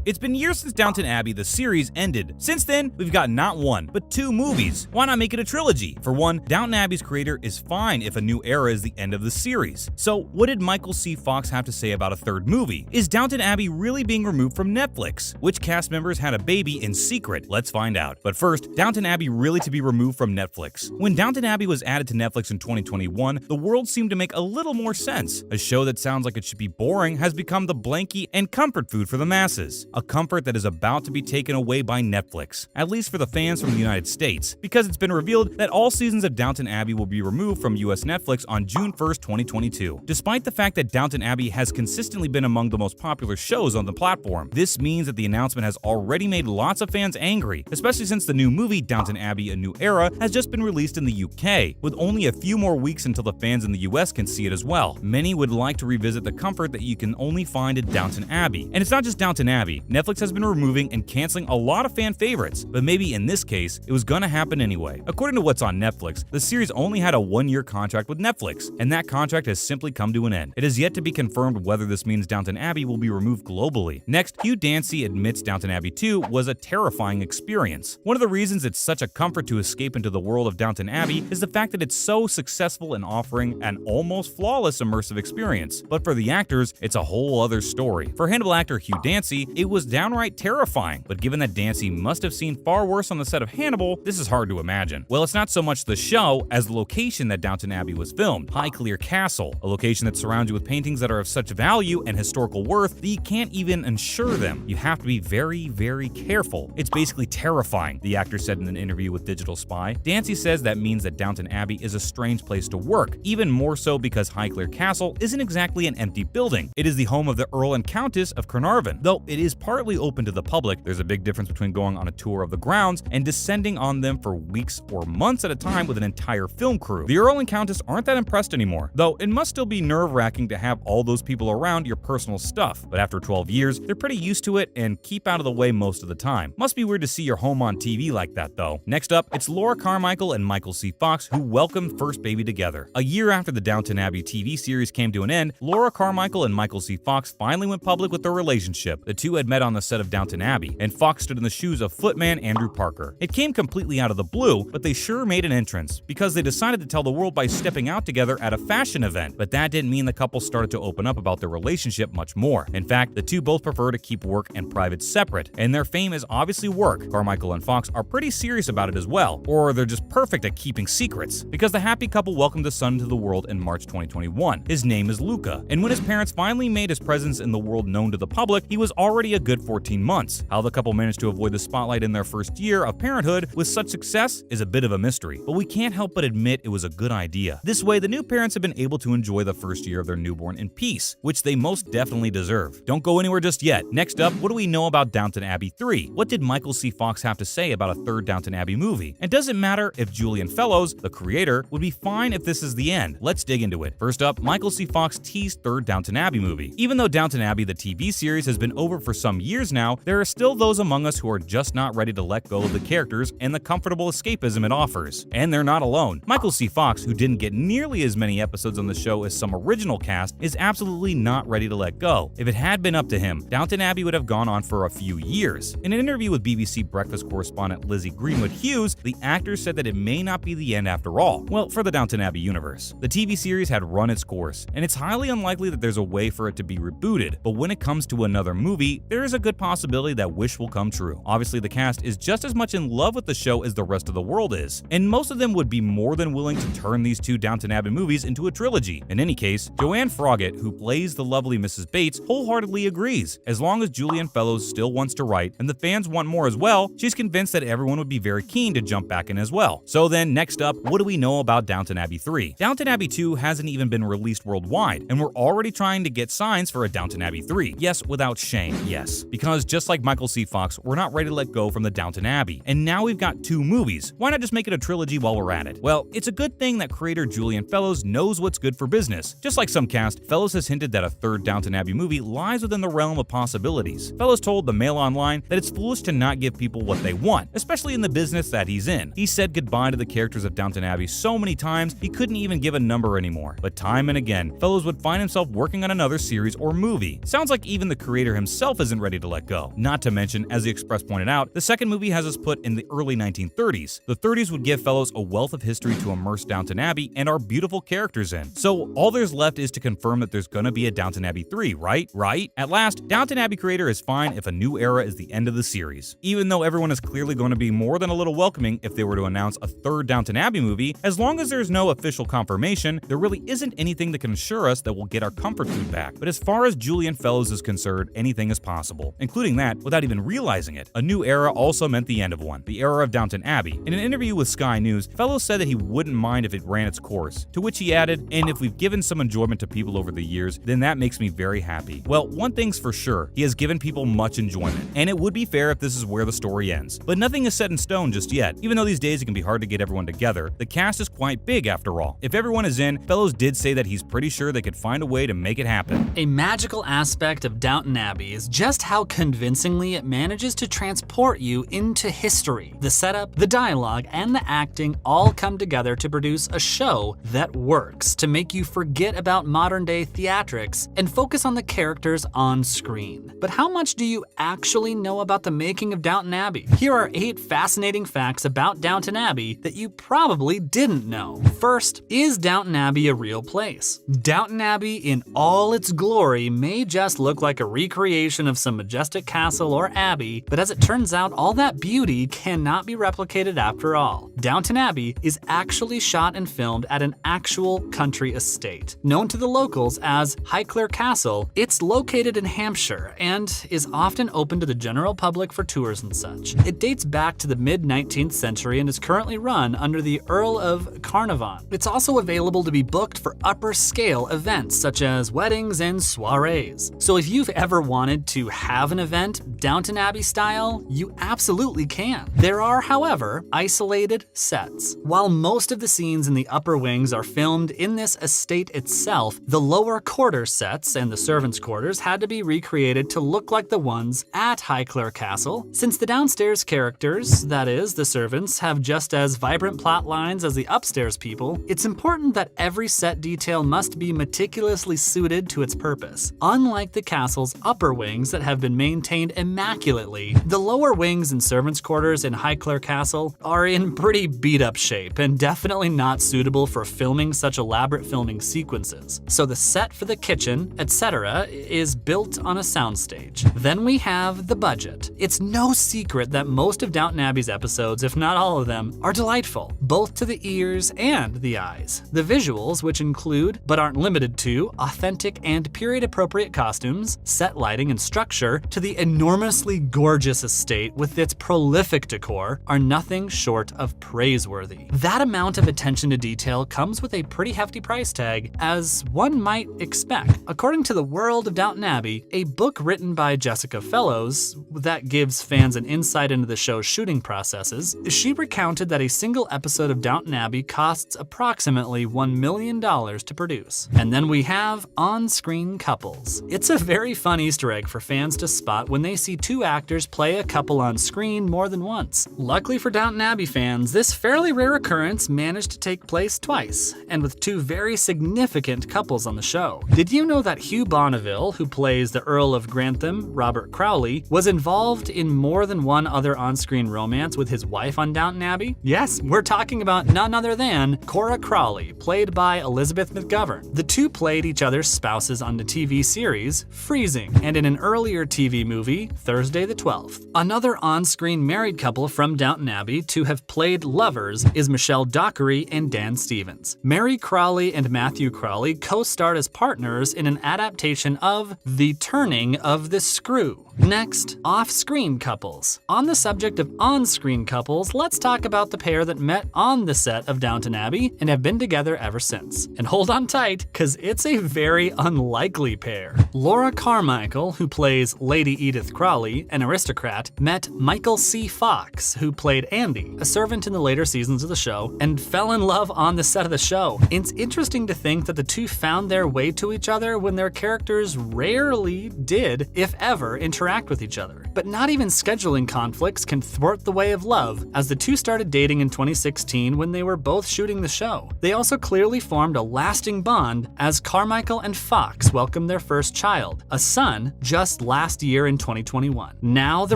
It's been years since Downton Abbey, the series, ended. Since then, we've got not one, but two movies. Why not make it a trilogy? For one, Downton Abbey's creator is fine if a new era is the end of the series. So what did Michael C. Fox have to say about a third movie? Is Downton Abbey really being removed from Netflix? Which cast members had a baby in secret? Let's find out. But first, Downton Abbey really to be removed from Netflix. When Downton Abbey was added to Netflix in 2021, the world seemed to make a little more sense. A show that sounds like it should be boring has become the blankie and comfort food for the masses. A comfort that is about to be taken away by Netflix, at least for the fans from the United States, because it's been revealed that all seasons of Downton Abbey will be removed from US Netflix on June 1st, 2022. Despite the fact that Downton Abbey has consistently been among the most popular shows on the platform, this means that the announcement has already made lots of fans angry, especially since the new movie Downton Abbey: A New Era has just been released in the UK, with only a few more weeks until the fans in the US can see it as well. Many would like to revisit the comfort that you can only find in Downton Abbey. And it's not just Downton Abbey. Netflix has been removing and canceling a lot of fan favorites, but maybe in this case, it was gonna happen anyway. According to what's on Netflix, the series only had a one-year contract with Netflix, and that contract has simply come to an end. It is yet to be confirmed whether this means Downton Abbey will be removed globally. Next, Hugh Dancy admits Downton Abbey 2 was a terrifying experience. One of the reasons it's such a comfort to escape into the world of Downton Abbey is the fact that it's so successful in offering an almost flawless immersive experience. But for the actors, it's a whole other story. For Hannibal actor Hugh Dancy, it was downright terrifying, but given that Dancy must have seen far worse on the set of Hannibal, this is hard to imagine. Well, it's not so much the show as the location that Downton Abbey was filmed, Highclere Castle, a location that surrounds you with paintings that are of such value and historical worth that you can't even insure them. You have to be very, very careful. It's basically terrifying, the actor said in an interview with Digital Spy. Dancy says that means that Downton Abbey is a strange place to work, even more so because Highclere Castle isn't exactly an empty building. It is the home of the Earl and Countess of Carnarvon. Though it is partly open to the public, there's a big difference between going on a tour of the grounds and descending on them for weeks or months at a time with an entire film crew. The Earl and Countess aren't that impressed anymore, though it must still be nerve-wracking to have all those people around your personal stuff. But after 12 years, they're pretty used to it and keep out of the way most of the time. Must be weird to see your home on TV like that, though. Next up, it's Laura Carmichael and Michael C. Fox who welcomed first baby together. A year after the Downton Abbey TV series came to an end, Laura Carmichael and Michael C. Fox finally went public with their relationship. The two had met on the set of Downton Abbey, and Fox stood in the shoes of footman Andrew Parker. It came completely out of the blue, but they sure made an entrance, because they decided to tell the world by stepping out together at a fashion event. But that didn't mean the couple started to open up about their relationship much more. In fact, the two both prefer to keep work and private separate, and their fame is obviously work. Carmichael and Fox are pretty serious about it as well, or they're just perfect at keeping secrets, because the happy couple welcomed a son to the world in March 2021. His name is Luca, and when his parents finally made his presence in the world known to the public, he was already a good 14 months. How the couple managed to avoid the spotlight in their first year of parenthood with such success is a bit of a mystery, but we can't help but admit it was a good idea. This way, the new parents have been able to enjoy the first year of their newborn in peace, which they most definitely deserve. Don't go anywhere just yet. Next up, what do we know about Downton Abbey 3? What did Michael C. Fox have to say about a third Downton Abbey movie? And does it matter if Julian Fellowes, the creator, would be fine if this is the end? Let's dig into it. First up, Michael C. Fox teased third Downton Abbey movie. Even though Downton Abbey, the TV series, has been over for some years now, there are still those among us who are just not ready to let go of the characters and the comfortable escapism it offers. And they're not alone. Michael C. Fox, who didn't get nearly as many episodes on the show as some original cast, is absolutely not ready to let go. If it had been up to him, Downton Abbey would have gone on for a few years. In an interview with BBC Breakfast correspondent Lizzie Greenwood Hughes, the actor said that it may not be the end after all. Well, for the Downton Abbey universe. The TV series had run its course, and it's highly unlikely that there's a way for it to be rebooted, but when it comes to another movie, there is a good possibility that wish will come true. Obviously, the cast is just as much in love with the show as the rest of the world is, and most of them would be more than willing to turn these two Downton Abbey movies into a trilogy. In any case, Joanne Froggatt, who plays the lovely Mrs. Bates, wholeheartedly agrees. As long as Julian Fellowes still wants to write, and the fans want more as well, she's convinced that everyone would be very keen to jump back in as well. So then, next up, what do we know about Downton Abbey 3? Downton Abbey 2 hasn't even been released worldwide, and we're already trying to get signs for a Downton Abbey 3. Yes, without shame, yes. Because just like Michael C. Fox, we're not ready to let go from the Downton Abbey. And now we've got two movies. Why not just make it a trilogy while we're at it? Well, it's a good thing that creator Julian Fellowes knows what's good for business. Just like some cast, Fellowes has hinted that a third Downton Abbey movie lies within the realm of possibilities. Fellowes told the Mail Online that it's foolish to not give people what they want, especially in the business that he's in. He said goodbye to the characters of Downton Abbey so many times he couldn't even give a number anymore. But time and again, Fellowes would find himself working on another series or movie. Sounds like even the creator himself is isn't ready to let go. Not to mention, as the Express pointed out, the second movie has us put in the early 1930s. The 30s would give Fellowes a wealth of history to immerse Downton Abbey and our beautiful characters in. So all there's left is to confirm that there's gonna be a Downton Abbey 3, right? At last, Downton Abbey creator is fine if a new era is the end of the series. Even though everyone is clearly going to be more than a little welcoming if they were to announce a third Downton Abbey movie, as long as there's no official confirmation, there really isn't anything that can assure us that we'll get our comfort food back. But as far as Julian Fellowes is concerned, anything is possible, including that without even realizing it. A new era also meant the end of one, the era of Downton Abbey. In an interview with Sky News, Fellowes said that he wouldn't mind if it ran its course, to which he added, "And if we've given some enjoyment to people over the years, then that makes me very happy." Well, one thing's for sure, he has given people much enjoyment, and it would be fair if this is where the story ends. But nothing is set in stone just yet. Even though these days it can be hard to get everyone together, the cast is quite big after all. If everyone is in, Fellowes did say that he's pretty sure they could find a way to make it happen. A magical aspect of Downton Abbey is just how convincingly it manages to transport you into history. The setup, the dialogue, and the acting all come together to produce a show that works, to make you forget about modern-day theatrics and focus on the characters on screen. But how much do you actually know about the making of Downton Abbey? Here are 8 fascinating facts about Downton Abbey that you probably didn't know. First, is Downton Abbey a real place? Downton Abbey in all its glory may just look like a recreation of some majestic castle or abbey, but as it turns out, all that beauty cannot be replicated after all. Downton Abbey is actually shot and filmed at an actual country estate. Known to the locals as Highclere Castle, it's located in Hampshire and is often open to the general public for tours and such. It dates back to the mid-19th century and is currently run under the Earl of Carnarvon. It's also available to be booked for upper-scale events such as weddings and soirees. So if you've ever wanted to have an event Downton Abbey style, you absolutely can. There are, however, isolated sets. While most of the scenes in the upper wings are filmed in this estate itself, the lower quarter sets and the servants' quarters had to be recreated to look like the ones at Highclere Castle. Since the downstairs characters, that is, the servants, have just as vibrant plot lines as the upstairs people, it's important that every set detail must be meticulously suited to its purpose. Unlike the castle's upper wings that have been maintained immaculately, the lower wings and servants' quarters in Highclere Castle are in pretty beat-up shape and definitely not suitable for filming such elaborate filming sequences. So the set for the kitchen, etc., is built on a soundstage. Then we have the budget. It's no secret that most of Downton Abbey's episodes, if not all of them, are delightful, both to the ears and the eyes. The visuals, which include, but aren't limited to, authentic and period-appropriate costumes, set lighting and structure, to the enormously gorgeous estate with its prolific decor, are nothing short of praiseworthy. That amount of attention to detail comes with a pretty hefty price tag, as one might expect. According to The World of Downton Abbey, a book written by Jessica Fellowes that gives fans an insight into the show's shooting processes, she recounted that a single episode of Downton Abbey costs approximately $1 million to produce. And then we have on-screen couples. It's a very fun Easter egg for fans to spot when they see 2 actors play a couple on screen more than once. Luckily for Downton Abbey fans, this fairly rare occurrence managed to take place twice, and with 2 very significant couples on the show. Did you know that Hugh Bonneville, who plays the Earl of Grantham, Robert Crawley, was involved in more than one other on-screen romance with his wife on Downton Abbey? Yes, we're talking about none other than Cora Crawley, played by Elizabeth McGovern. The 2 played each other's spouses on the TV series Freezing, and in an earlier TV movie, Thursday the 12th. Another on-screen married couple from Downton Abbey to have played lovers is Michelle Dockery and Dan Stevens. Mary Crawley and Matthew Crawley co-starred as partners in an adaptation of The Turning of the Screw. Next, off-screen couples. On the subject of on-screen couples, let's talk about the pair that met on the set of Downton Abbey and have been together ever since. And hold on tight, cause it's a very unlikely pair. Laura Carmichael, who plays Lady Edith Crawley, an aristocrat, met Michael C. Fox, who played Andy, a servant in the later seasons of the show, and fell in love on the set of the show. It's interesting to think that the 2 found their way to each other when their characters rarely did, if ever, interact interact with each other. But not even scheduling conflicts can thwart the way of love, as the two started dating in 2016 when they were both shooting the show. They also clearly formed a lasting bond as Carmichael and Fox welcomed their first child, a son, just last year in 2021. Now, the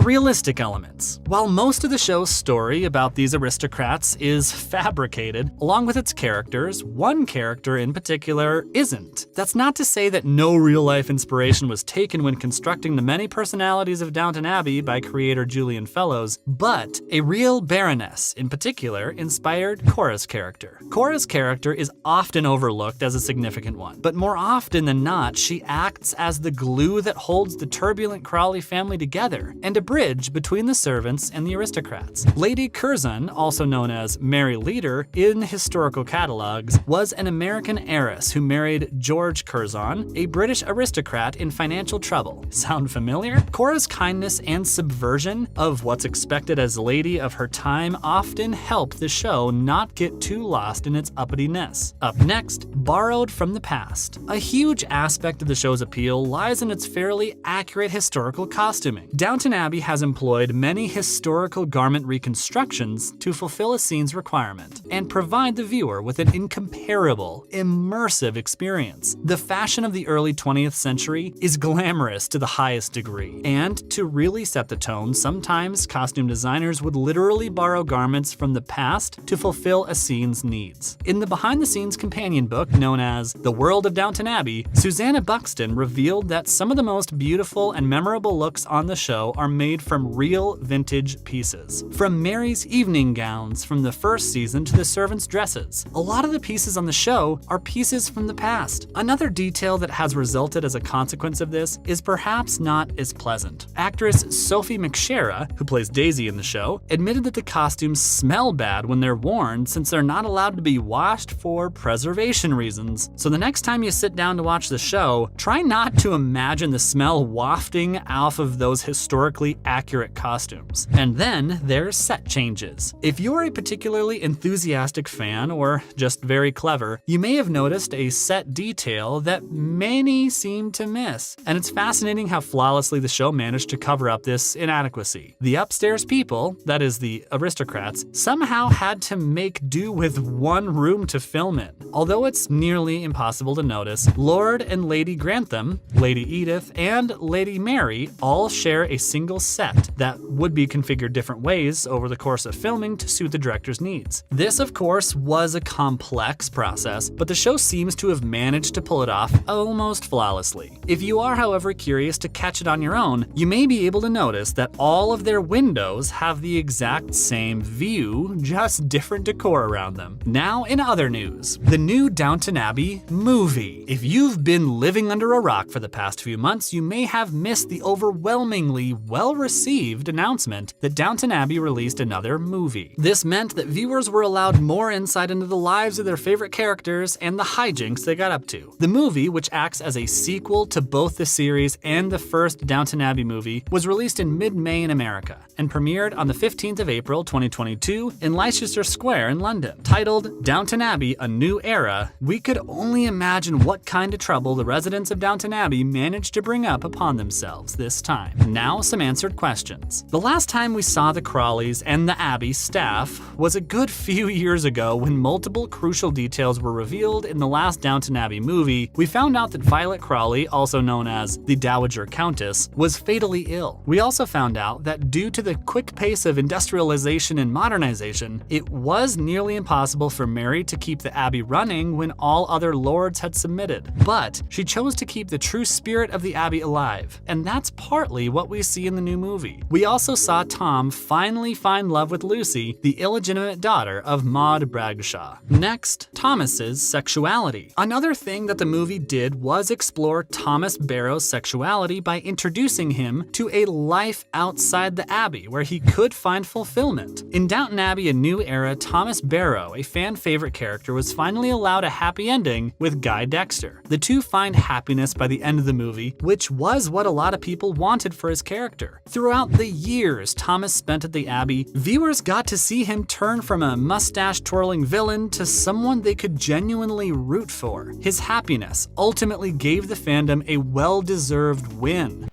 realistic elements. While most of the show's story about these aristocrats is fabricated, along with its characters, one character in particular isn't. That's not to say that no real-life inspiration was taken when constructing the many personalities of Downton Abbey by creator Julian Fellowes, but a real baroness, in particular, inspired Cora's character. Cora's character is often overlooked as a significant one, but more often than not, she acts as the glue that holds the turbulent Crawley family together, and a bridge between the servants and the aristocrats. Lady Curzon, also known as Mary Leader in historical catalogs, was an American heiress who married George Curzon, a British aristocrat in financial trouble. Sound familiar? Cora's kindness and subversion of what's expected as lady of her time often help the show not get too lost in its uppityness. Up next, borrowed from the past. A huge aspect of the show's appeal lies in its fairly accurate historical costuming. Downton Abbey has employed many historical garment reconstructions to fulfill a scene's requirement and provide the viewer with an incomparable, immersive experience. The fashion of the early 20th century is glamorous to the highest degree, and to really set the tone, sometimes costume designers would literally borrow garments from the past to fulfill a scene's needs. In the behind-the-scenes companion book known as The World of Downton Abbey, Susanna Buxton revealed that some of the most beautiful and memorable looks on the show are made from real vintage pieces. From Mary's evening gowns from the first season to the servants' dresses. A lot of the pieces on the show are pieces from the past. Another detail that has resulted as a consequence of this is perhaps not as pleasant. Actress Sophie McShera, who plays Daisy in the show, admitted that the costumes smell bad when they're worn since they're not allowed to be washed for preservation reasons. So the next time you sit down to watch the show, try not to imagine the smell wafting off of those historically accurate costumes. And then there's set changes. If you're a particularly enthusiastic fan or just very clever, you may have noticed a set detail that many seem to miss. And it's fascinating how flawlessly the show managed to cover up this inadequacy. The upstairs people, that is the aristocrats, somehow had to make do with one room to film in. Although it's nearly impossible to notice, Lord and Lady Grantham, Lady Edith, and Lady Mary all share a single set that would be configured different ways over the course of filming to suit the director's needs. This, of course, was a complex process, but the show seems to have managed to pull it off almost flawlessly. If you are, however, curious to catch it on your own, you may be able to notice that all of their windows have the exact same view, just different decor around them. Now, in other news, the new Downton Abbey movie. If you've been living under a rock for the past few months, you may have missed the overwhelmingly well-received announcement that Downton Abbey released another movie. This meant that viewers were allowed more insight into the lives of their favorite characters and the hijinks they got up to. The movie, which acts as a sequel to both the series and the first Downton Abbey movie, was released in mid-May in America and premiered on the 15th of April 2022 in Leicester Square in London. Titled Downton Abbey: A New Era, we could only imagine what kind of trouble the residents of Downton Abbey managed to bring up upon themselves this time. Now, some answered questions. The last time we saw the Crawleys and the Abbey staff was a good few years ago when multiple crucial details were revealed in the last Downton Abbey movie. We found out that Violet Crawley, also known as the Dowager Countess, was fatally ill. We also found out that due to the quick pace of industrialization and modernization, it was nearly impossible for Mary to keep the Abbey running when all other lords had submitted. But she chose to keep the true spirit of the Abbey alive, and that's partly what we see in the new movie. We also saw Tom finally find love with Lucy, the illegitimate daughter of Maud Bragshaw. Next, Thomas's sexuality. Another thing that the movie did was explore Thomas Barrow's sexuality by introducing him to a life outside the Abbey where he could find fulfillment. In Downton Abbey: A New Era, Thomas Barrow, a fan-favorite character, was finally allowed a happy ending with Guy Dexter. The two find happiness by the end of the movie, which was what a lot of people wanted for his character. Throughout the years Thomas spent at the Abbey, viewers got to see him turn from a mustache-twirling villain to someone they could genuinely root for. His happiness ultimately gave the fandom a well-deserved win.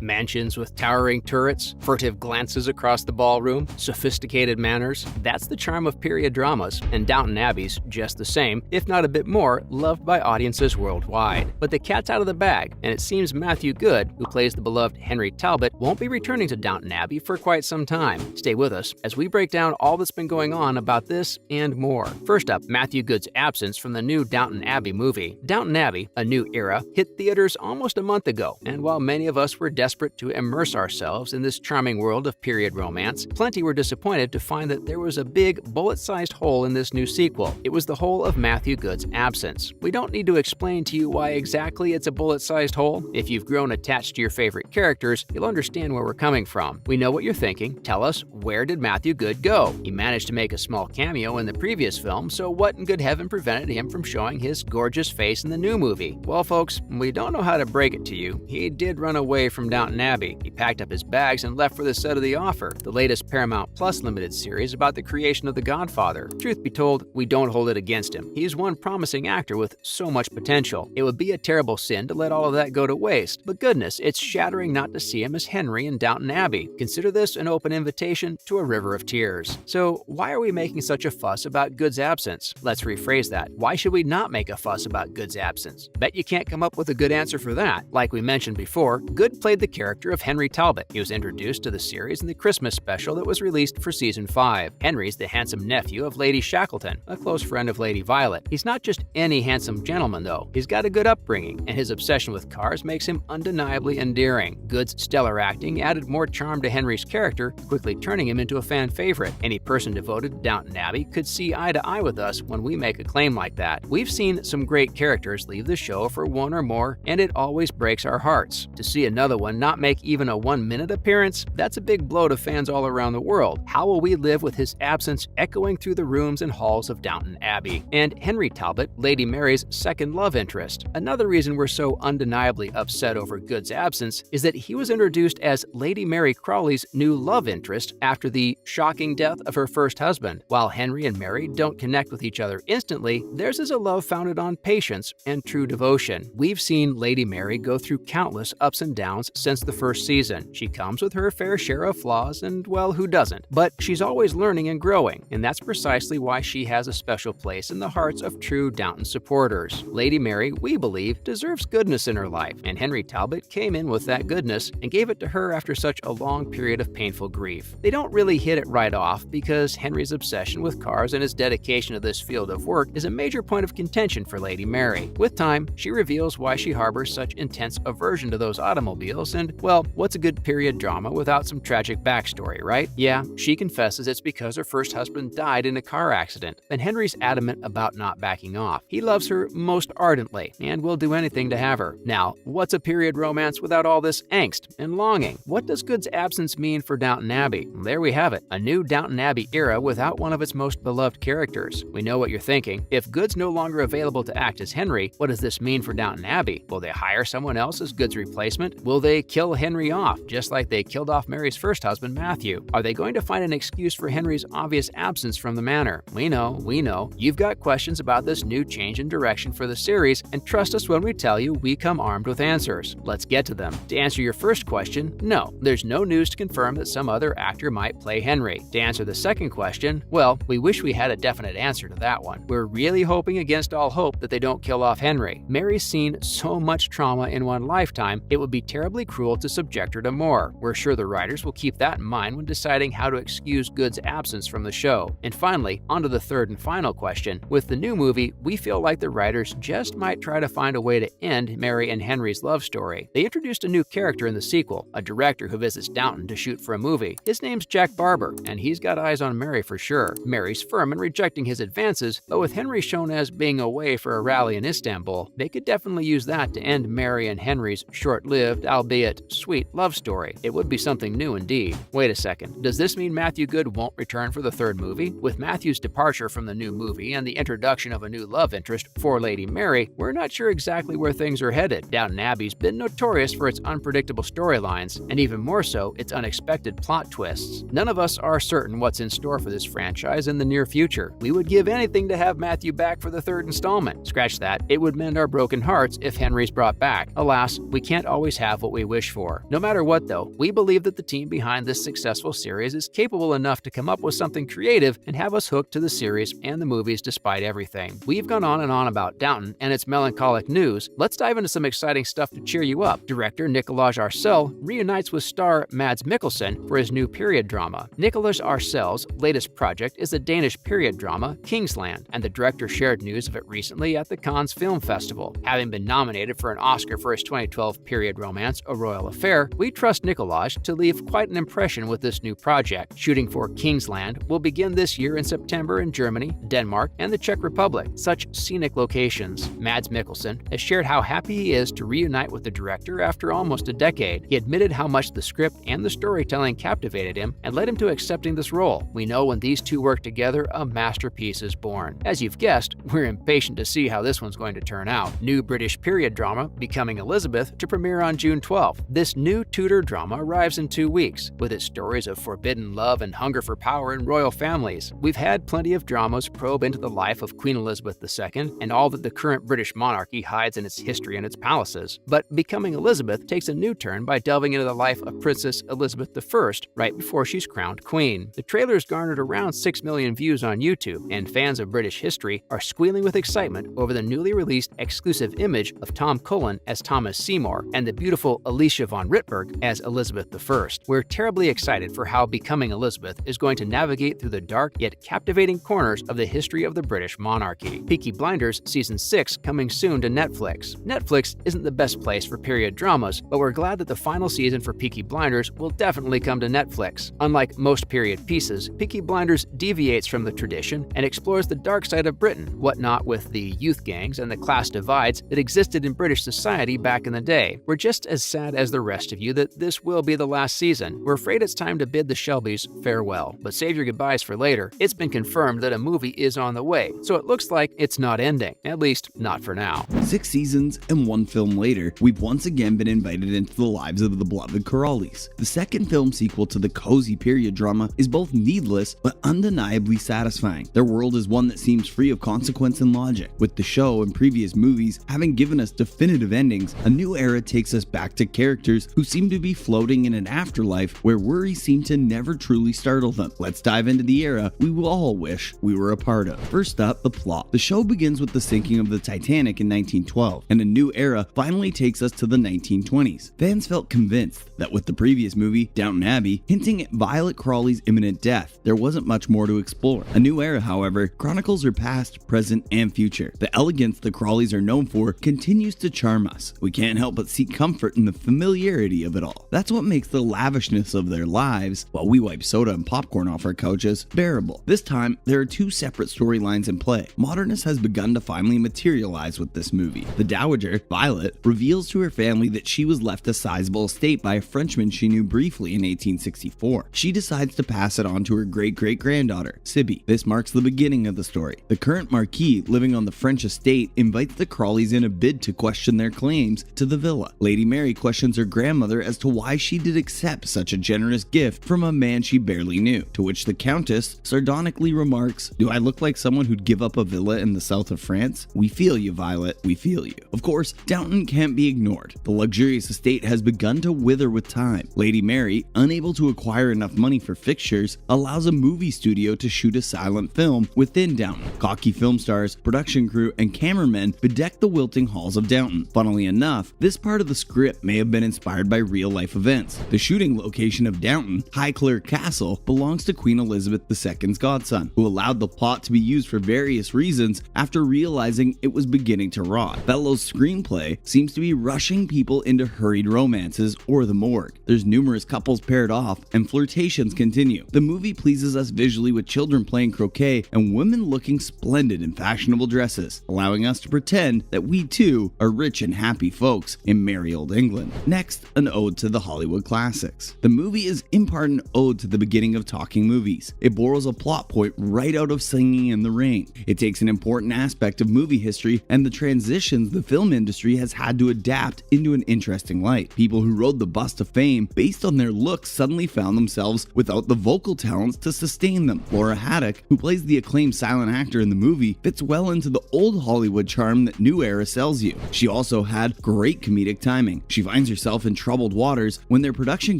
Mansions with towering turrets, furtive glances across the ballroom, sophisticated manners. That's the charm of period dramas, and Downton Abbey's just the same, if not a bit more, loved by audiences worldwide. But the cat's out of the bag, and it seems Matthew Goode, who plays the beloved Henry Talbot, won't be returning to Downton Abbey for quite some time. Stay with us as we break down all that's been going on about this and more. First up, Matthew Goode's absence from the new Downton Abbey movie. Downton Abbey, A New Era, hit theaters almost a month ago, and while many of us were desperate to immerse ourselves in this charming world of period romance, plenty were disappointed to find that there was a big, bullet-sized hole in this new sequel. It was the hole of Matthew Goode's absence. We don't need to explain to you why exactly it's a bullet-sized hole. If you've grown attached to your favorite characters, you'll understand where we're coming from. We know what you're thinking. Tell us, where did Matthew Goode go? He managed to make a small cameo in the previous film, so what in good heaven prevented him from showing his gorgeous face in the new movie? Well, folks, we don't know how to break it to you. He did run away from Downton Abbey. He packed up his bags and left for the set of The Offer, the latest Paramount Plus limited series about the creation of The Godfather. Truth be told, we don't hold it against him. He's one promising actor with so much potential. It would be a terrible sin to let all of that go to waste, but goodness, it's shattering not to see him as Henry in Downton Abbey. Consider this an open invitation to a river of tears. So why are we making such a fuss about Goode's absence? Let's rephrase that. Why should we not make a fuss about Goode's absence? Bet you can't come up with a good answer for that. Like we mentioned before, Goode played the character of Henry Talbot. He was introduced to the series in the Christmas special that was released for season 5. Henry's the handsome nephew of Lady Shackleton, a close friend of Lady Violet. He's not just any handsome gentleman though. He's got a good upbringing, and his obsession with cars makes him undeniably endearing. Goode's stellar acting added more charm to Henry's character, quickly turning him into a fan favorite. Any person devoted to Downton Abbey could see eye to eye with us when we make a claim like that. We've seen some great characters leave the show for one or more, and it always breaks our hearts. To see another one not make even a 1-minute appearance, that's a big blow to fans all around the world. How will we live with his absence echoing through the rooms and halls of Downton Abbey? And Henry Talbot, Lady Mary's second love interest. Another reason we're so undeniably upset over Goode's absence is that he was introduced as Lady Mary Crawley's new love interest after the shocking death of her first husband. While Henry and Mary don't connect with each other instantly, theirs is a love founded on patience and true devotion. We've seen Lady Mary go through countless ups and downs since the first season. She comes with her fair share of flaws, and well, who doesn't? But she's always learning and growing, and that's precisely why she has a special place in the hearts of true Downton supporters. Lady Mary, we believe, deserves goodness in her life, and Henry Talbot came in with that goodness and gave it to her after such a long period of painful grief. They don't really hit it right off because Henry's obsession with cars and his dedication to this field of work is a major point of contention for Lady Mary. With time, she reveals why she harbors such intense aversion to those automobiles, and, well, what's a good period drama without some tragic backstory, right? Yeah, she confesses it's because her first husband died in a car accident, and Henry's adamant about not backing off. He loves her most ardently and will do anything to have her. Now, what's a period romance without all this angst and longing? What does Goode's absence mean for Downton Abbey? There we have it, a new Downton Abbey era without one of its most beloved characters. We know what you're thinking. If Goode's no longer available to act as Henry, what does this mean for Downton Abbey? Will they hire someone else as Goode's replacement? Will they kill Henry off, just like they killed off Mary's first husband, Matthew? Are they going to find an excuse for Henry's obvious absence from the manor? We know. You've got questions about this new change in direction for the series, and trust us when we tell you we come armed with answers. Let's get to them. To answer your first question, no, there's no news to confirm that some other actor might play Henry. To answer the second question, well, we wish we had a definite answer to that one. We're really hoping against all hope that they don't kill off Henry. Mary's seen so much trauma in one lifetime, it would be terribly cruel to subject her to more. We're sure the writers will keep that in mind when deciding how to excuse Goode's absence from the show. And finally, on to the third and final question. With the new movie, we feel like the writers just might try to find a way to end Mary and Henry's love story. They introduced a new character in the sequel, a director who visits Downton to shoot for a movie. His name's Jack Barber, and he's got eyes on Mary for sure. Mary's firm in rejecting his advances, but with Henry shown as being away for a rally in Istanbul, they could definitely use that to end Mary and Henry's short-lived, albeit sweet, love story. It would be something new indeed. Wait a second, does this mean Matthew Goode won't return for the third movie? With Matthew's departure from the new movie and the introduction of a new love interest for Lady Mary, we're not sure exactly where things are headed. Downton Abbey's been notorious for its unpredictable storylines, and even more so, its unexpected plot twists. None of us are certain what's in store for this franchise in the near future. We would give anything to have Matthew back for the third installment. Scratch that, it would mend our broken hearts if Henry's brought back. Alas, we can't always have what we wish for. No matter what though, we believe that the team behind this successful series is capable enough to come up with something creative and have us hooked to the series and the movies despite everything. We've gone on and on about Downton and its melancholic news. Let's dive into some exciting stuff to cheer you up. Director Nicolas Arcel reunites with star Mads Mikkelsen for his new period drama. Nicolas Arcel's latest project is the Danish period drama Kingsland, and the director shared news of it recently at the Cannes Film Festival. Having been nominated for an Oscar for his 2012 period romance A Royal Affair, we trust Nicolas to leave quite an impression with this new project. Shooting for Kingsland will begin this year in September in Germany, Denmark, and the Czech Republic. Such scenic locations. Mads Mikkelsen has shared how happy he is to reunite with the director after almost a decade. He admitted how much the script and the storytelling captivated him and led him to accepting this role. We know when these two work together, a masterpiece is born. As you've guessed, we're impatient to see how this one's going to turn out. New British period drama, Becoming Elizabeth, to premiere on June 12th. This new Tudor drama arrives in 2 weeks, with its stories of forbidden love and hunger for power in royal families. We've had plenty of dramas probe into the life of Queen Elizabeth II and all that the current British monarchy hides in its history and its palaces. But Becoming Elizabeth takes a new turn by delving into the life of Princess Elizabeth I right before she's crowned queen. The trailer's garnered around 6 million views on YouTube, and fans of British history are squealing with excitement over the newly released exclusive image of Tom Cullen as Thomas Seymour and the beautiful Alicia von Rittberg as Elizabeth I. We're terribly excited for how Becoming Elizabeth is going to navigate through the dark yet captivating corners of the history of the British monarchy. Peaky Blinders Season 6 coming soon to Netflix. Netflix isn't the best place for period dramas, but we're glad that the final season for Peaky Blinders will definitely come to Netflix. Unlike most period pieces, Peaky Blinders deviates from the tradition and explores the dark side of Britain, whatnot with the youth gangs and the class divides that existed in British society back in the day. We're just as sad as the rest of you that this will be the last season. We're afraid it's time to bid the Shelbys farewell, but save your goodbyes for later. It's been confirmed that a movie is on the way, so it looks like it's not ending, at least not for now. 6 seasons and 1 film later, we've once again been invited into the lives of the beloved Crawleys. The second film sequel to the cozy period drama is both needless but undeniably satisfying. Their world is one that seems free of consequence and logic. With the show and previous movies having given us definitive endings, a new era takes us back to characters who seem to be floating in an afterlife where worries seem to never truly startle them. Let's dive into the era we will all wish we were a part of. First up, the plot. The show begins with the sinking of the Titanic in 1912, and a new era finally takes us to the 1920s. Fans felt convinced that with the previous movie, Downton Abbey, hinting at Violet Crawley's imminent death, there wasn't much more to explore. A new era, however, chronicles her past, present, and future. The elegance the Crawleys are known for continues to charm us. We can't help but seek comfort in the familiarity of it all. That's what makes the lavishness of their lives, while we wipe soda and popcorn off our couches, bearable. This time, there are 2 separate storylines in play. Modernist has begun to finally materialize with this movie. The Dowager, Violet, reveals to her family that she was left a sizable estate by a Frenchman she knew briefly in 1864. She decides to pass it on to her great-great-granddaughter, Sibby. This marks the beginning of the story. The current Marquis, living on the French estate, invites the Crawleys in a bid to question their claims to the villa. Lady Mary questions her grandmother as to why she did accept such a generous gift from a man she barely knew, to which the Countess sardonically remarks, "Do I look like someone who'd give up a villa in the south of France? We feel you, Violet, we feel you." Of course, Downton can't be ignored. The luxurious estate has begun to wither with time. Lady Mary, unable to acquire enough money for fixtures, allows a movie studio to shoot a silent film within Downton. Cocky film stars, production crew, and cameramen bedeck the wilting halls of Downton. Funnily enough, this part of the script may have been inspired by real-life events. The shooting location of Downton, Highclere Castle, belongs to Queen Elizabeth II's godson, who allowed the plot to be used for various reasons after realizing it was beginning to rot. Fellowes' screenplay seems to be rushing people into hurried romances or the morgue. There's numerous couples paired off, and flirtations continue. The movie pleases us visually with children playing croquet and women looking splendid in fashionable dresses, allowing us to pretend that we too are rich and happy folks in merry old England. Next, an ode to the Hollywood classics. The movie is in part an ode to the beginning of talking movies. It borrows a plot point right out of Singing in the Rain. It takes an important aspect of movie history and the transitions the film industry has had to adapt into an interesting light. People who rode the bus to fame based on their looks suddenly found themselves without the vocal talents to sustain them. Laura Haddock, who plays the acclaimed silent actor in the movie, fits well into the old Hollywood charm that New Era sells you. She also had great comedic timing. She finds finds herself in troubled waters when their production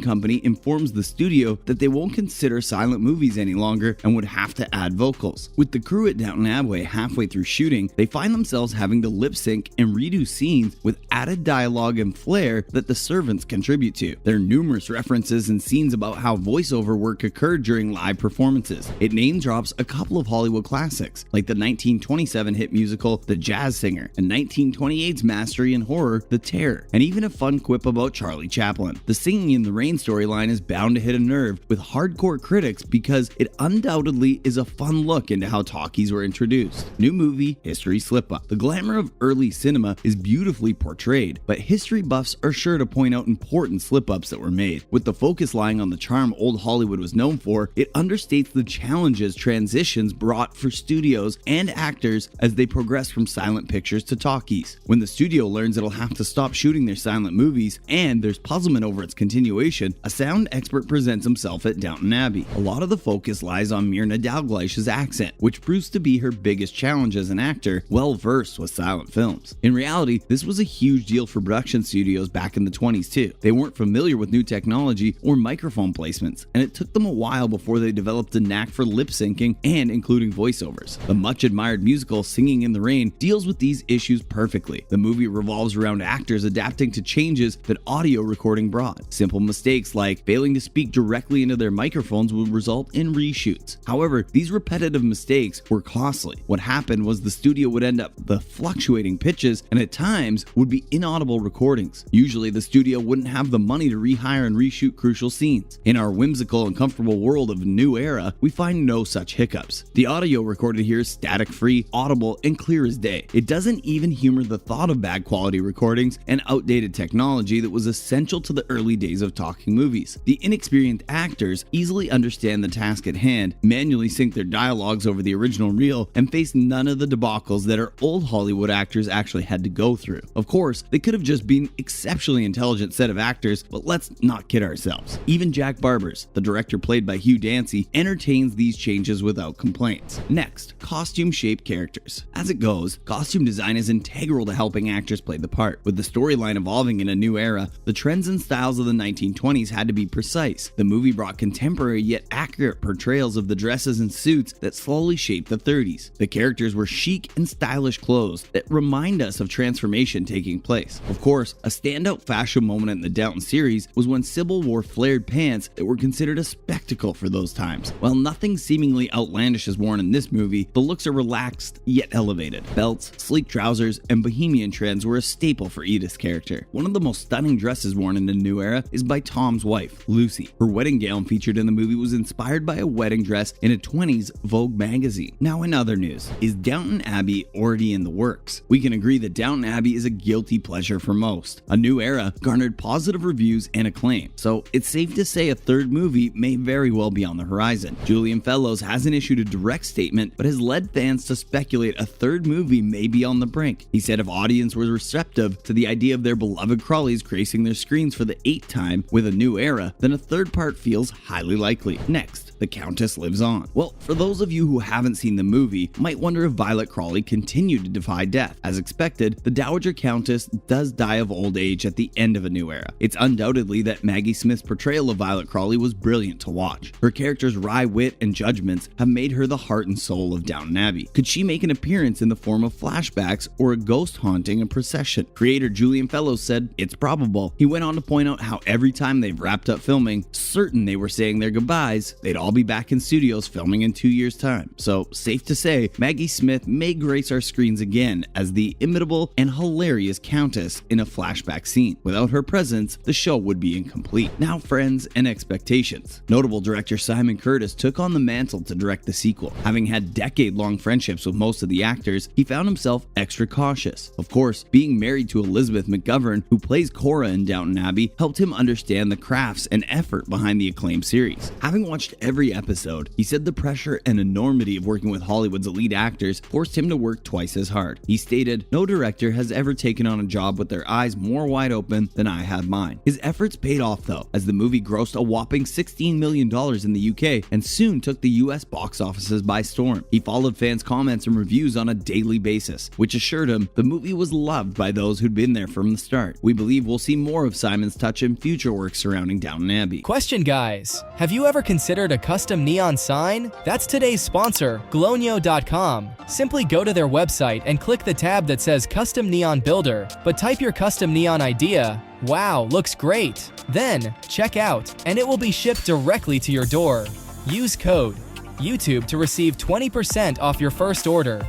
company informs the studio that they won't consider silent movies any longer and would have to add vocals. With the crew at Downton Abbey halfway through shooting, they find themselves having to lip sync and redo scenes with added dialogue and flair that the servants contribute to. There are numerous references and scenes about how voiceover work occurred during live performances. It name drops a couple of Hollywood classics, like the 1927 hit musical The Jazz Singer, and 1928's mastery in horror The Terror, and even a fun quip about Charlie Chaplin. The Singing in the Rain storyline is bound to hit a nerve with hardcore critics because it undoubtedly is a fun look into how talkies were introduced. New movie, History Slip-Up. The glamour of early cinema is beautifully portrayed, but history buffs are sure to point out important slip-ups that were made. With the focus lying on the charm old Hollywood was known for, it understates the challenges transitions brought for studios and actors as they progress from silent pictures to talkies. When the studio learns it'll have to stop shooting their silent movies and there's puzzlement over its continuation, a sound expert presents himself at Downton Abbey. A lot of the focus lies on Myrna Dalglish's accent, which proves to be her biggest challenge as an actor, well versed with silent films. In reality, this was a huge deal for production studios back in the 20s too. They weren't familiar with new technology or microphone placements, and it took them a while before they developed a knack for lip syncing and including voiceovers. The much admired musical Singing in the Rain deals with these issues perfectly. The movie revolves around actors adapting to changes that audio recording brought. Simple mistakes like failing to speak directly into their microphones would result in reshoots. However, these repetitive mistakes were costly. What happened was the studio would end up with fluctuating pitches and at times would be inaudible recordings. Usually the studio wouldn't have the money to rehire and reshoot crucial scenes. In our whimsical and comfortable world of New Era, we find no such hiccups. The audio recorded here is static-free, audible, and clear as day. It doesn't even humor the thought of bad quality recordings and outdated technology that was essential to the early days of talking movies. The inexperienced actors easily understand the task at hand, manually sync their dialogues over the original reel, and face none of the debacles that our old Hollywood actors actually had to go through. Of course, they could have just been exceptionally intelligent set of actors, but let's not kid ourselves. Even Jack Barbers, the director played by Hugh Dancy, entertains these changes without complaints. Next, costume-shaped characters. As it goes, costume design is integral to helping actors play the part. With the storyline evolving in a new era, the trends and styles of the 1920s had to be precise. The movie brought contemporary yet accurate portrayals of the dresses and suits that slowly shaped the 30s. The characters were chic and stylish clothes that remind us of transformation taking place. Of course, a standout fashion moment in the Downton series was when Sybil wore flared pants that were considered a spectacle for those times. While nothing seemingly outlandish is worn in this movie, the looks are relaxed yet elevated. Belts, sleek trousers, and bohemian trends were a staple for Edith's character. One of the most stunning dresses worn in the new era is by Tom's wife, Lucy. Her wedding gown featured in the movie was inspired by a wedding dress in a 20s Vogue magazine. Now in other news, is Downton Abbey already in the works? We can agree that Downton Abbey is a guilty pleasure for most. A New Era garnered positive reviews and acclaim, so it's safe to say a third movie may very well be on the horizon. Julian Fellowes hasn't issued a direct statement, but has led fans to speculate a third movie may be on the brink. He said if audience was receptive to the idea of their beloved Crawleys gracing their screens for the 8th time with a New Era, then a third part feels highly likely. Next, the Countess lives on. Well, for those of you who haven't seen the movie, might wonder if Violet Crawley continued to defy death. As expected, the Dowager Countess does die of old age at the end of A New Era. It's undoubtedly that Maggie Smith's portrayal of Violet Crawley was brilliant to watch. Her character's wry wit and judgments have made her the heart and soul of Downton Abbey. Could she make an appearance in the form of flashbacks or a ghost haunting a procession? Creator Julian Fellowes said it's probable. He went on to point out how every time they've wrapped up filming, certain they were saying their goodbyes, they'd all be back in studios filming in 2 years' time. So, safe to say, Maggie Smith may grace our screens again as the imitable and hilarious Countess in a flashback scene. Without her presence, the show would be incomplete. Now, friends and expectations. Notable director Simon Curtis took on the mantle to direct the sequel. Having had decade-long friendships with most of the actors, he found himself extra cautious. Of course, being married to Elizabeth McGovern, who plays Cora in Downton Abbey, helped him understand the crafts and effort behind the acclaimed series. Having watched every every episode. He said the pressure and enormity of working with Hollywood's elite actors forced him to work twice as hard. He stated, "No director has ever taken on a job with their eyes more wide open than I had mine." His efforts paid off though, as the movie grossed a whopping $16 million in the UK and soon took the US box offices by storm. He followed fans' comments and reviews on a daily basis, which assured him the movie was loved by those who'd been there from the start. We believe we'll see more of Simon's touch in future works surrounding Downton Abbey. Question guys, have you ever considered a custom neon sign? That's today's sponsor, Glonio.com. Simply go to their website and click the tab that says Custom Neon Builder, but type your custom neon idea. Wow, looks great. Then, check out, and it will be shipped directly to your door. Use code YouTube to receive 20% off your first order.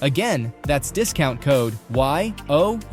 Again, that's discount code YOUTUBE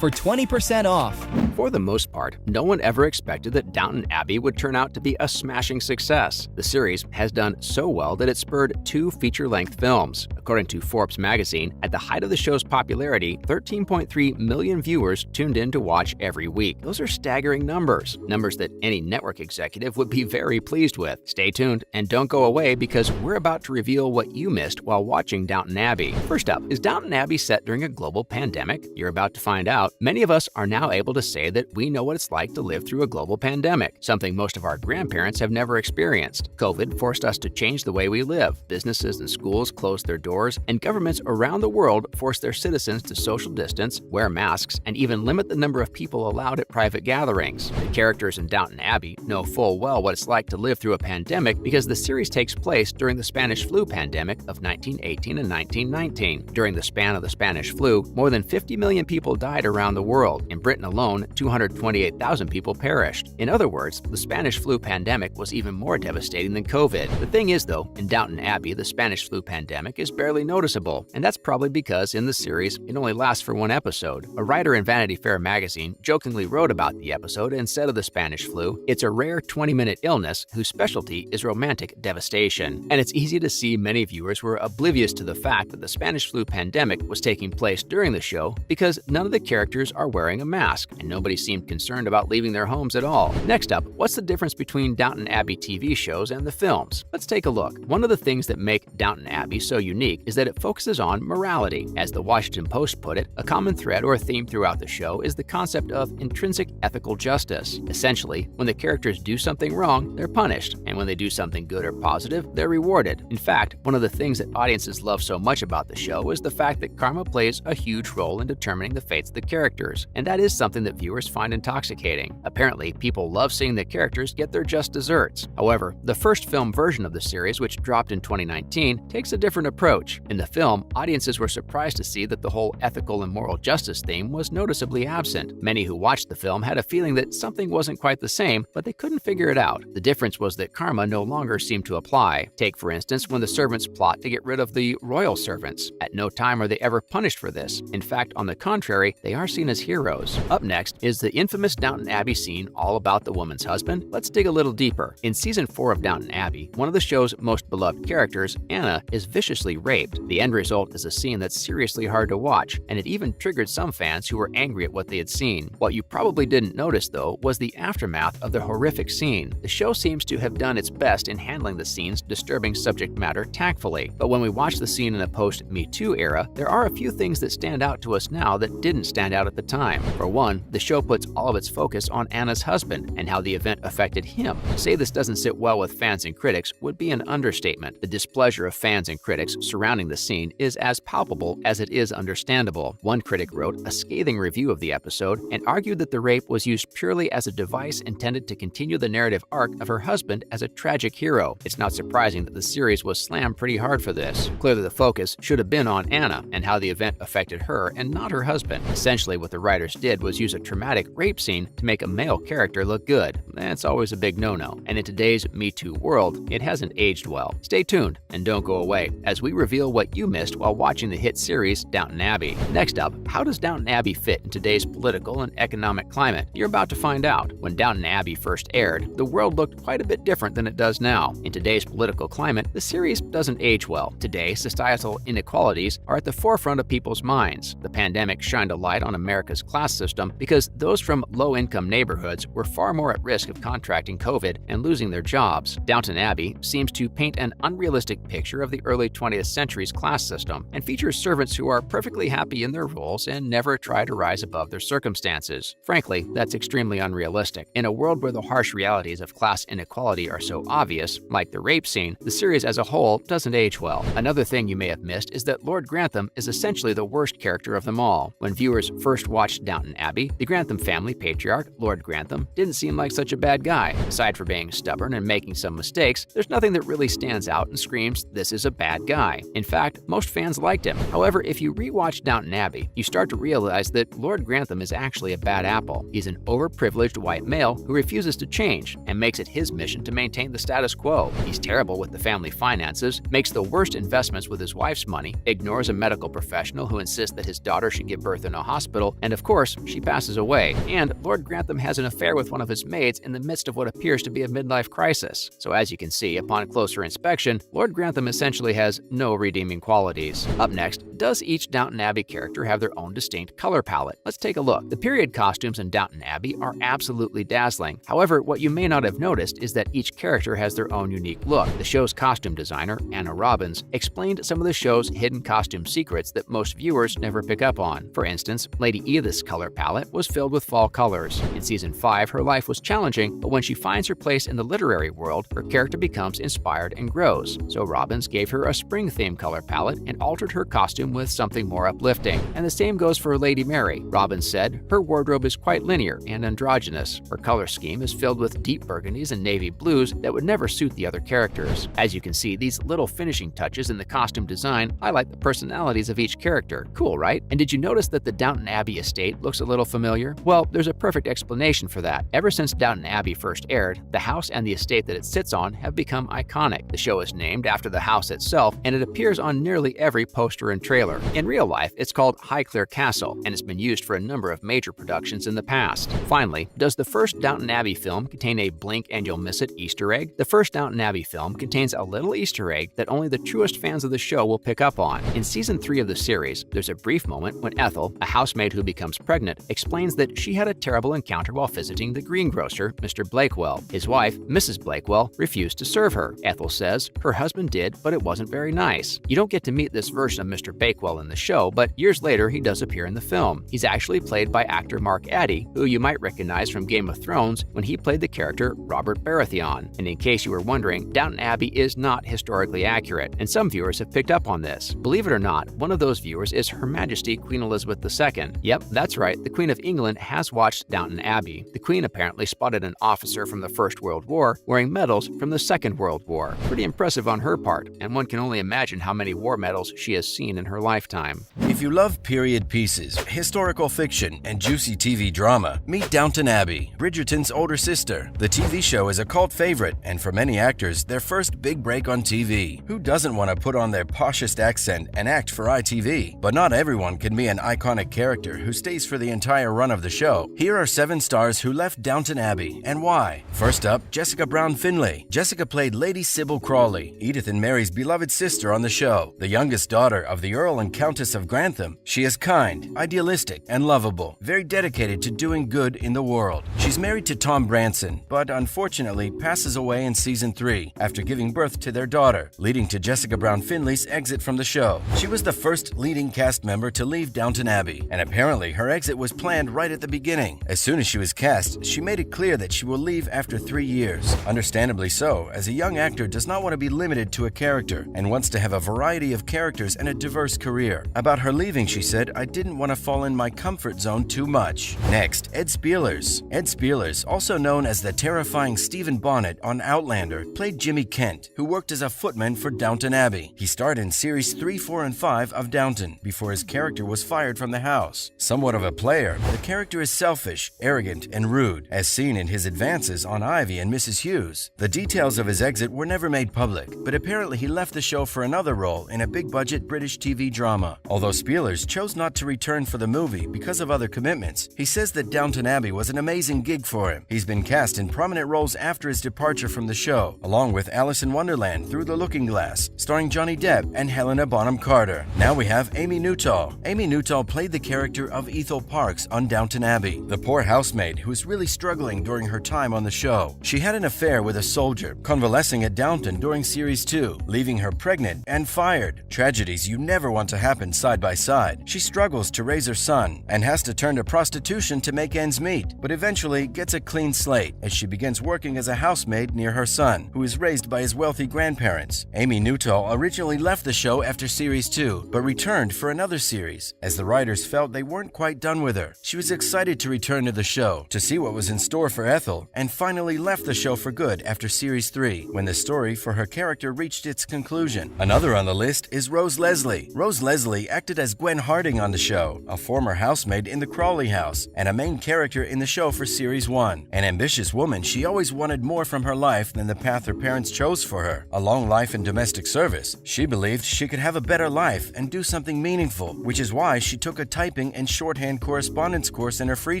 for 20% off. For the most part, no one ever expected that Downton Abbey would turn out to be a smashing success. The series has done so well that it spurred 2 feature-length films. According to Forbes magazine, at the height of the show's popularity, 13.3 million viewers tuned in to watch every week. Those are staggering numbers that any network executive would be very pleased with. Stay tuned and don't go away, because we're about to reveal what you missed while watching Downton Abbey. First up, is Downton Abbey set during a global pandemic? You're about to find out. Many of us are now able to say that we know what it's like to live through a global pandemic, something most of our grandparents have never experienced. COVID forced us to change the way we live. Businesses and schools closed their doors, and governments around the world forced their citizens to social distance, wear masks, and even limit the number of people allowed at private gatherings. The characters in Downton Abbey know full well what it's like to live through a pandemic, because the series takes place during the Spanish flu pandemic of 1918 and 1919. During the span of the Spanish flu, more than 50 million people died around the world. In Britain alone, 228,000 people perished. In other words, the Spanish flu pandemic was even more devastating than COVID. The thing is though, in Downton Abbey, the Spanish flu pandemic is barely noticeable, and that's probably because in the series, it only lasts for 1 episode. A writer in Vanity Fair magazine jokingly wrote about the episode and said of the Spanish flu, "It's a rare 20-minute illness whose specialty is romantic devastation." And it's easy to see many viewers were oblivious to the fact that the Spanish flu pandemic was taking place during the show, because none of the characters are wearing a mask, and nobody seemed concerned about leaving their homes at all. Next up, what's the difference between Downton Abbey TV shows and the films? Let's take a look. One of the things that make Downton Abbey so unique is that it focuses on morality. As the Washington Post put it, a common thread or theme throughout the show is the concept of intrinsic ethical justice. Essentially, when the characters do something wrong, they're punished, and when they do something good or positive, they're rewarded. In fact, one of the things that audiences love so much about the show is the fact that karma plays a huge role in determining the fates of the characters, and that is something that viewers find intoxicating. Apparently, people love seeing the characters get their just desserts. However, the first film version of the series, which dropped in 2019, takes a different approach. In the film, audiences were surprised to see that the whole ethical and moral justice theme was noticeably absent. Many who watched the film had a feeling that something wasn't quite the same, but they couldn't figure it out. The difference was that karma no longer seemed to apply. Take, for instance, when the servants plot to get rid of the royal servants. At no time are they ever punished for this. In fact, on the contrary, they are seen as heroes. Up next is the infamous Downton Abbey scene all about the woman's husband. Let's dig a little deeper. In season 4 of Downton Abbey, one of the show's most beloved characters, Anna, is viciously raped. The end result is a scene that's seriously hard to watch, and it even triggered some fans who were angry at what they had seen. What you probably didn't notice, though, was the aftermath of the horrific scene. The show seems to have done its best in handling the scene's disturbing subject matter tactfully, but when we watch the scene in the post-Me Too era, there are a few things that stand out to us now that didn't stand out at the time. For one, the show puts all of its focus on Anna's husband and how the event affected him. To say this doesn't sit well with fans and critics would be an understatement. The displeasure of fans and critics surrounding the scene is as palpable as it is understandable. One critic wrote a scathing review of the episode and argued that the rape was used purely as a device intended to continue the narrative arc of her husband as a tragic hero. It's not surprising that the series was slammed pretty hard for this. Clearly, the focus should have been on Anna and how the event affected her and not her husband. Essentially, what the writers did was use a traumatic rape scene to make a male character look good. That's always a big no-no. And in today's Me Too world, it hasn't aged well. Stay tuned and don't go away as we reveal what you missed while watching the hit series Downton Abbey. Next up, how does Downton Abbey fit in today's political and economic climate? You're about to find out. When Downton Abbey first aired, the world looked quite a bit different than it does now. In today's political climate, the series doesn't age well. Today, societal inequalities are at the forefront of people's minds. The pandemic shined a light on America's class system because those from low-income neighborhoods were far more at risk of contracting COVID and losing their jobs. Downton Abbey seems to paint an unrealistic picture of the early 20th century's class system and features servants who are perfectly happy in their roles and never try to rise above their circumstances. Frankly, that's extremely unrealistic. In a world where the harsh realities of class inequality are so obvious, like the rape scene, the series as a whole doesn't age well. Another thing you may have missed is that Lord Grantham is essentially the worst character of them all. When viewers first watched Downton Abbey, the Grantham family patriarch, Lord Grantham, didn't seem like such a bad guy. Aside from being stubborn and making some mistakes, there's nothing that really stands out and screams, "This is a bad guy." In fact, most fans liked him. However, if you rewatch Downton Abbey, you start to realize that Lord Grantham is actually a bad apple. He's an overprivileged white male who refuses to change and makes it his mission to maintain the status quo. He's terrible with the family finances, makes the worst investments with his wife's money, ignores a medical professional who insists that his daughter should give birth in a hospital, and of course, she passes away. And Lord Grantham has an affair with one of his maids in the midst of what appears to be a midlife crisis. So as you can see, upon closer inspection, Lord Grantham essentially has no redeeming qualities. Up next, does each Downton Abbey character have their own distinct color palette? Let's take a look. The period costumes in Downton Abbey are absolutely dazzling. However, what you may not have noticed is that each character has their own unique look. The show's costume designer, Anna Robbins, explained some of the show's hidden costume secrets that most viewers never pick up on. For instance, Lady Edith's color palette was filled with fall colors. In season 5, her life was challenging, but when she finds her place in the literary world, her character becomes inspired and grows. So Robbins gave her a spring-themed color palette and altered her costume with something more uplifting. And the same goes for Lady Mary. Robbins said, her wardrobe is quite linear and androgynous. Her color scheme is filled with deep burgundies and navy blues that would never suit the other characters. As you can see, these little finishing touches in the costume design highlight the personalities of each character. Cool, right? And did you notice that the Downton Abbey estate looks a little familiar? Well, there's a perfect explanation for that. Ever since Downton Abbey first aired, the house and the estate that it sits on have become iconic. The show is named after the house itself, and it appears on nearly every poster and trailer. In real life, it's called Highclere Castle, and it's been used for a number of major productions in the past. Finally, does the first Downton Abbey film contain a blink and you'll miss it Easter egg? The first Downton Abbey film contains a little Easter egg that only the truest fans of the show will pick up on. In season 3 of the series, there's a brief moment when Ethel, a housemaid who becomes pregnant, explains that she had a terrible encounter while visiting the greengrocer, Mr. Blakewell. His wife, Mrs. Blakewell, refused to serve her. Ethel says her husband did, but it wasn't very nice. You don't get to meet this version of Mr. Bakewell in the show, but years later he does appear in the film. He's actually played by actor Mark Addy, who you might recognize from Game of Thrones when he played the character Robert Baratheon. And in case you were wondering, Downton Abbey is not historically accurate, and some viewers have picked up on this. Believe it or not, one of those viewers is Her Majesty Queen Elizabeth II. Yep, that's right, the Queen of England has watched Downton Abbey. The Queen apparently spotted an officer from the First World War wearing medals from the Second World War. Pretty impressive on her part, and one can only imagine how many war medals she has seen in her lifetime. If you love period pieces, historical fiction, and juicy TV drama, meet Downton Abbey, Bridgerton's older sister. The TV show is a cult favorite, and for many actors, their first big break on TV. Who doesn't want to put on their poshest accent and act for ITV? But not everyone can be an iconic character who stays for the entire run of the show. Here are 7 stars who left Downton Abbey, and why. First up, Jessica Brown Findlay. Jessica played Lady Sybil Crawley, Edith and Mary's beloved sister on the show. The youngest daughter of the Earl and Countess of Grantham, she is kind, idealistic, and lovable, very dedicated to doing good in the world. She's married to Tom Branson, but unfortunately passes away in season 3 after giving birth to their daughter, leading to Jessica Brown Findlay's exit from the show. She was the first leading cast member to leave Downton Abbey, and apparently her exit was planned right at the beginning. As soon as she was cast, she made it clear that she will leave after 3 years. Understandably so, as a young actor does not want to be limited to a character and wants to have a variety of characters and a diverse career. About her leaving, she said, "I didn't want to fall in my comfort zone too much." Next, Ed Spielers. Ed Spielers, also known as the terrifying Stephen Bonnet on Outlander, played Jimmy Kent, who worked as a footman for Downton Abbey. He starred in series 3, 4, and 5 of Downton before his character was fired from the house. Somewhat of a player, the character is selfish, arrogant, and rude, as seen in his advances on Ivy and Mrs. Hughes. The details of his exit were never made public, but apparently he left the show for another role in a big-budget British TV drama. Although Spielers chose not to return for the movie because of other commitments, he says that Downton Abbey was an amazing gig for him. He's been cast in prominent roles after his departure from the show, along with Alice in Wonderland, Through the Looking Glass, starring starring Johnny Depp and Helena Bonham Carter. Now we have Amy Newtall. Amy Newtall played the character of Ethel Parks on Downton Abbey, the poor housemaid who's really struggling during her time on the show. She had an affair with a soldier, convalescing at Downton during Series 2, leaving her pregnant and fired. Tragedies you never want to happen side by side. She struggles to raise her son and has to turn to prostitution to make ends meet, but eventually gets a clean slate as she begins working as a housemaid near her son, who is raised by his wealthy grandparents. Amy Newtall originally left the show after Series 2, but returned for another series, as the writers felt they weren't quite done with her. She was excited to return to the show, to see what was in store for Ethel, and finally left the show for good after Series 3, when the story for her character reached its conclusion. Another on the list is Rose Leslie. Rose Leslie acted as Gwen Harding on the show, a former housemaid in the Crawley house, and a main character in the show for Series 1. An ambitious woman, she always wanted more from her life than the path her parents chose for her, a long life in domestic service. She believed she could have a better life and do something meaningful, which is why she took a typing and shorthand correspondence course in her free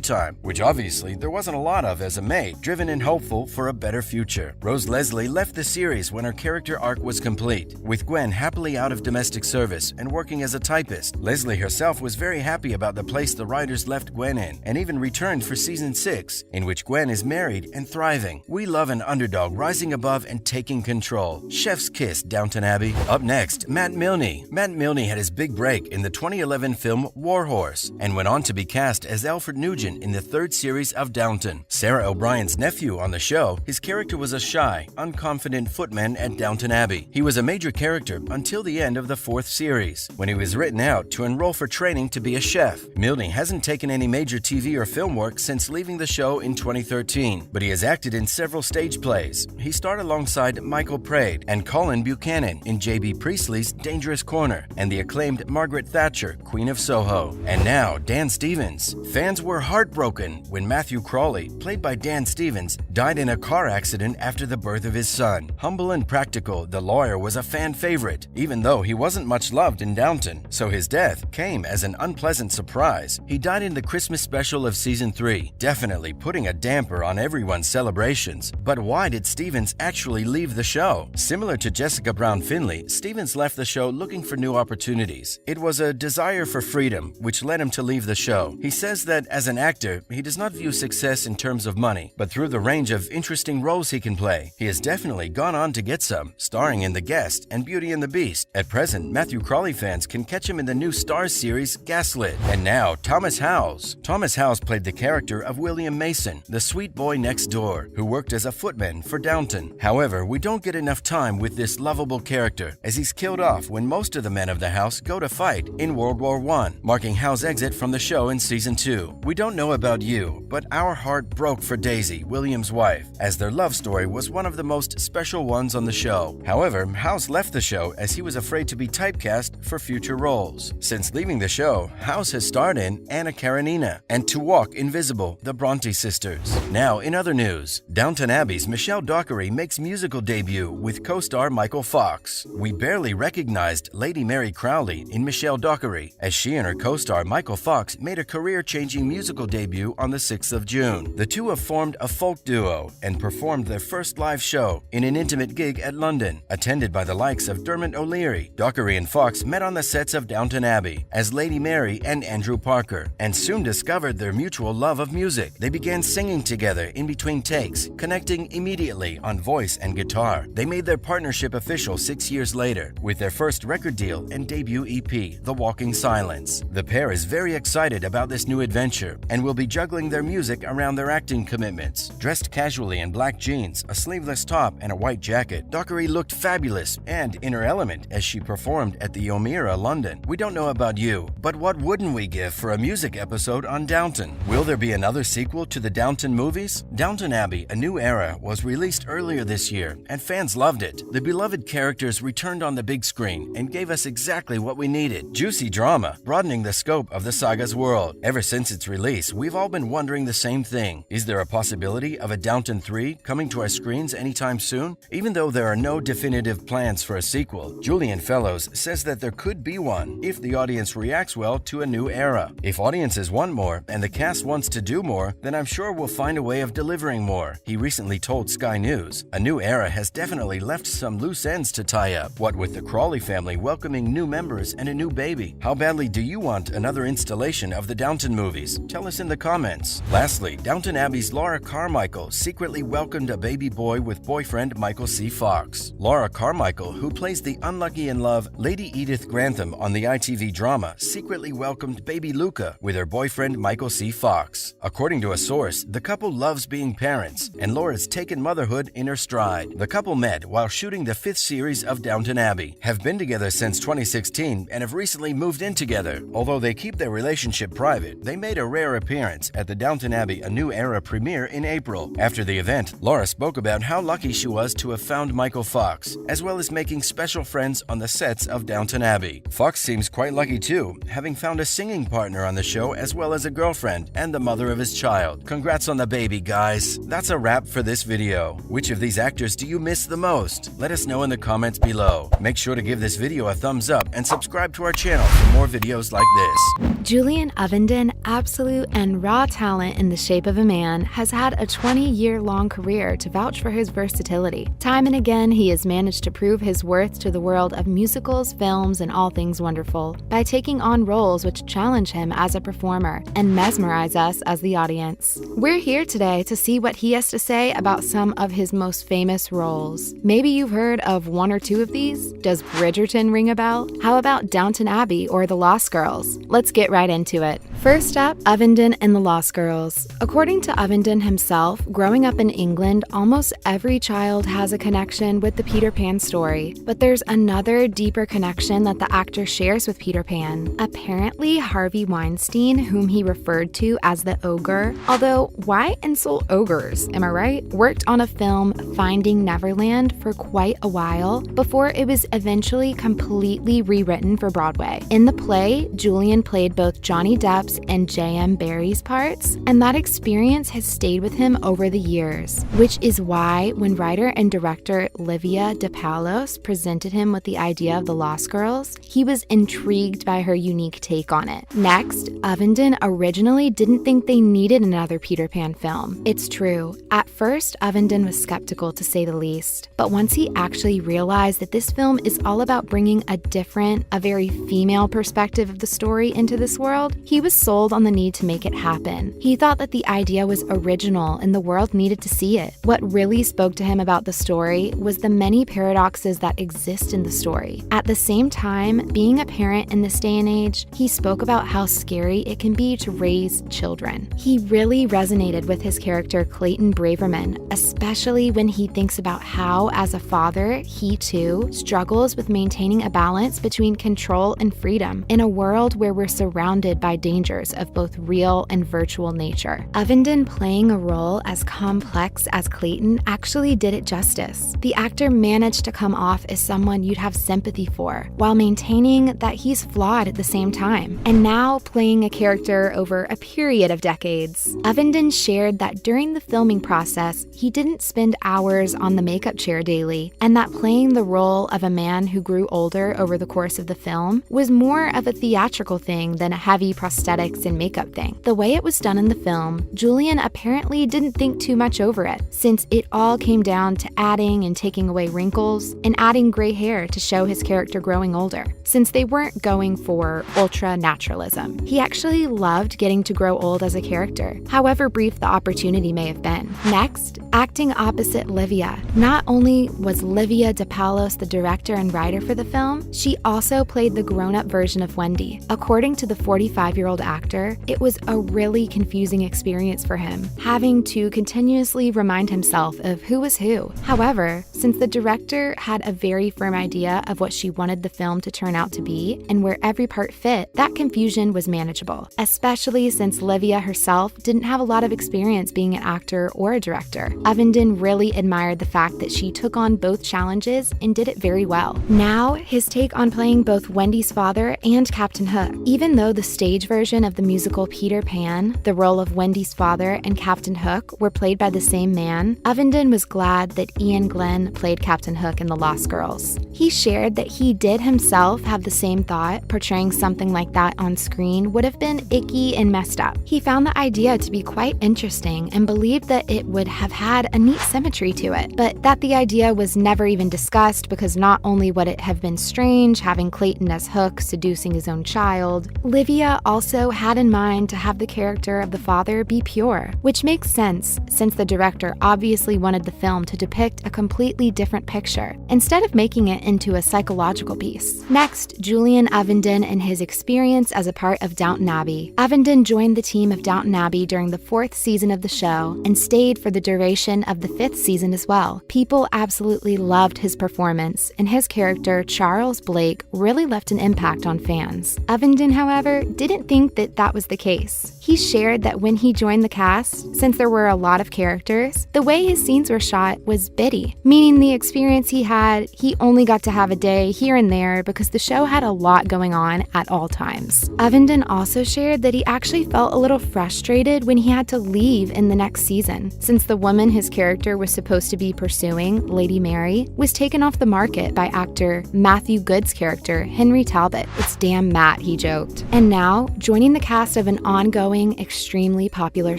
time, which obviously there wasn't a lot of as a maid, driven and hopeful for a better future. Rose Leslie left the series when her character arc was complete, with Gwen happily out of domestic service and working as a typist. Leslie herself was very happy about the place the writers left Gwen in, and even returned for Season 6, in which Gwen is married and thriving. We love an underdog rising above and taking control. Chef's kiss, Downton Abbey. Up next, Matt Milne. Matt Milne had his big break in the 2011 film War Horse, and went on to be cast as Alfred Nugent in the third series of Downton. Sarah O'Brien's nephew on the show, his character was a shy, unconfident footman at Downton Abbey. He was a major character until the end of the fourth series, when he was written out to enroll for training to be a chef. Milne hasn't taken any major TV or film work since leaving the show in 2013, but he has acted in several stage plays. He starred alongside Michael Praed and Colin Buchanan in J.B. Priestley's Dangerous Corner and the acclaimed Margaret Thatcher, Queen of Soho. And now, Dan Stevens. Fans were heartbroken when Matthew Crawley, played by Dan Stevens, died in a car accident after the birth of his son. Humble and practical, the lawyer was a fan favorite, even though he wasn't much loved in Downton, so his death came as an unpleasant surprise. He died in the Christmas special of Season 3, definitely putting a damper on everyone's celebrations. But why did Stevens actually leave the show? Similar to Jessica Brown Findlay, Stevens left the show looking for new opportunities. It was a desire for freedom which led him to leave the show. He says that as an actor, he does not view success in terms of money, but through the range of interesting roles he can play. He has definitely gone on to get some, starring in The Guest and Beauty and the Beast. At present, Matthew Crawley fans can catch him in the new Starz series Gaslit. And now, Thomas Howes. Thomas Howes played the character of William Mason, the sweet boy next door, who worked as a footman for Downton. However, we don't get enough time with this lovable character, as he's killed off when most of the men of the house go to fight in World War I, marking Howes' exit from the show in Season 2. We don't know about you, but our heart broke for Daisy, William's wife, as their love story was one of the most special ones on the show. However, Howes left the show as he was afraid to be typecast for future roles. Since leaving the show, Howes has starred in Anna Karenina and To Walk Invisible, the Bronte sisters. Now, in other news, Downton Abbey's Michelle Dockery makes musical debut with co-star Michael Fox. We barely recognized Lady Mary Crawley in Michelle Dockery, as she and her co-star Michael Fox made a career-changing musical debut on the 6th of June. The two have formed a folk duo and performed their first live show in an intimate gig at London, attended by the likes of Dermot O'Leary. Dockery and Fox met on the sets of Downton Abbey as Lady Mary and Andrew Parker, and soon discovered their mutual love of music. They began singing together in between takes, connecting immediately on voice and guitar. They made their partnership official 6 years later with their first record deal and debut EP, The Walking Silence. The pair is very excited about this new adventure and will be juggling their music around their acting commitments. Dressed casually in black jeans, a sleeveless top, and a white jacket, Dockery looked fabulous and in her element as she performed at the O'Meara, London. We don't know about you, but what wouldn't we give for a music episode on Downton? Will there be another sequel to the Downton movies? Downton Abbey: A New Era was released earlier this year, and fans loved it. The beloved characters returned on the big screen and gave us exactly what we needed: juicy drama, broadening the scope of the saga's world. Ever since its release, we've all been wondering the same thing. Is there a possibility of a Downton 3 coming to our screens anytime soon? Even though there are no definitive plans for a sequel, Julian Fellowes says that there could be one if the audience reacts well to A New Era. If audiences want more and the cast wants to do more, then I'm sure we'll find a way of delivering more. He recently told Sky News, "A New Era has definitely left some loose ends to tie tie-up. What with the Crawley family welcoming new members and a new baby? How badly do you want another installation of the Downton movies? Tell us in the comments. Lastly, Downton Abbey's Laura Carmichael secretly welcomed a baby boy with boyfriend Michael C. Fox. Laura Carmichael, who plays the unlucky in love Lady Edith Grantham on the ITV drama, secretly welcomed baby Luca with her boyfriend Michael C. Fox. According to a source, the couple loves being parents, and Laura's taken motherhood in her stride. The couple met while shooting the 5th series of Downton Abbey, have been together since 2016, and have recently moved in together. Although they keep their relationship private, they made a rare appearance at the Downton Abbey A New Era premiere in April. After the event, Laura spoke about how lucky she was to have found Michael Fox, as well as making special friends on the sets of Downton Abbey. Fox seems quite lucky too, having found a singing partner on the show as well as a girlfriend and the mother of his child. Congrats on the baby, guys. That's a wrap for this video. Which of these actors do you miss the most? Let us know in the comments below. Make sure to give this video a thumbs up and subscribe to our channel for more videos like this. Julian Fellowes, absolute and raw talent in the shape of a man, has had a 20-year-long career to vouch for his versatility. Time and again, he has managed to prove his worth to the world of musicals, films, and all things wonderful by taking on roles which challenge him as a performer and mesmerize us as the audience. We're here today to see what he has to say about some of his most famous roles. Maybe you've heard of one or two of these? Does Bridgerton ring a bell? How about Downton Abbey or The Lost Girls? Let's get right into it. First up, Fellowes and The Lost Girls. According to Fellowes himself, growing up in England, almost every child has a connection with the Peter Pan story. But there's another deeper connection that the actor shares with Peter Pan. Apparently, Harvey Weinstein, whom he referred to as the ogre, although why insult ogres, am I right? Worked on a film, Finding Neverland, for quite a while before it was eventually completely rewritten for Broadway. In the play, Julian played both Johnny Depp's and J.M. Barrie's parts, and that experience has stayed with him over the years, which is why when writer and director Olivia de Palos presented him with the idea of The Lost Girls, he was intrigued by her unique take on it. Next, Fellowes originally didn't think they needed another Peter Pan film. It's true, at first Fellowes was skeptical to say the least, but once he actually realized that this film is all about bringing a very female perspective of the story into this world, he was sold on the need to make it happen. He thought that the idea was original and the world needed to see it. What really spoke to him about the story was the many paradoxes that exist in the story. At the same time, being a parent in this day and age, he spoke about how scary it can be to raise children. He really resonated with his character Clayton Braverman, especially when he thinks about how, as a father, he too struggles with maintaining a balance between control and freedom in a world where we're surrounded by dangers of both real and virtual nature. Fellowes playing a role as complex as Clayton actually did it justice. The actor managed to come off as someone you'd have sympathy for, while maintaining that he's flawed at the same time, and now playing a character over a period of decades. Fellowes shared that during the filming process, he didn't spend hours on the makeup chair daily, and that playing the role of a man who grew older over the course of the film was more of a theatrical thing than a heavy prosthetics and makeup thing. The way it was done in the film, Julian apparently didn't think too much over it, since it all came down to adding and taking away wrinkles and adding gray hair to show his character growing older, since they weren't going for ultra-naturalism. He actually loved getting to grow old as a character, however brief the opportunity may have been. Next, acting opposite Olivia. Not only was Olivia de Palos the director and writer for the film, she also played the grown-up version of Wendy. According to the 45-year-old actor, it was a really confusing experience for him, having to continuously remind himself of who was who. However, since the director had a very firm idea of what she wanted the film to turn out to be and where every part fit, that confusion was manageable, especially since Olivia herself didn't have a lot of experience being an actor or a director. Fellowes really admired the fact that she took on both challenges and did it very well. Now, his take on playing both Wendy's father and Captain Hook. Even though the stage version of the musical Peter Pan, the role of Wendy's father and Captain Hook were played by the same man, Fellowes was glad that Ian Glenn played Captain Hook in The Lost Girls. He shared that he did himself have the same thought, portraying something like that on screen would have been icky and messed up. He found the idea to be quite interesting and believed that it would have had a neat symmetry to it, but that the idea was never even discussed obsessed because not only would it have been strange having Clayton as Hook seducing his own child, Livia also had in mind to have the character of the father be pure, which makes sense since the director obviously wanted the film to depict a completely different picture, instead of making it into a psychological piece. Next, Julian Ovenden and his experience as a part of Downton Abbey. Ovenden joined the team of Downton Abbey during the 4th season of the show and stayed for the duration of the 5th season as well. People absolutely loved his performance, and his character, Charles Blake, really left an impact on fans. Ovenden, however, didn't think that that was the case. He shared that when he joined the cast, since there were a lot of characters, the way his scenes were shot was bitty, meaning the experience he had, he only got to have a day here and there because the show had a lot going on at all times. Ovenden also shared that he actually felt a little frustrated when he had to leave in the next season, since the woman his character was supposed to be pursuing, Lady Mary, was taken off the market by actor Matthew Good's character, Henry Talbot. "It's damn Matt," he joked. And now, joining the cast of an ongoing, extremely popular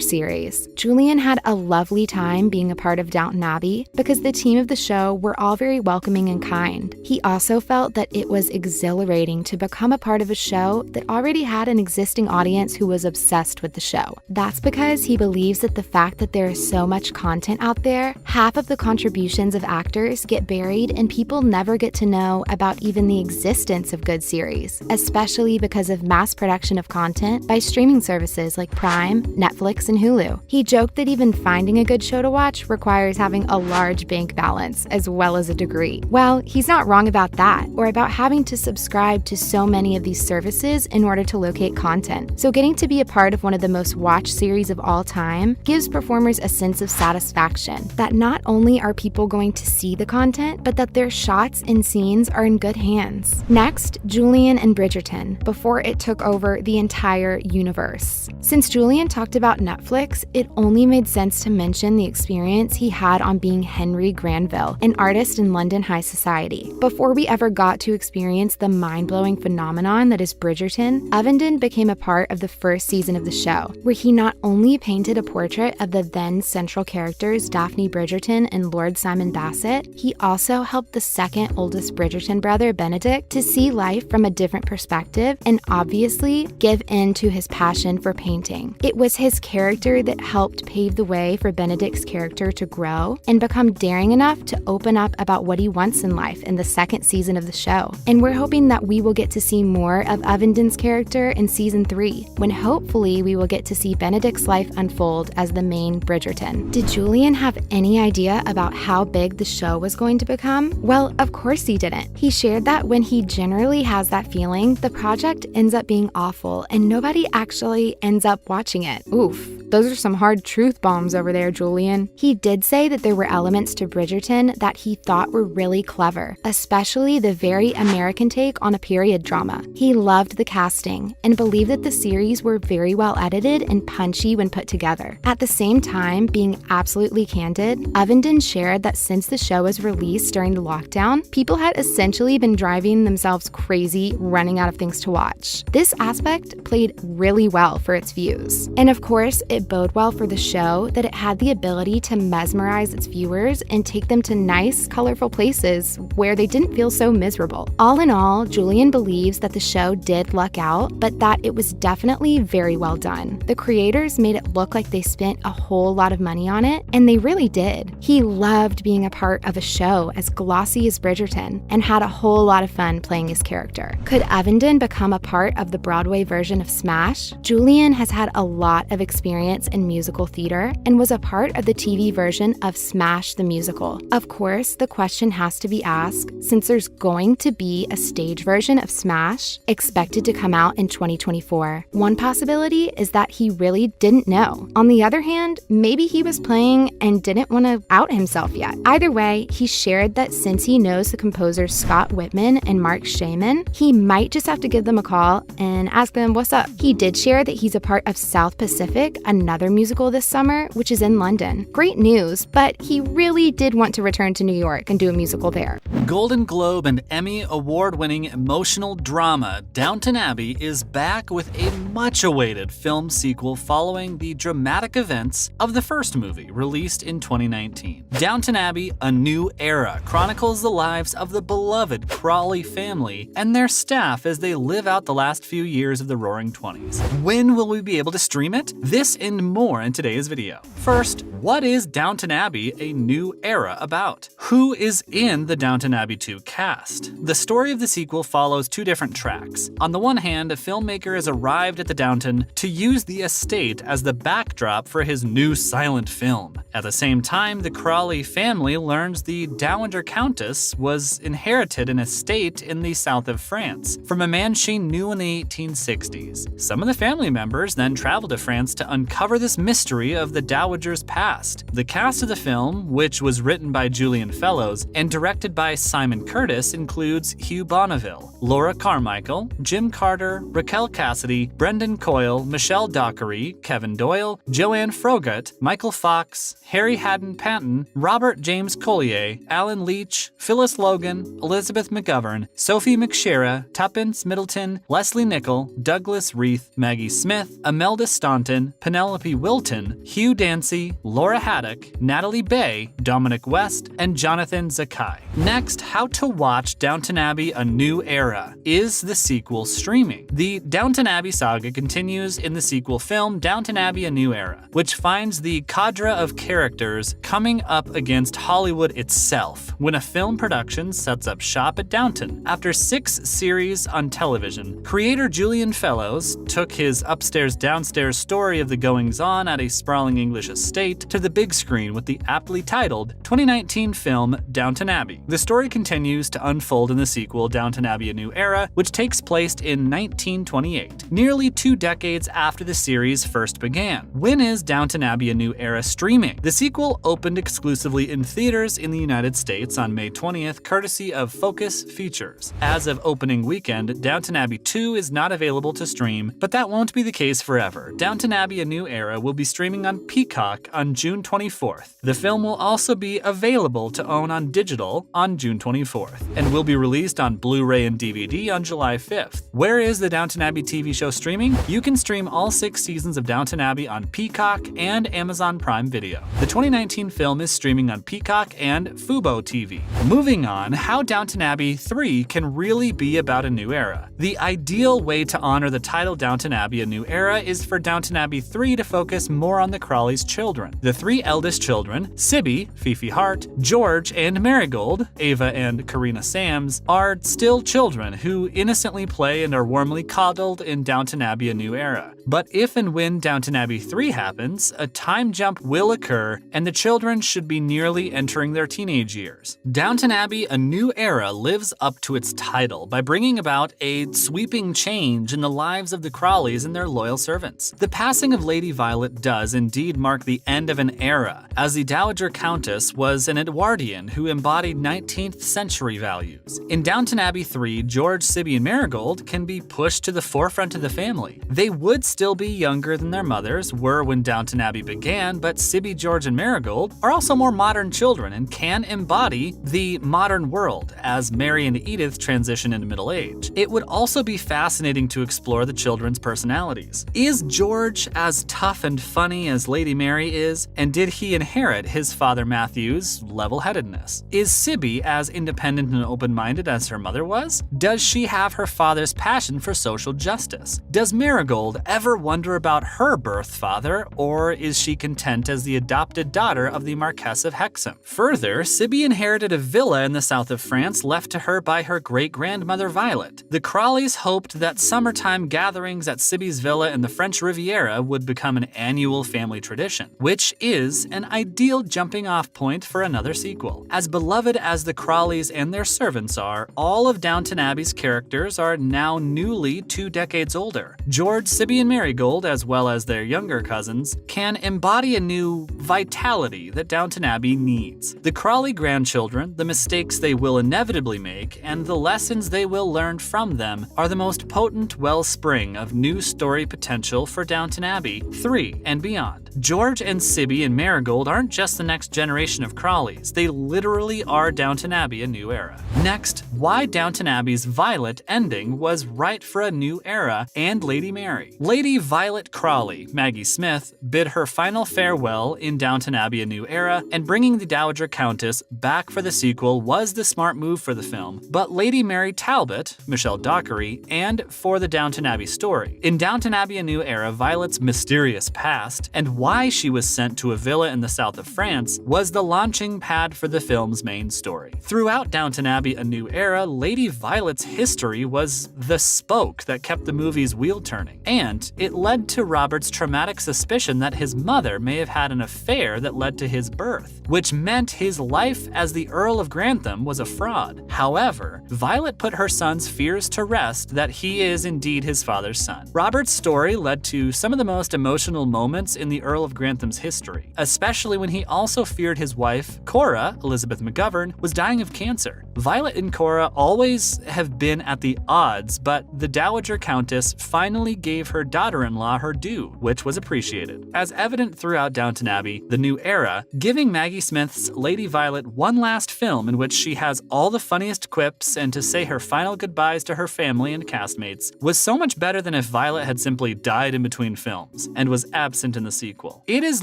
series, Julian had a lovely time being a part of Downton Abbey because the team of the show were all very welcoming and kind. He also felt that it was exhilarating to become a part of a show that already had an existing audience who was obsessed with the show. That's because he believes that the fact that there is so much content out there, half of the contributions of actors get buried and people never get to know about even the existence of good series, especially because of mass production of content by streaming services like Prime, Netflix, and Hulu. He joked that even finding a good show to watch requires having a large bank balance as well as a degree. Well, he's not wrong about that, or about having to subscribe to so many of these services in order to locate content. So getting to be a part of one of the most watched series of all time gives performers a sense of satisfaction that not only are people going to see the content, but that their shots and scenes are in good hands. Next, Julian and Bridgerton, before it took over the entire universe. Since Julian talked about Netflix, it only made sense to mention the experience he had on being Henry Granville, an artist in London high society. Before we ever got to experience the mind-blowing phenomenon that is Bridgerton, Ovenden became a part of the first season of the show, where he not only painted a portrait of the then central characters Daphne Bridgerton and Lord Simon Basset, he also helped the second oldest Bridgerton brother, Benedict, to see life from a different perspective and obviously give in to his passion for painting. It was his character that helped pave the way for Benedict's character to grow and become daring enough to open up about what he wants in life in the second season of the show. And we're hoping that we will get to see more of Ovenden's character in season 3, when hopefully we will get to see Benedict's life unfold as the main Bridgerton. Did Julian have any idea about how big the show was going to become? Well, of course he didn't. He shared that when he generally has that feeling, the project ends up being awful and nobody actually ends up watching it. Oof. Those are some hard truth bombs over there, Julian. He did say that there were elements to Bridgerton that he thought were really clever, especially the very American take on a period drama. He loved the casting and believed that the series were very well edited and punchy when put together. At the same time, being absolutely candid, Ovenden shared that since the show was released during the lockdown, people had essentially been driving themselves crazy running out of things to watch. This aspect played really well for its views. And of course, it bode well for the show that it had the ability to mesmerize its viewers and take them to nice, colorful places where they didn't feel so miserable. All in all, Julian believes that the show did luck out, but that it was definitely very well done. The creators made it look like they spent a whole lot of money on it, and they really did. He loved being a part of a show as glossy as Bridgerton and had a whole lot of fun playing his character. Could Ovenden become a part of the Broadway version of Smash? Julian has had a lot of experience in musical theater and was a part of the TV version of Smash the Musical. Of course, the question has to be asked, since there's going to be a stage version of Smash expected to come out in 2024. One possibility is that he really didn't know. On the other hand, maybe he was playing and didn't want to out himself yet. Either way, he shared that since he knows the composers Scott Whitman and Mark Shaman, he might just have to give them a call and ask them what's up. He did share that he's a part of South Pacific, another musical this summer, which is in London. Great news, but he really did want to return to New York and do a musical there. Golden Globe and Emmy award-winning emotional drama Downton Abbey is back with a much-awaited film sequel following the dramatic events of the first movie, released in 2019. Downton Abbey: A New Era chronicles the lives of the beloved Crawley family and their staff as they live out the last few years of the Roaring '20s. When will we be able to stream it? This and more in today's video. First, what is Downton Abbey: A New Era about? Who is in the Downton Abbey 2 cast? The story of the sequel follows two different tracks. On the one hand, a filmmaker has arrived at the Downton to use the estate as the backdrop for his new silent film. At the same time, the Crawley family learns the Dowager Countess was inherited an estate in the south of France from a man she knew in the 1860s. Some of the family members then travel to France to uncover this mystery of the Dowager's past. The cast of the film, which was written by Julian Fellowes and directed by Simon Curtis, includes Hugh Bonneville, Laura Carmichael, Jim Carter, Raquel Cassidy, Brendan Coyle, Michelle Dockery, Kevin Doyle, Joanne Froggatt, Michael Fox, Harry Haddon Panton, Robert James Collier, Alan Leach, Phyllis Logan, Elizabeth McGovern, Sophie McShera, Tuppence Middleton, Leslie Nichol, Douglas Reith, Maggie Smith, Imelda Staunton, Penelope Wilton, Hugh Dancy, Laura Haddock, Natalie Bay, Dominic West, and Jonathan Zakai. Next, how to watch Downton Abbey: A New Era. Is the sequel streaming? The Downton Abbey saga continues in the sequel film Downton Abbey: A New Era, which finds the cadre of characters coming up against Hollywood itself when a film production sets up shop at Downton. After 6 series on television, creator Julian Fellowes took his upstairs-downstairs story of the goings-on at a sprawling English estate to the big screen with the aptly titled 2019 film Downton Abbey. The story continues to unfold in the sequel Downton Abbey: A New Era, which takes place in 1928, nearly 2 decades after the series first began. When is Downton Abbey: A New Era streaming? The sequel opened exclusively in theaters in the United States on May 20th, courtesy of Focus Features. As of opening weekend, Downton Abbey 2 is not available to stream, but that won't be the case forever. Downton Abbey: A New Era will be streaming on Peacock on June 24th. The film will also be available to own on digital on June 24th, and will be released on Blu-ray and DVD on July 5th. Where is the Downton Abbey TV show streaming? You can stream all 6 seasons of Downton Abbey on Peacock and Amazon Prime Video. The 2019 film is streaming on Peacock and Fubo TV. Moving on, how Downton Abbey 3 can really be about a new era. The ideal way to honor the title Downton Abbey: A New Era is for Downton Abbey 3 to focus more on the Crawleys' children. The 3 eldest children, Sibby, Fifi Hart, George, and Marigold, Ava and Karina Sams, are still children who innocently play and are warmly coddled in Downton Abbey: A New Era. But if and when Downton Abbey 3 happens, a time jump will occur and the children should be nearly entering their teenage years. Downton Abbey: A New Era lives up to its title by bringing about a sweeping change in the lives of the Crawleys and their loyal servants. The passing of Lady Violet does indeed mark the end of an era, as the Dowager Countess was an Edwardian who embodied 19th century values. In Downton Abbey 3, George, Sibby, and Marigold can be pushed to the forefront of the family. They would still be younger than their mothers were when Downton Abbey began, but Sibby, George, and Marigold are also more modern children and can embody the modern world as Mary and Edith transition into middle age. It would also be fascinating to explore the children's personalities. Is George as tough and funny as Lady Mary is, and did he inherit his father Matthew's level-headedness? Is Sibby as independent and open-minded as her mother was? Does she have her father's passion for social justice? Does Marigold ever wonder about her birth father, or is she content as the adopted daughter of the Marquess of Hexham? Further, Sibby inherited a villa in the south of France left to her by her great-grandmother Violet. The Crawleys hoped that summertime gatherings at Sibby's villa in the French Riviera would become an annual family tradition, which is an ideal jumping-off point for another sequel. As beloved as the Crawleys and their servants are, all of Downton Abbey's characters are now newly 2 decades older. George, Sibby, and Marigold, as well as their younger cousins, can embody a new vitality that Downton Abbey needs. The Crawley grandchildren, the mistakes they will inevitably make, and the lessons they will learn from them are the most potent wellspring of new story potential for Downton Abbey 3 and beyond. George and Sibby and Marigold aren't just the next generation of Crawleys, they literally are Downton Abbey: A New Era. Next, why Downton Abbey's Violet ending was right for a new era and Lady Mary. Lady Violet Crawley, Maggie Smith, bid her final farewell in Downton Abbey: A New Era, and bringing the Dowager Countess back for the sequel was the smart move for the film. But Lady Mary Talbot, Michelle Dockery, and for the Downton Abbey story. In Downton Abbey: A New Era, Violet's mysterious past and why she was sent to a villa in the south of France was the launching pad for the film's main story. Throughout Downton Abbey: A New Era, Lady Violet's history was the spoke that kept the movie's wheel turning, and it led to Robert's traumatic suspicion that his mother may have had an affair that led to his birth, which meant his life as the Earl of Grantham was a fraud. However, Violet put her son's fears to rest that he is indeed his father's son. Robert's story led to some of the most emotional moments in the Earl of Grantham's history, especially when he also feared his wife, Cora, Elizabeth McGovern, was dying of cancer. Violet and Cora always have been at the odds, but the Dowager Countess finally gave her daughter-in-law her due, which was appreciated. As evident throughout Downton Abbey: The New Era, giving Maggie Smith's Lady Violet one last film in which she has all the funniest quips and to say her final goodbyes to her family and castmates was so much better than if Violet had simply died in between films and was absent in the sequel. It is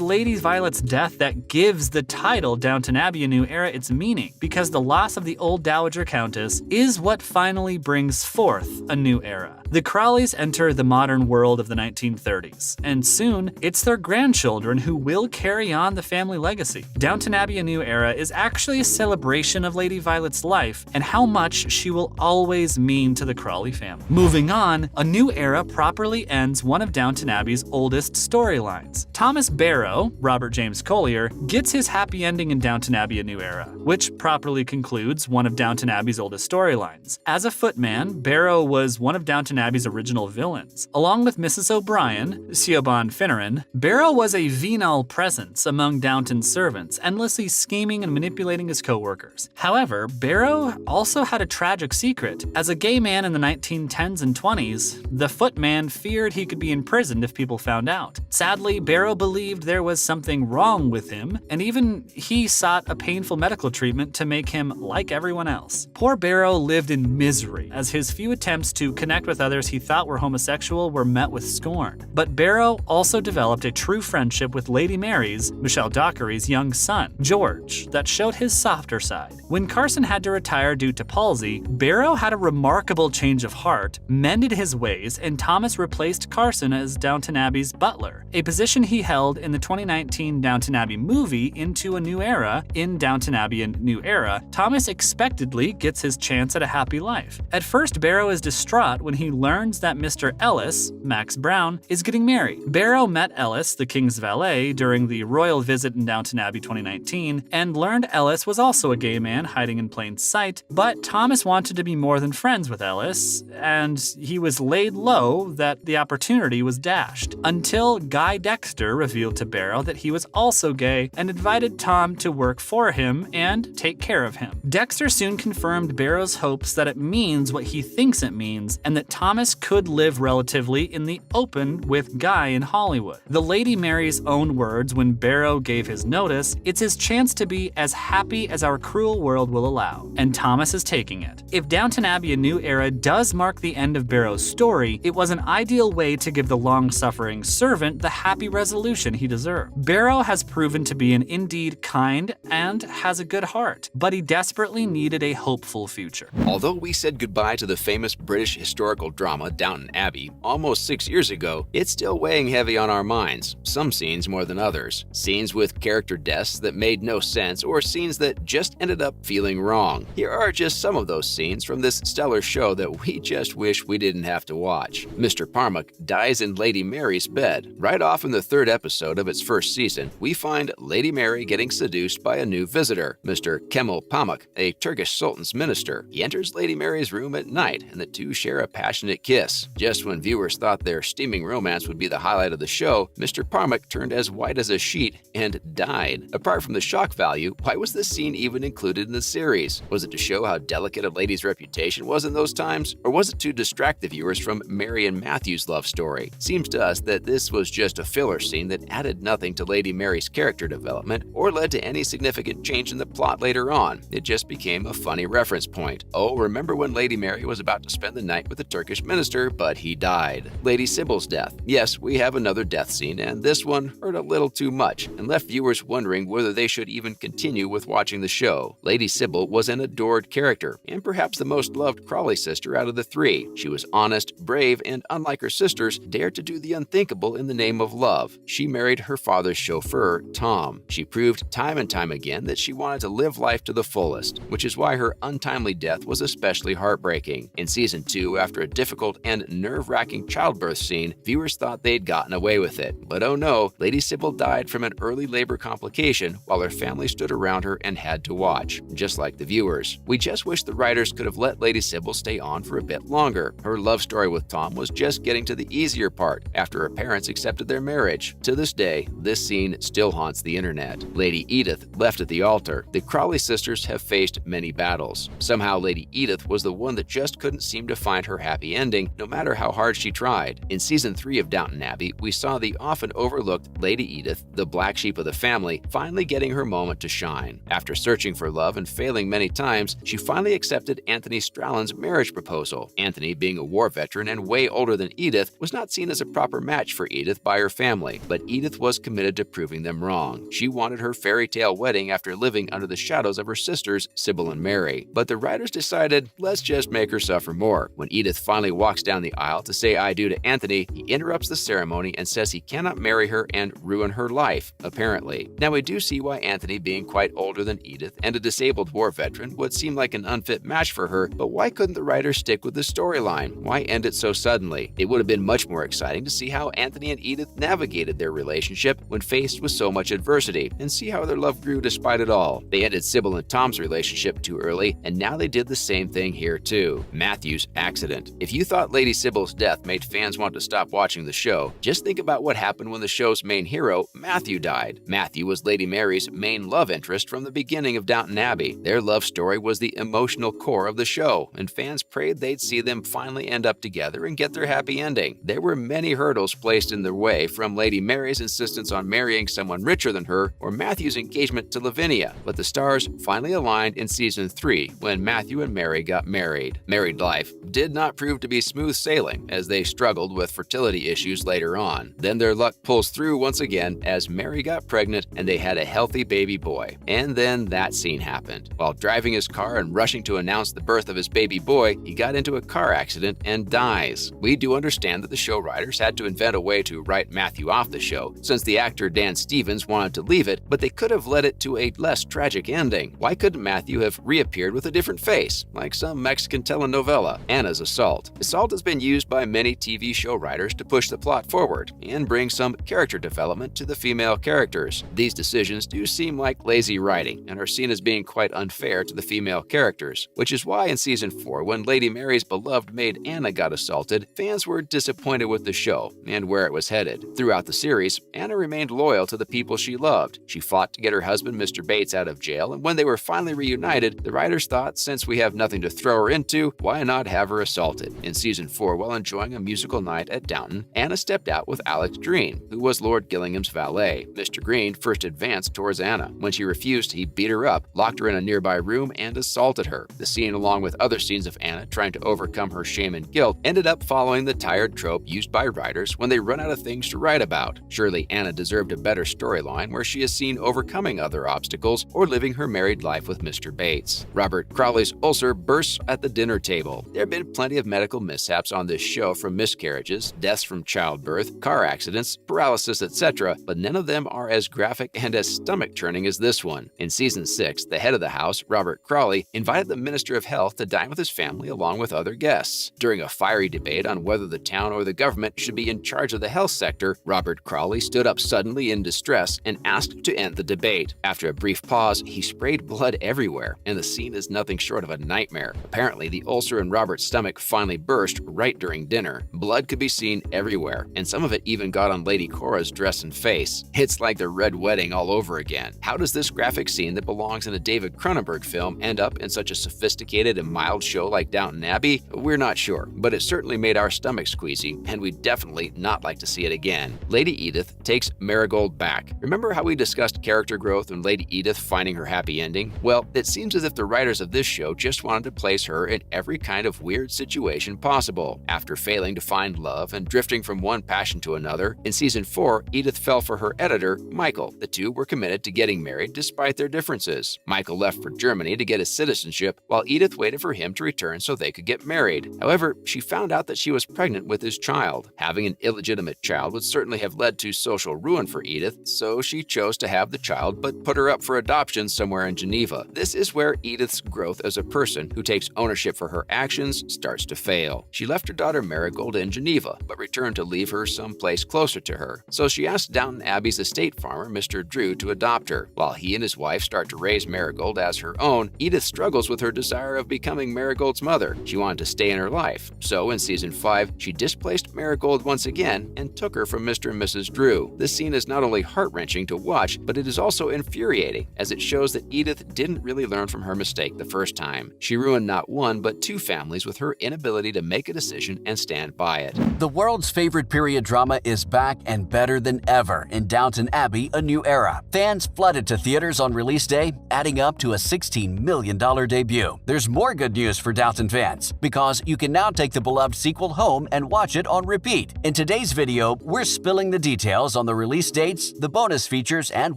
Lady Violet's death that gives the title Downton Abbey: A New Era its meaning, because the loss of the old Dowager Countess is what finally brings forth a new era. The Crawleys enter the modern world of the 1930s, and soon it's their grandchildren who will carry on the family legacy. Downton Abbey: A New Era is actually a celebration of Lady Violet's life and how much she will always mean to the Crawley family. Moving on, A New Era properly ends one of Downton Abbey's oldest storylines. Thomas Barrow, Robert James Collier, gets his happy ending in Downton Abbey: A New Era, which properly concludes one of Downton Abbey's oldest storylines. As a footman, Barrow was one of Downton Abbey's original villains. Along with Mrs. O'Brien, Siobhan Finneran, Barrow was a venal presence among Downton's servants, endlessly scheming and manipulating his co-workers. However, Barrow also had a tragic secret. As a gay man in the 1910s and 20s, the footman feared he could be imprisoned if people found out. Sadly, Barrow believed there was something wrong with him, and even he sought a painful medical treatment to make him like everyone else. Poor Barrow lived in misery, as his few attempts to connect with others he thought were homosexual were met with scorn. But Barrow also developed a true friendship with Lady Mary's, Michelle Dockery's, young son, George, that showed his softer side. When Carson had to retire due to palsy, Barrow had a remarkable change of heart, mended his ways, and Thomas replaced Carson as Downton Abbey's butler, a position he held in the 2019 Downton Abbey movie Into a New Era. In Downton Abbey: A New Era, Thomas expectedly gets his chance at a happy life. At first, Barrow is distraught when he learns that Mr. Ellis, Max Brown, is getting married. Barrow met Ellis, the king's valet, during the royal visit in Downton Abbey 2019, and learned Ellis was also a gay man hiding in plain sight, but Thomas wanted to be more than friends with Ellis, and he was laid low that the opportunity was dashed, until Guy Dexter revealed to Barrow that he was also gay and invited Tom to work for him and take care of him. Dexter soon confirmed Barrow's hopes that it means what he thinks it means, and that Thomas could live relatively in the open with Guy in Hollywood. The Lady Mary's own words when Barrow gave his notice, "It's his chance to be as happy as our cruel world will allow," and Thomas is taking it. If Downton Abbey: A New Era does mark the end of Barrow's story, it was an ideal way to give the long-suffering servant the happy resolution he deserved. Barrow has proven to be an indeed kind and has a good heart, but he desperately needed a hopeful future. Although we said goodbye to the famous British historical drama Downton Abbey almost 6 years ago, it's still weighing heavy on our minds, some scenes more than others. Scenes with character deaths that made no sense, or scenes that just ended up feeling wrong. Here are just some of those scenes from this stellar show that we just wish we didn't have to watch. Mr. Parmak dies in Lady Mary's bed. Right off in the 3rd episode of its first season, we find Lady Mary getting seduced by a new visitor, Mr. Kemal Pamuk, a Turkish sultan's minister. He enters Lady Mary's room at night, and the two share a passionate passionate kiss. Just when viewers thought their steaming romance would be the highlight of the show, Mr. Parmick turned as white as a sheet and died. Apart from the shock value, why was this scene even included in the series? Was it to show how delicate a lady's reputation was in those times? Or was it to distract the viewers from Mary and Matthew's love story? Seems to us that this was just a filler scene that added nothing to Lady Mary's character development or led to any significant change in the plot later on. It just became a funny reference point. Oh, remember when Lady Mary was about to spend the night with the Turkish minister, but he died. Lady Sybil's death. Yes, we have another death scene, and this one hurt a little too much and left viewers wondering whether they should even continue with watching the show. Lady Sybil was an adored character, and perhaps the most loved Crawley sister out of the three. She was honest, brave, and unlike her sisters, dared to do the unthinkable in the name of love. She married her father's chauffeur, Tom. She proved time and time again that she wanted to live life to the fullest, which is why her untimely death was especially heartbreaking. In season 2, after a difficult and nerve-wracking childbirth scene, viewers thought they'd gotten away with it. But oh no, Lady Sybil died from an early labor complication while her family stood around her and had to watch, just like the viewers. We just wish the writers could have let Lady Sybil stay on for a bit longer. Her love story with Tom was just getting to the easier part after her parents accepted their marriage. To this day, this scene still haunts the internet. Lady Edith left at the altar. The Crawley sisters have faced many battles. Somehow Lady Edith was the one that just couldn't seem to find her happy ending, no matter how hard she tried. In season 3 of Downton Abbey, we saw the often overlooked Lady Edith, the black sheep of the family, finally getting her moment to shine. After searching for love and failing many times, she finally accepted Anthony Stralland's marriage proposal. Anthony, being a war veteran and way older than Edith, was not seen as a proper match for Edith by her family, but Edith was committed to proving them wrong. She wanted her fairy tale wedding after living under the shadows of her sisters, Sybil and Mary. But the writers decided, let's just make her suffer more. When Edith finally walks down the aisle to say I do to Anthony, he interrupts the ceremony and says he cannot marry her and ruin her life, apparently. Now we do see why Anthony, being quite older than Edith and a disabled war veteran, would seem like an unfit match for her, but why couldn't the writers stick with the storyline? Why end it so suddenly? It would have been much more exciting to see how Anthony and Edith navigated their relationship when faced with so much adversity, and see how their love grew despite it all. They ended Sybil and Tom's relationship too early, and now they did the same thing here too. Matthew's accident. If you thought Lady Sybil's death made fans want to stop watching the show, just think about what happened when the show's main hero, Matthew, died. Matthew was Lady Mary's main love interest from the beginning of Downton Abbey. Their love story was the emotional core of the show, and fans prayed they'd see them finally end up together and get their happy ending. There were many hurdles placed in their way, from Lady Mary's insistence on marrying someone richer than her or Matthew's engagement to Lavinia, but the stars finally aligned in season 3 when Matthew and Mary got married. Married life did not prove to be smooth sailing, as they struggled with fertility issues later on. Then their luck pulls through once again as Mary got pregnant and they had a healthy baby boy. And then that scene happened. While driving his car and rushing to announce the birth of his baby boy, he got into a car accident and dies. We do understand that the show writers had to invent a way to write Matthew off the show, since the actor Dan Stevens wanted to leave it, but they could have led it to a less tragic ending. Why couldn't Matthew have reappeared with a different face, like some Mexican telenovela? Anna's assault. Assault has been used by many TV show writers to push the plot forward and bring some character development to the female characters. These decisions do seem like lazy writing and are seen as being quite unfair to the female characters, which is why in season 4, when Lady Mary's beloved maid Anna got assaulted, fans were disappointed with the show and where it was headed. Throughout the series, Anna remained loyal to the people she loved. She fought to get her husband Mr. Bates out of jail, and when they were finally reunited, the writers thought, since we have nothing to throw her into, why not have her assaulted? In season 4, while enjoying a musical night at Downton, Anna stepped out with Alex Green, who was Lord Gillingham's valet. Mr. Green first advanced towards Anna. When she refused, he beat her up, locked her in a nearby room, and assaulted her. The scene, along with other scenes of Anna trying to overcome her shame and guilt, ended up following the tired trope used by writers when they run out of things to write about. Surely Anna deserved a better storyline where she is seen overcoming other obstacles or living her married life with Mr. Bates. Robert Crawley's ulcer bursts at the dinner table. There have been plenty of medical mishaps on this show, from miscarriages, deaths from childbirth, car accidents, paralysis, etc., but none of them are as graphic and as stomach-churning as this one. In season 6, the head of the house, Robert Crawley, invited the Minister of Health to dine with his family along with other guests. During a fiery debate on whether the town or the government should be in charge of the health sector, Robert Crawley stood up suddenly in distress and asked to end the debate. After a brief pause, he sprayed blood everywhere, and the scene is nothing short of a nightmare. Apparently, the ulcer in Robert's stomach finally suddenly burst right during dinner. Blood could be seen everywhere, and some of it even got on Lady Cora's dress and face. It's like the Red Wedding all over again. How does this graphic scene that belongs in a David Cronenberg film end up in such a sophisticated and mild show like Downton Abbey? We're not sure, but it certainly made our stomachs queasy, and we'd definitely not like to see it again. Lady Edith takes Marigold back. Remember how we discussed character growth and Lady Edith finding her happy ending? Well, it seems as if the writers of this show just wanted to place her in every kind of weird situation possible. After failing to find love and drifting from one passion to another, in season 4, Edith fell for her editor, Michael. The two were committed to getting married despite their differences. Michael left for Germany to get his citizenship, while Edith waited for him to return so they could get married. However, she found out that she was pregnant with his child. Having an illegitimate child would certainly have led to social ruin for Edith, so she chose to have the child but put her up for adoption somewhere in Geneva. This is where Edith's growth as a person who takes ownership for her actions starts to fail. She left her daughter Marigold in Geneva, but returned to leave her someplace closer to her. So she asked Downton Abbey's estate farmer, Mr. Drew, to adopt her. While he and his wife start to raise Marigold as her own, Edith struggles with her desire of becoming Marigold's mother. She wanted to stay in her life. So in season 5, she displaced Marigold once again and took her from Mr. and Mrs. Drew. This scene is not only heart-wrenching to watch, but it is also infuriating, as it shows that Edith didn't really learn from her mistake the first time. She ruined not one, but two families with her inability to make a decision and stand by it. The world's favorite period drama is back and better than ever in Downton Abbey: A New Era. Fans flooded to theaters on release day, adding up to a $16 million debut. There's more good news for Downton fans, because you can now take the beloved sequel home and watch it on repeat. In today's video, we're spilling the details on the release dates, the bonus features, and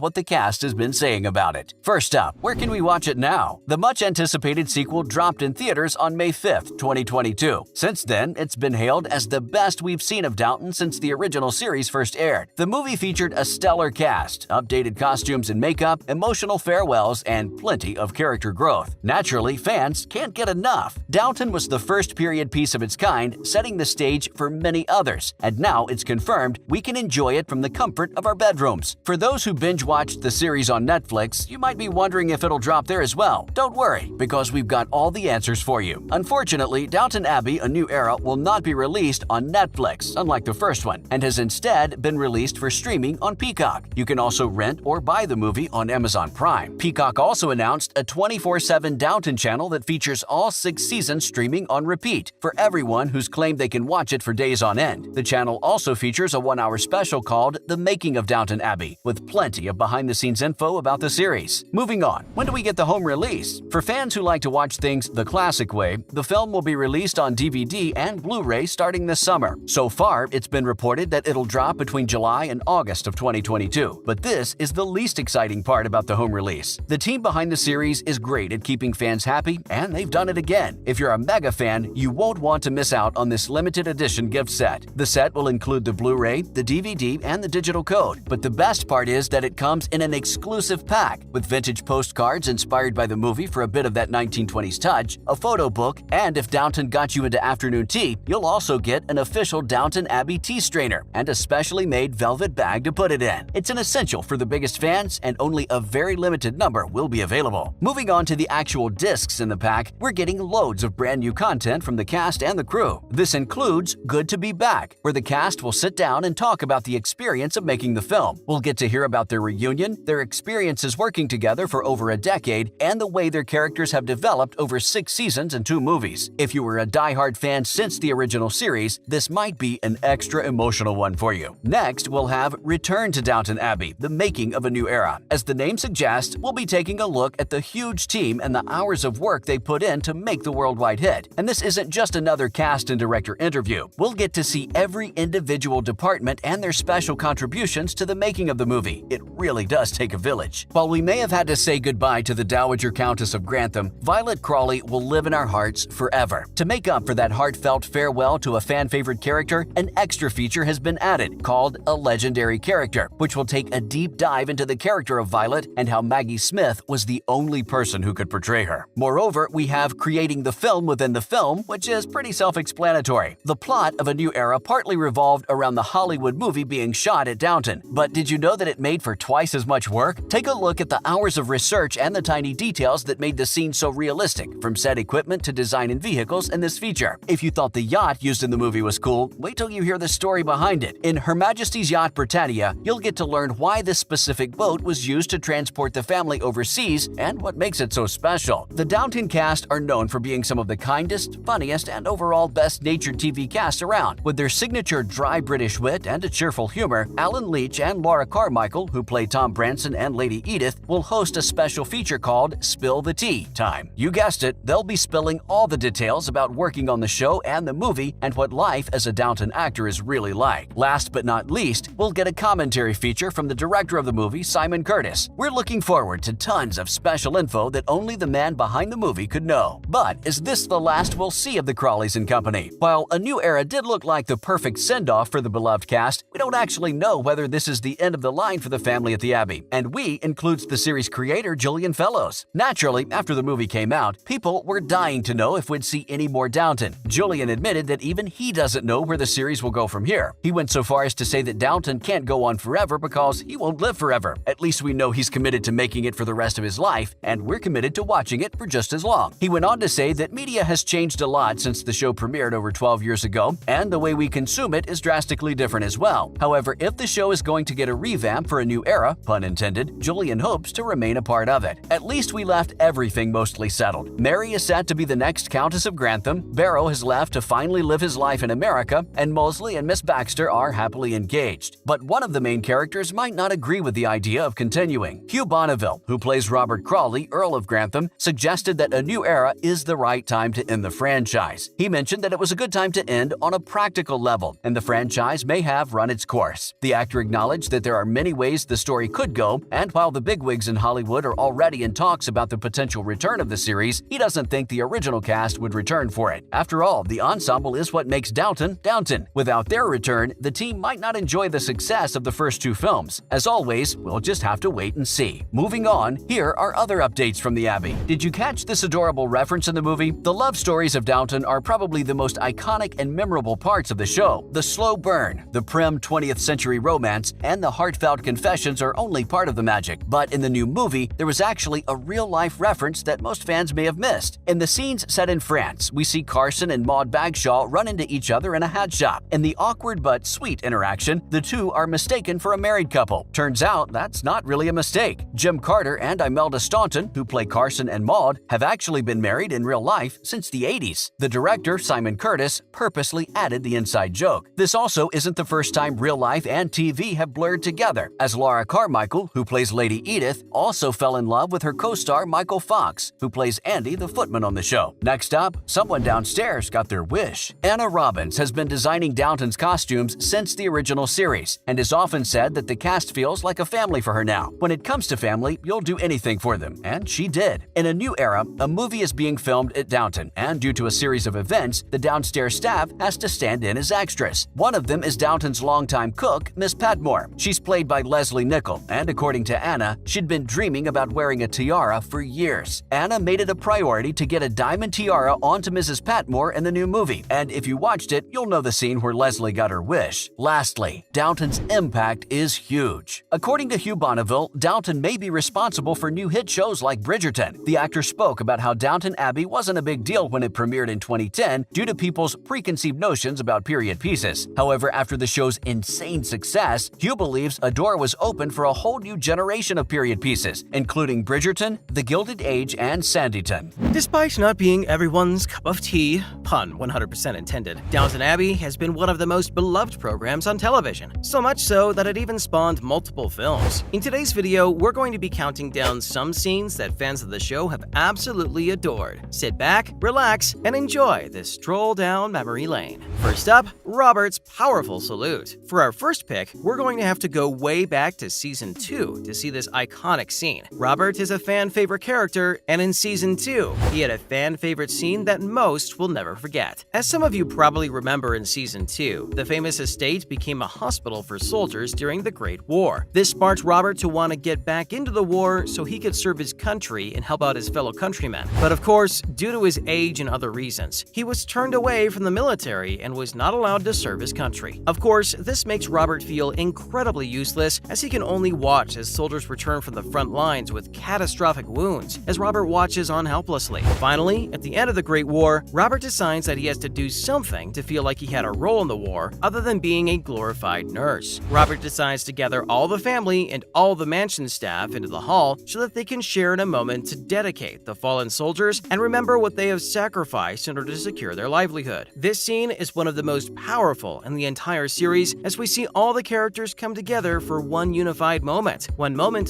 what the cast has been saying about it. First up, where can we watch it now? The much-anticipated sequel dropped in theaters on May 5th, 2022. Since then, it's been hailed as the best we've seen of Downton since the original series first aired. The movie featured a stellar cast, updated costumes and makeup, emotional farewells, and plenty of character growth. Naturally, fans can't get enough. Downton was the first period piece of its kind, setting the stage for many others, and now it's confirmed we can enjoy it from the comfort of our bedrooms. For those who binge-watched the series on Netflix, you might be wondering if it'll drop there as well. Don't worry, because we've got all the answers for you. Unfortunately, Downton Abbey: A New Era will not be released on Netflix, unlike the first one, and has instead been released for streaming on Peacock. You can also rent or buy the movie on Amazon Prime. Peacock also announced a 24/7 Downton channel that features all 6 seasons streaming on repeat for everyone who's claimed they can watch it for days on end. The channel also features a 1-hour special called The Making of Downton Abbey, with plenty of behind-the-scenes info about the series. Moving on, when do we get the home release? For fans who like to watch things the classic way, the film will be released on DVD and Blu-ray starting this summer. So far, it's been reported that it'll drop between July and August of 2022. But this is the least exciting part about the home release. The team behind the series is great at keeping fans happy, and they've done it again. If you're a mega fan, you won't want to miss out on this limited edition gift set. The set will include the Blu-ray, the DVD, and the digital code. But the best part is that it comes in an exclusive pack with vintage postcards inspired by the movie for a bit of that 1920s touch, a photo book, and if Downton got you into afternoon tea, you'll also get an official Downton Abbey tea strainer and a specially made velvet bag to put it in. It's an essential for the biggest fans, and only a very limited number will be available. Moving on to the actual discs in the pack, we're getting loads of brand new content from the cast and the crew. This includes Good to Be Back, where the cast will sit down and talk about the experience of making the film. We'll get to hear about their reunion, their experiences working together for over a decade, and the way their characters have developed over 6 seasons and 2 movies. If you were a diehard fan since the original series, this might be an extra emotional one for you. Next, we'll have Return to Downton Abbey: The Making of a New Era. As the name suggests, we'll be taking a look at the huge team and the hours of work they put in to make the worldwide hit. And this isn't just another cast and director interview. We'll get to see every individual department and their special contributions to the making of the movie. It really does take a village. While we may have had to say goodbye to the Dowager Countess of Grantham, Violet Crawley will live in our hearts forever. To make up for that heartfelt farewell to a fan-favorite character, an extra feature has been added called A Legendary Character, which will take a deep dive into the character of Violet and how Maggie Smith was the only person who could portray her. Moreover, we have Creating the Film Within the Film, which is pretty self-explanatory. The plot of A New Era partly revolved around the Hollywood movie being shot at Downton, but did you know that it made for twice as much work? Take a look at the hours of research and the tiny details that made the scene so realistic, from set equipment to design and vehicles in this this feature. If you thought the yacht used in the movie was cool, wait till you hear the story behind it. In Her Majesty's Yacht Britannia, you'll get to learn why this specific boat was used to transport the family overseas and what makes it so special. The Downton cast are known for being some of the kindest, funniest, and overall best-natured TV cast around. With their signature dry British wit and a cheerful humor, Alan Leach and Laura Carmichael, who play Tom Branson and Lady Edith, will host a special feature called Spill the Tea Time. You guessed it, they'll be spilling all the details about working on the show and the movie and what life as a Downton actor is really like. Last but not least, we'll get a commentary feature from the director of the movie, Simon Curtis. We're looking forward to tons of special info that only the man behind the movie could know. But is this the last we'll see of the Crawleys and company? While A New Era did look like the perfect send-off for the beloved cast, we don't actually know whether this is the end of the line for the family at the Abbey. And "we" includes the series creator Julian Fellowes. Naturally, after the movie came out, people were dying to know if we'd see any more Downton. Julian admitted that even he doesn't know where the series will go from here. He went so far as to say that Downton can't go on forever because he won't live forever. At least we know he's committed to making it for the rest of his life, and we're committed to watching it for just as long. He went on to say that media has changed a lot since the show premiered over 12 years ago, and the way we consume it is drastically different as well. However, if the show is going to get a revamp for a new era, pun intended, Julian hopes to remain a part of it. At least we left everything mostly settled. Mary is set to be the next Countess of Grantham, Barrow has left to finally live his life in America, and Molesley and Miss Baxter are happily engaged. But one of the main characters might not agree with the idea of continuing. Hugh Bonneville, who plays Robert Crawley, Earl of Grantham, suggested that A New Era is the right time to end the franchise. He mentioned that it was a good time to end on a practical level, and the franchise may have run its course. The actor acknowledged that there are many ways the story could go, and while the bigwigs in Hollywood are already in talks about the potential return of the series, he doesn't think the original cast would return for it. After all, the ensemble is what makes Downton, Downton. Without their return, the team might not enjoy the success of the first two films. As always, we'll just have to wait and see. Moving on, here are other updates from the Abbey. Did you catch this adorable reference in the movie? The love stories of Downton are probably the most iconic and memorable parts of the show. The slow burn, the prim 20th century romance, and the heartfelt confessions are only part of the magic. But in the new movie, there was actually a real-life reference that most fans may have missed. In the scenes set in France, we see Carson and Maud Bagshaw run into each other in a hat shop. In the awkward but sweet interaction, the two are mistaken for a married couple. Turns out that's not really a mistake. Jim Carter and Imelda Staunton, who play Carson and Maud, have actually been married in real life since the 80s. The director, Simon Curtis, purposely added the inside joke. This also isn't the first time real life and TV have blurred together, as Laura Carmichael, who plays Lady Edith, also fell in love with her co-star Michael Fox, who plays Andy the footman on the show. Next up, someone downstairs got their wish. Anna Robbins has been designing Downton's costumes since the original series, and has often said that the cast feels like a family for her now. When it comes to family, you'll do anything for them, and she did. In A New Era, a movie is being filmed at Downton, and due to a series of events, the downstairs staff has to stand in as extras. One of them is Downton's longtime cook, Miss Patmore. She's played by Leslie Nichol, and according to Anna, she'd been dreaming about wearing a tiara for years. Anna made it a priority to get a diamond tiara onto Mrs. Patmore in the new movie, and if you watched it, you'll know the scene where Leslie got her wish. Lastly, Downton's impact is huge. According to Hugh Bonneville, Downton may be responsible for new hit shows like Bridgerton. The actor spoke about how Downton Abbey wasn't a big deal when it premiered in 2010 due to people's preconceived notions about period pieces. However, after the show's insane success, Hugh believes a door was opened for a whole new generation of period pieces, including Bridgerton, The Gilded Age, and Sanditon. Despite not being everyone's cup of tea, pun 100% intended, Downton Abbey has been one of the most beloved programs on television, so much so that it even spawned multiple films. In today's video, we're going to be counting down some scenes that fans of the show have absolutely adored. Sit back, relax, and enjoy this stroll down memory lane. First up, Robert's powerful salute. For our first pick, we're going to have to go way back to Season 2 to see this iconic scene. Robert is a fan-favorite character, and in Season 2, he had a fan-favorite scene that most will never forget. As some of you probably remember in Season 2, the famous estate became a hospital for soldiers during the Great War. This sparked Robert to want to get back into the war so he could serve his country and help out his fellow countrymen. But of course, due to his age and other reasons, he was turned away from the military and was not allowed to serve his country. Of course, this makes Robert feel incredibly useless, as he can only watch as soldiers return from the front lines with catastrophic wounds, as Robert watches on helplessly. Finally, at the end of the Great War, Robert decides that he has to do something to feel like he had a role in the war other than being a glorified nurse. Robert decides to gather all the family and all the mansion staff into the hall so that they can share in a moment to dedicate the fallen soldiers and remember what they have sacrificed in order to secure their livelihood. This scene is one of the most powerful in the entire series as we see all the characters come together for one unified moment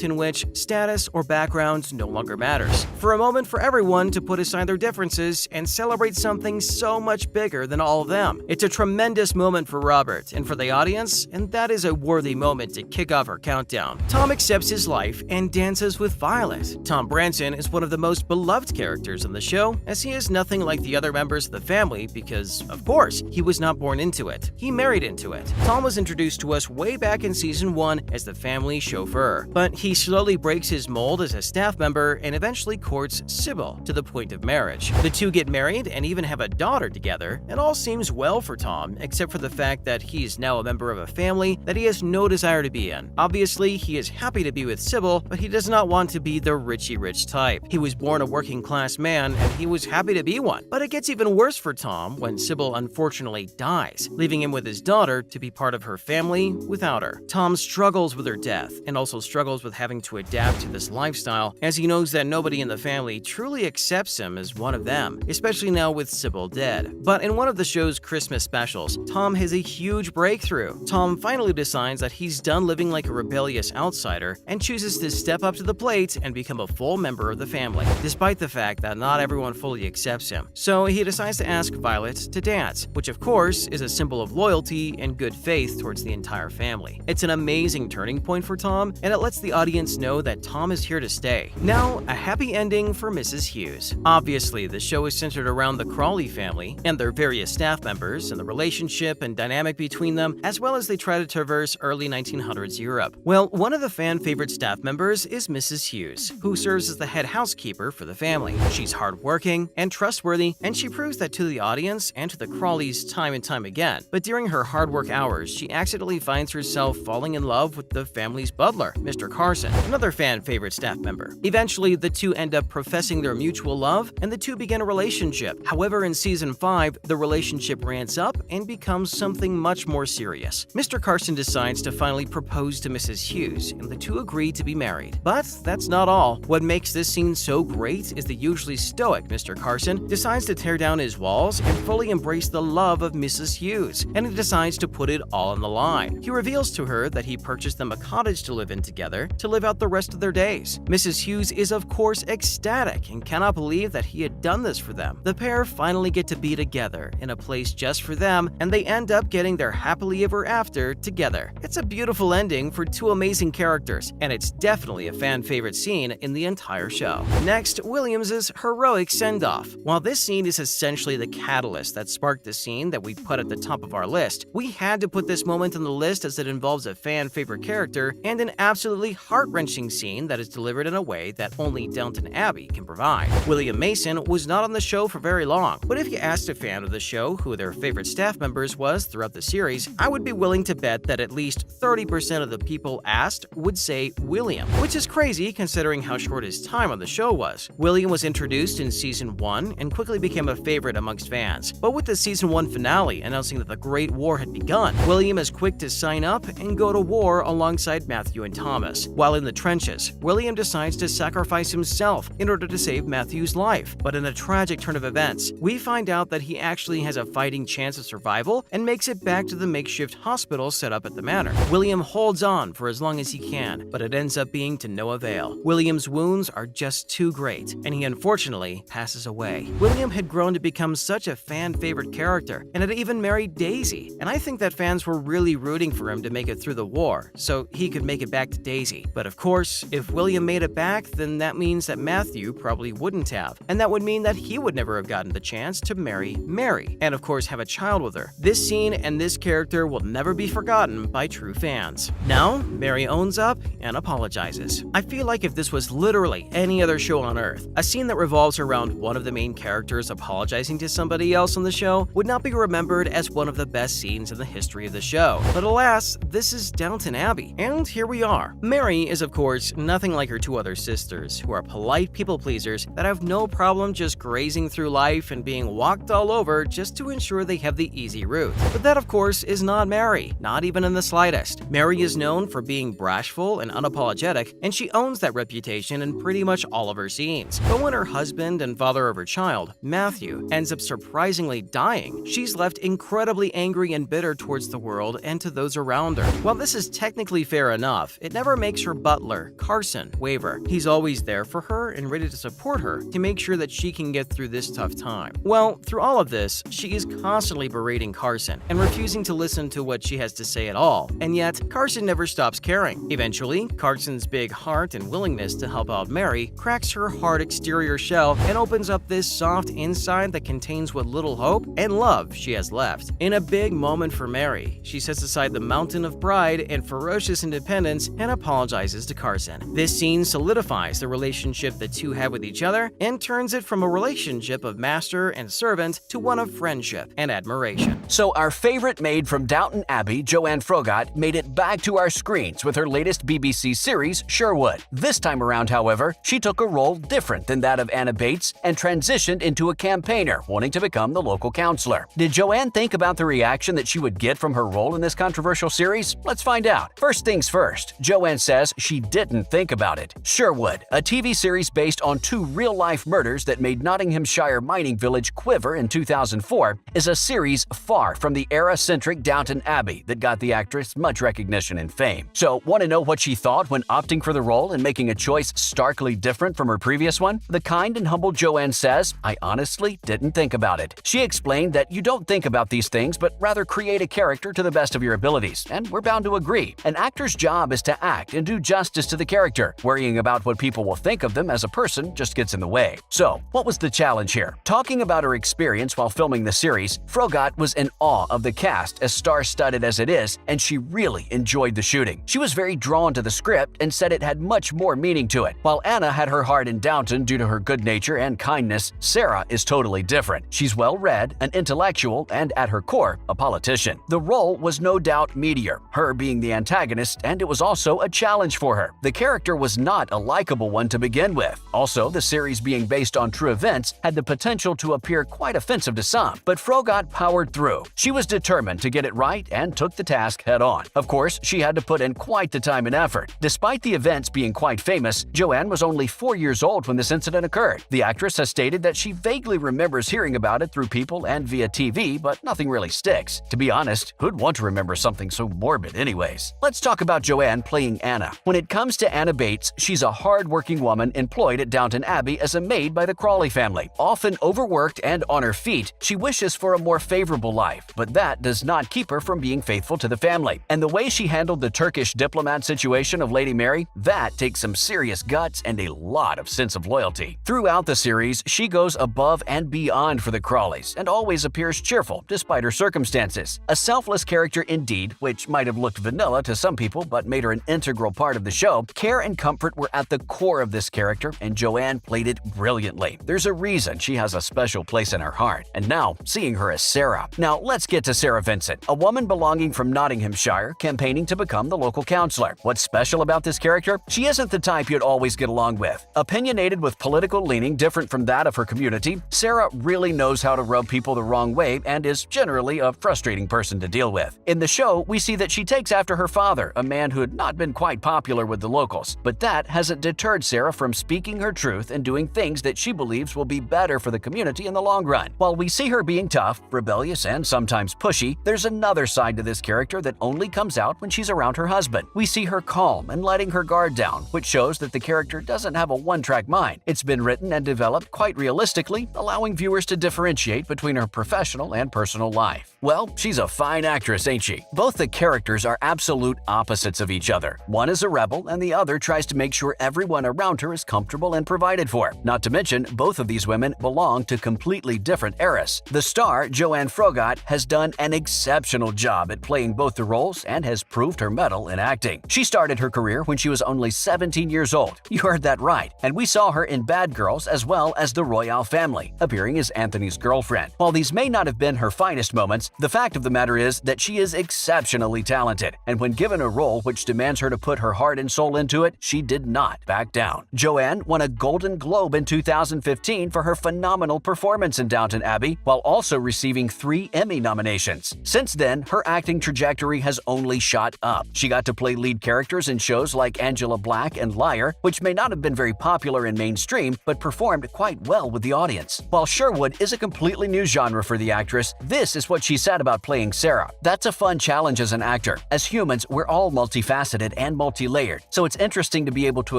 in which status or background no longer matters. For a moment for everyone to put aside their differences and celebrate something so much bigger than all of them. It's a tremendous moment for Robert and for the audience, and that is a worthy moment to kick off our countdown. Tom accepts his life and dances with Violet. Tom Branson is one of the most beloved characters in the show, as he is nothing like the other members of the family because, of course, he was not born into it. He married into it. Tom was introduced to us way back in season 1 as the family chauffeur, but he slowly breaks his mold as a staff member and eventually courts Sybil to the point of marriage. The two get married and even have a daughter together. It all seems well for Tom, except for the fact that he is now a member of a family that he has no desire to be in. Obviously, he is happy to be with Sybil, but he does not want to be the richy rich type. He was born a working class man and he was happy to be one. But it gets even worse for Tom when Sybil unfortunately dies, leaving him with his daughter to be part of her family without her. Tom struggles with her death and also struggles with having to adapt to this lifestyle, as he knows that nobody in the family truly accepts him as one of them, especially now with Sybil dead. But in one of the show's Christmas specials, Tom has a huge breakthrough. Tom finally decides that he's done living like a rebellious outsider and chooses to step up to the plate and become a full member of the family, despite the fact that not everyone fully accepts him. So he decides to ask Violet to dance, which of course is a symbol of loyalty and good faith towards the entire family. It's an amazing turning point for Tom, and it lets the audience know that Tom is here to stay. Now, a happy ending for Mrs. Hughes. Obviously, the show is centered around the Crawley family and their various staff members and the relationship and dynamic between them, as well as they try to traverse early 1900s Europe. Well, one of the fan-favorite staff members is Mrs. Hughes, who serves as the head housekeeper for the family. She's hardworking and trustworthy, and she proves that to the audience and to the Crawleys time and time again. But during her hard work hours, she accidentally finds herself falling in love with the family's butler, Mr. Carson, another fan-favorite staff member. Eventually, the two end up professing their mutual love, and the two begin a relationship. However, in season 5, the relationship ramps up and becomes something much more serious. Mr. Carson decides to finally propose to Mrs. Hughes, and the two agree to be married. But that's not all. What makes this scene so great is the usually stoic Mr. Carson decides to tear down his walls and fully embrace the love of Mrs. Hughes, and he decides to put it all on the line. He reveals to her that he purchased them a cottage to live in together to live out the rest of their days. Mrs. Hughes is of course ecstatic and cannot believe that he had done this for them. The pair finally get to be together in a place just for them, and they end up getting their happily ever after together. It's a beautiful ending for two amazing characters, and it's definitely a fan favorite scene in the entire show. Next, Williams's heroic send-off. While this scene is essentially the catalyst that sparked the scene that we put at the top of our list, we had to put this moment on the list as it involves a fan favorite character and an absolutely heart-wrenching scene that is delivered in a way that only Downton Abbey can provide. William Mason was not on the show for very long, but if you asked a fan of the show who their favorite staff members was throughout the series, I would be willing to bet that at least 30% of the people asked would say William, which is crazy considering how short his time on the show was. William was introduced in season 1 and quickly became a favorite amongst fans, but with the season 1 finale announcing that the Great War had begun, William is quick to sign up and go to war alongside Matthew and Thomas. While in the trenches, William decides to sacrifice himself in order to save Matthew's life, but in a tragic turn of events, we find out that he actually has a fighting chance of survival and makes it back to the makeshift hospital set up at the manor. William holds on for as long as he can, but it ends up being to no avail. William's wounds are just too great, and he unfortunately passes away. William had grown to become such a fan-favorite character, and had even married Daisy, and I think that fans were really rooting for him to make it through the war, so he could make it back to Daisy. But of course, if William made it back, then that means that Matthew probably wouldn't have, and that would mean that he would never have gotten the chance to marry Mary, and of course have a child with her. This scene and this character will never be forgotten by true fans. Now, Mary owns up and apologizes. I feel like if this was literally any other show on Earth, a scene that revolves around one of the main characters apologizing to somebody else on the show would not be remembered as one of the best scenes in the history of the show. But alas, this is Downton Abbey, and here we are. Mary is of course nothing like her two other sisters, who are polite people pleasers that have no problem just grazing through life life and being walked all over just to ensure they have the easy route. But that, of course, is not Mary, not even in the slightest. Mary is known for being bashful and unapologetic, and she owns that reputation in pretty much all of her scenes. But when her husband and father of her child, Matthew, ends up surprisingly dying, she's left incredibly angry and bitter towards the world and to those around her. While this is technically fair enough, it never makes her butler, Carson, waver. He's always there for her and ready to support her to make sure that she can get through this tough time. Well, through all of this, she is constantly berating Carson and refusing to listen to what she has to say at all, and yet Carson never stops caring. Eventually, Carson's big heart and willingness to help out Mary cracks her hard exterior shell and opens up this soft inside that contains what little hope and love she has left. In a big moment for Mary, she sets aside the mountain of pride and ferocious independence and apologizes to Carson. This scene solidifies the relationship the two have with each other and turns it from a relationship of master and servant to one of friendship and admiration. So our favorite maid from Downton Abbey, Joanne Froggatt, made it back to our screens with her latest BBC series, Sherwood. This time around, however, she took a role different than that of Anna Bates and transitioned into a campaigner wanting to become the local councillor. Did Joanne think about the reaction that she would get from her role in this controversial series? Let's find out. First things first, Joanne says she didn't think about it. Sherwood, a TV series based on two real-life murders that made Nottinghamshire mining village quiver in 2004, is a series far from the era-centric Downton Abbey that got the actress much recognition and fame. So, want to know what she thought when opting for the role and making a choice starkly different from her previous one? The kind and humble Joanne says, "I honestly didn't think about it." She explained that you don't think about these things, but rather create a character to the best of your abilities, and we're bound to agree. An actor's job is to act and do justice to the character. Worrying about what people will think of them as a person just gets in the way. So, what was the challenge here? Talking about her experience while filming the series, Froggatt was in awe of the cast, as star-studded as it is, and she really enjoyed the shooting. She was very drawn to the script and said it had much more meaning to it. While Anna had her heart in Downton due to her good nature and kindness, Sarah is totally different. She's well-read, an intellectual, and at her core, a politician. The role was no doubt meatier, her being the antagonist, and it was also a challenge for her. The character was not a likable one to begin with. Also, the series being based on true events had the potential to appear quite offensive to some, but Froggatt powered through. She was determined to get it right and took the task head-on. Of course, she had to put in quite the time and effort. Despite the events being quite famous, Joanne was only 4 years old when this incident occurred. The actress has stated that she vaguely remembers hearing about it through people and via TV, but nothing really sticks. To be honest, who'd want to remember something so morbid anyways? Let's talk about Joanne playing Anna. When it comes to Anna Bates, she's a hard-working woman employed at Downton Abbey as a maid by the Crawley family. Often overworked and on her feet, she wishes for a more favorable life, but that does not keep her from being faithful to the family. And the way she handled the Turkish diplomat situation of Lady Mary, that takes some serious guts and a lot of sense of loyalty. Throughout the series, she goes above and beyond for the Crawleys and always appears cheerful despite her circumstances. A selfless character indeed, which might have looked vanilla to some people but made her an integral part of the show. Care and comfort were at the core of this character, and Joanne played it brilliantly. There's a reason she has a special place in her heart. And now, seeing her as Sarah. Now, let's get to Sarah Vincent, a woman belonging from Nottinghamshire, campaigning to become the local councillor. What's special about this character? She isn't the type you'd always get along with. Opinionated with political leaning different from that of her community, Sarah really knows how to rub people the wrong way and is generally a frustrating person to deal with. In the show, we see that she takes after her father, a man who had not been quite popular with the locals. But that hasn't deterred Sarah from speaking her truth and doing things that she believes will be better for the community in the long run. While we see her being tough, rebellious, and sometimes pushy, there's another side to this character that only comes out when she's around her husband. We see her calm and letting her guard down, which shows that the character doesn't have a one-track mind. It's been written and developed quite realistically, allowing viewers to differentiate between her professional and personal life. Well, she's a fine actress, ain't she? Both the characters are absolute opposites of each other. One is a rebel, and the other tries to make sure everyone around her is comfortable and provided for. Not to mention, both of these women belong to completely different eras. The star, Joanne Froggatt, has done an exceptional job at playing both the roles and has proved her mettle in acting. She started her career when she was only 17 years old. You heard that right. And we saw her in Bad Girls as well as The Royale Family, appearing as Anthony's girlfriend. While these may not have been her finest moments, the fact of the matter is that she is exceptionally talented, and when given a role which demands her to put her heart and soul into it, she did not back down. Joanne won a Golden Globe in 2015 for her phenomenal phenomenal performance in Downton Abbey while also receiving 3 Emmy nominations. Since then, her acting trajectory has only shot up. She got to play lead characters in shows like Angela Black and Liar, which may not have been very popular in mainstream, but performed quite well with the audience. While Sherwood is a completely new genre for the actress, this is what she said about playing Sarah. "That's a fun challenge as an actor. As humans, we're all multifaceted and multi-layered, so it's interesting to be able to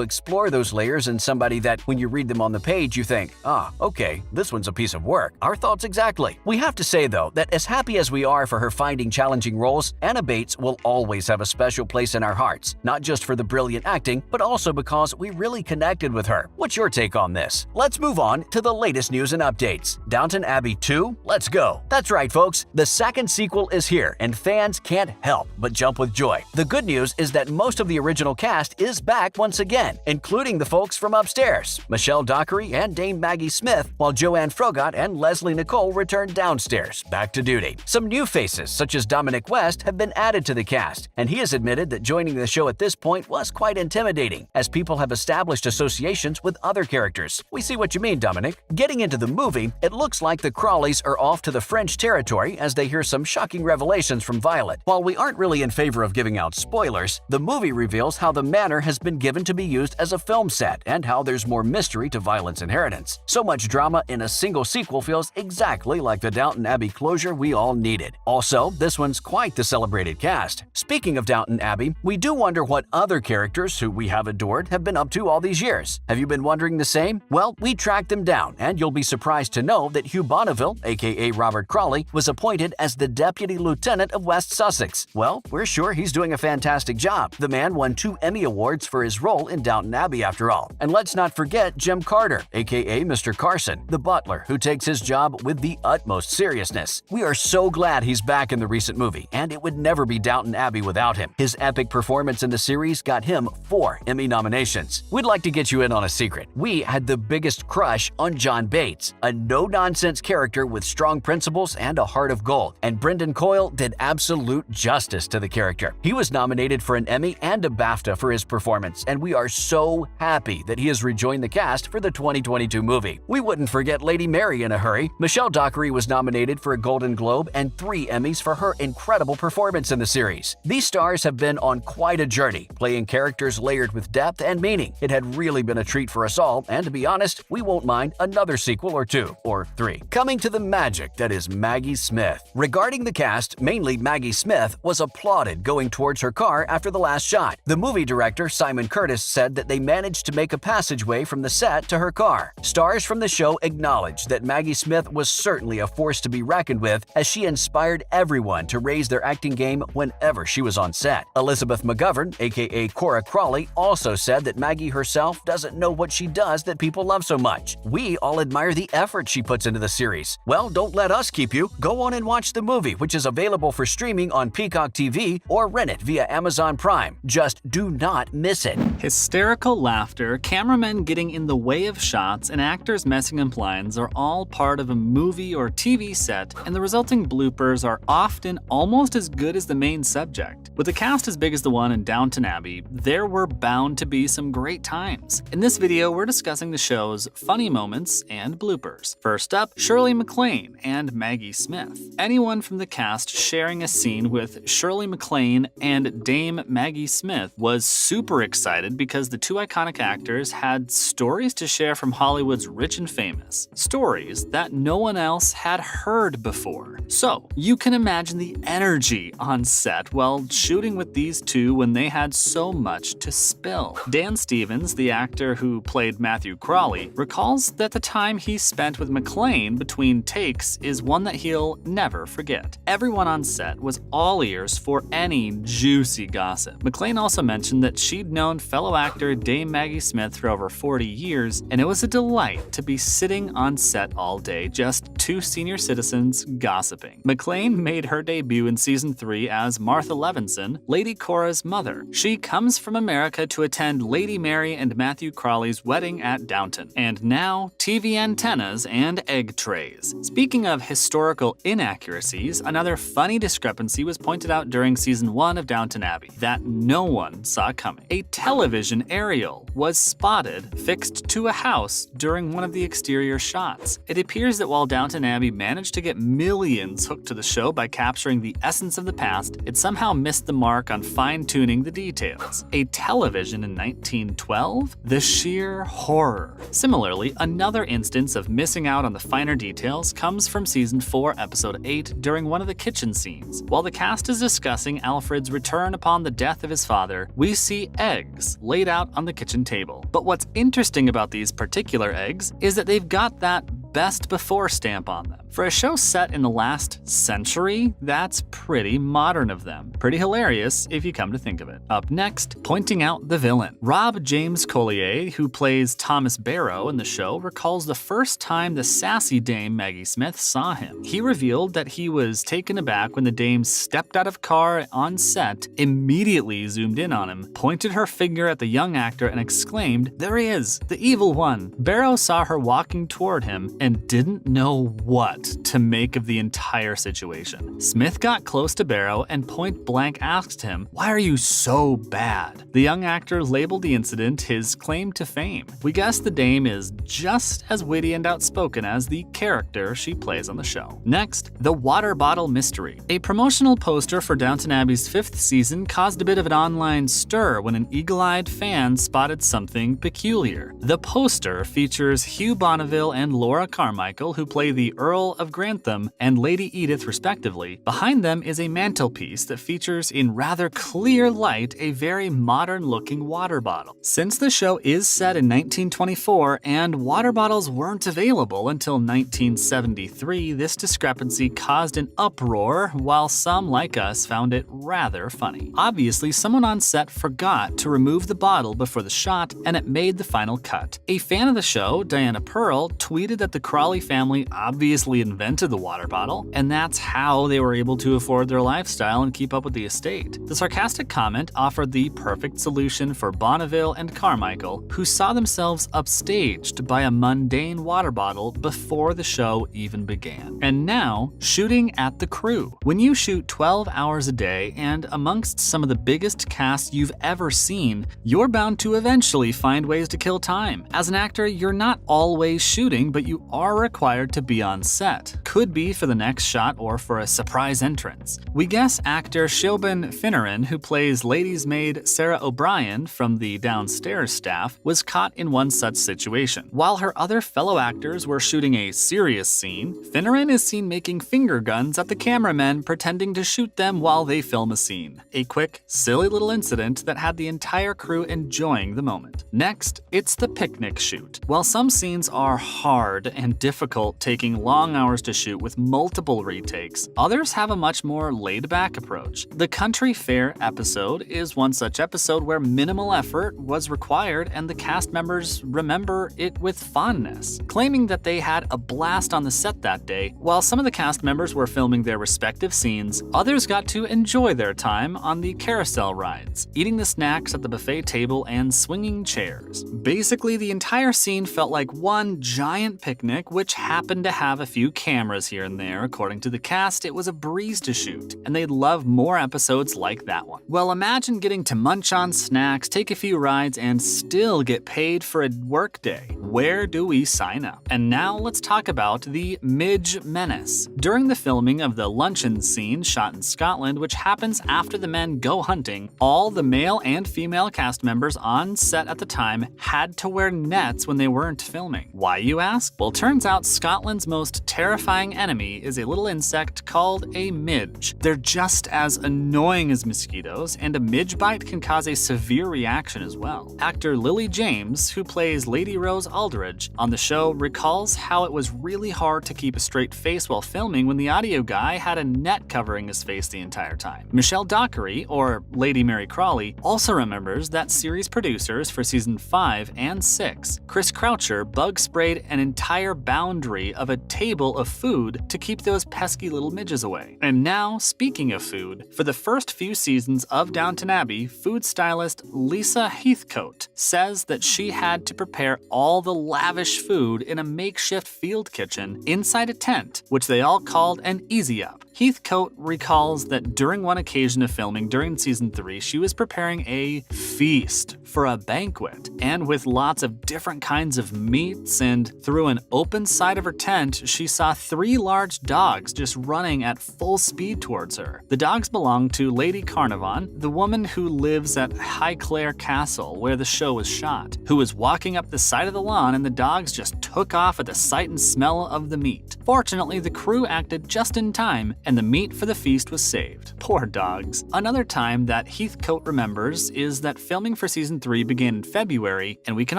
explore those layers in somebody that, when you read them on the page, you think, okay, this one's a piece of work." Our thoughts exactly. We have to say, though, that as happy as we are for her finding challenging roles, Anna Bates will always have a special place in our hearts, not just for the brilliant acting, but also because we really connected with her. What's your take on this? Let's move on to the latest news and updates. Downton Abbey 2? Let's go. That's right, folks. The second sequel is here, and fans can't help but jump with joy. The good news is that most of the original cast is back once again, including the folks from upstairs, Michelle Dockery and Dame Maggie Smith, while Joanne Froggatt and Leslie Nicole returned downstairs, back to duty. Some new faces, such as Dominic West, have been added to the cast, and he has admitted that joining the show at this point was quite intimidating, as people have established associations with other characters. We see what you mean, Dominic. Getting into the movie, it looks like the Crawleys are off to the French territory as they hear some shocking revelations from Violet. While we aren't really in favor of giving out spoilers, the movie reveals how the manor has been given to be used as a film set and how there's more mystery to Violet's inheritance. So much drama in a single sequel feels exactly like the Downton Abbey closure we all needed. Also, this one's quite the celebrated cast. Speaking of Downton Abbey, we do wonder what other characters who we have adored have been up to all these years. Have you been wondering the same? Well, we tracked them down, and you'll be surprised to know that Hugh Bonneville, aka Robert Crawley, was appointed as the Deputy Lieutenant of West Sussex. Well, we're sure he's doing a fantastic job. The man won 2 Emmy Awards for his role in Downton Abbey after all. And let's not forget Jim Carter, aka Mr. Carson, the butler, who takes his job with the utmost seriousness. We are so glad he's back in the recent movie, and it would never be Downton Abbey without him. His epic performance in the series got him 4 Emmy nominations. We'd like to get you in on a secret. We had the biggest crush on John Bates, a no-nonsense character with strong principles and a heart of gold, and Brendan Coyle did absolute justice to the character. He was nominated for an Emmy and a BAFTA for his performance, and we are so happy that he has rejoined the cast for the 2022 movie. We wouldn't forget Lady Mary in a hurry. Michelle Dockery was nominated for a Golden Globe and 3 Emmys for her incredible performance in the series. These stars have been on quite a journey, playing characters layered with depth and meaning. It had really been a treat for us all, and to be honest, we won't mind another sequel or 2 or 3. Coming to the magic that is Maggie Smith. Regarding the cast, mainly Maggie Smith was applauded going towards her car after the last shot. The movie director, Simon Curtis, said that they managed to make a passageway from the set to her car. Stars from the show acknowledged that Maggie Smith was certainly a force to be reckoned with, as she inspired everyone to raise their acting game whenever she was on set. Elizabeth McGovern, aka Cora Crawley, also said that Maggie herself doesn't know what she does that people love so much. We all admire the effort she puts into the series. Well, don't let us keep you. Go on and watch the movie, which is available for streaming on Peacock TV, or rent it via Amazon Prime. Just do not miss it. Hysterical laughter, cameramen getting in the way of shots, and actors messing up lines are all part of a movie or TV set, and the resulting bloopers are often almost as good as the main subject. With a cast as big as the one in Downton Abbey, there were bound to be some great times. In this video, we're discussing the show's funny moments and bloopers. First up, Shirley MacLaine and Maggie Smith. Anyone from the cast sharing a scene with Shirley MacLaine and Dame Maggie Smith was super excited because the 2 iconic actors had stories to share from Hollywood's rich and famous. Stories that no one else had heard before. So, you can imagine the energy on set while shooting with these 2 when they had so much to spill. Dan Stevens, the actor who played Matthew Crawley, recalls that the time he spent with MacLaine between takes is one that he'll never forget. Everyone on set was all ears for any juicy gossip. MacLaine also mentioned that she'd known fellow actor Dame Maggie Smith for over 40 years, and it was a delight to be sitting on set all day, just 2 senior citizens gossiping. MacLaine made her debut in season 3 as Martha Levinson, Lady Cora's mother. She comes from America to attend Lady Mary and Matthew Crawley's wedding at Downton, and now TV antennas and egg trays. Speaking of historical inaccuracies, another funny discrepancy was pointed out during season 1 of Downton Abbey that no one saw coming. A television aerial was spotted fixed to a house during one of the exterior interior shots. It appears that while Downton Abbey managed to get millions hooked to the show by capturing the essence of the past, it somehow missed the mark on fine-tuning the details. A television in 1912? The sheer horror. Similarly, another instance of missing out on the finer details comes from season 4, episode 8, during one of the kitchen scenes. While the cast is discussing Alfred's return upon the death of his father, we see eggs laid out on the kitchen table. But what's interesting about these particular eggs is that they've got that best before stamp on them. For a show set in the last century, that's pretty modern of them. Pretty hilarious if you come to think of it. Up next, pointing out the villain. Rob James Collier, who plays Thomas Barrow in the show, recalls the first time the sassy dame Maggie Smith saw him. He revealed that he was taken aback when the dame stepped out of car on set, immediately zoomed in on him, pointed her finger at the young actor and exclaimed, "There he is, the evil one." Barrow saw her walking toward him and didn't know what to make of the entire situation. Smith got close to Barrow and point blank asked him, "Why are you so bad?" The young actor labeled the incident his claim to fame. We guess the dame is just as witty and outspoken as the character she plays on the show. Next, the water bottle mystery. A promotional poster for Downton Abbey's 5th season caused a bit of an online stir when an eagle-eyed fan spotted something peculiar. The poster features Hugh Bonneville and Laura Carmichael, who play the Earl of Grantham and Lady Edith respectively. Behind them is a mantelpiece that features in rather clear light a very modern-looking water bottle. Since the show is set in 1924 and water bottles weren't available until 1973, this discrepancy caused an uproar, while some like us found it rather funny. Obviously, someone on set forgot to remove the bottle before the shot, and it made the final cut. A fan of the show, Diana Pearl, tweeted that the Crawley family obviously invented the water bottle, and that's how they were able to afford their lifestyle and keep up with the estate. The sarcastic comment offered the perfect solution for Bonneville and Carmichael, who saw themselves upstaged by a mundane water bottle before the show even began. And now, shooting at the crew. When you shoot 12 hours a day and amongst some of the biggest casts you've ever seen, you're bound to eventually find ways to kill time. As an actor, you're not always shooting, but you are required to be on set. Could be for the next shot or for a surprise entrance. We guess actor Siobhan Finneran, who plays lady's maid Sarah O'Brien from the downstairs staff, was caught in one such situation. While her other fellow actors were shooting a serious scene, Finneran is seen making finger guns at the cameramen, pretending to shoot them while they film a scene. A quick, silly little incident that had the entire crew enjoying the moment. Next, it's the picnic shoot. While some scenes are hard and difficult, taking long hours to shoot with multiple retakes, others have a much more laid-back approach. The country fair episode is one such episode where minimal effort was required and the cast members remember it with fondness, claiming that they had a blast on the set that day. While some of the cast members were filming their respective scenes, others got to enjoy their time on the carousel rides, eating the snacks at the buffet table and swinging chairs. Basically, the entire scene felt like one giant picnic, which happened to have a few cameras here and there. According to the cast, it was a breeze to shoot, and they'd love more episodes like that one. Well, imagine getting to munch on snacks, take a few rides, and still get paid for a workday. Where do we sign up? And now let's talk about the Midge Menace. During the filming of the luncheon scene shot in Scotland, which happens after the men go hunting, all the male and female cast members on set at the time had to wear nets when they weren't filming. Why, you ask? Well, turns out Scotland's most terrifying enemy is a little insect called a midge. They're just as annoying as mosquitoes, and a midge bite can cause a severe reaction as well. Actor Lily James, who plays Lady Rose Aldridge on the show, recalls how it was really hard to keep a straight face while filming when the audio guy had a net covering his face the entire time. Michelle Dockery, or Lady Mary Crawley, also remembers that series producers for season 5 and 6, Chris Croucher, bug sprayed an entire boundary of a table of food to keep those pesky little midges away. And now, speaking of food, for the first few seasons of Downton Abbey, food stylist Lisa Heathcote says that she had to prepare all the lavish food in a makeshift field kitchen inside a tent, which they all called an easy up. Heathcote recalls that during one occasion of filming during season 3, she was preparing a feast for a banquet, and with lots of different kinds of meats, and through an open side of her tent, she saw 3 large dogs just running at full speed towards her. The dogs belonged to Lady Carnarvon, the woman who lives at Highclere Castle, where the show was shot, who was walking up the side of the lawn, and the dogs just took off at the sight and smell of the meat. Fortunately, the crew acted just in time, and the meat for the feast was saved. Poor dogs. Another time that Heathcote remembers is that filming for season 3 began in February, and we can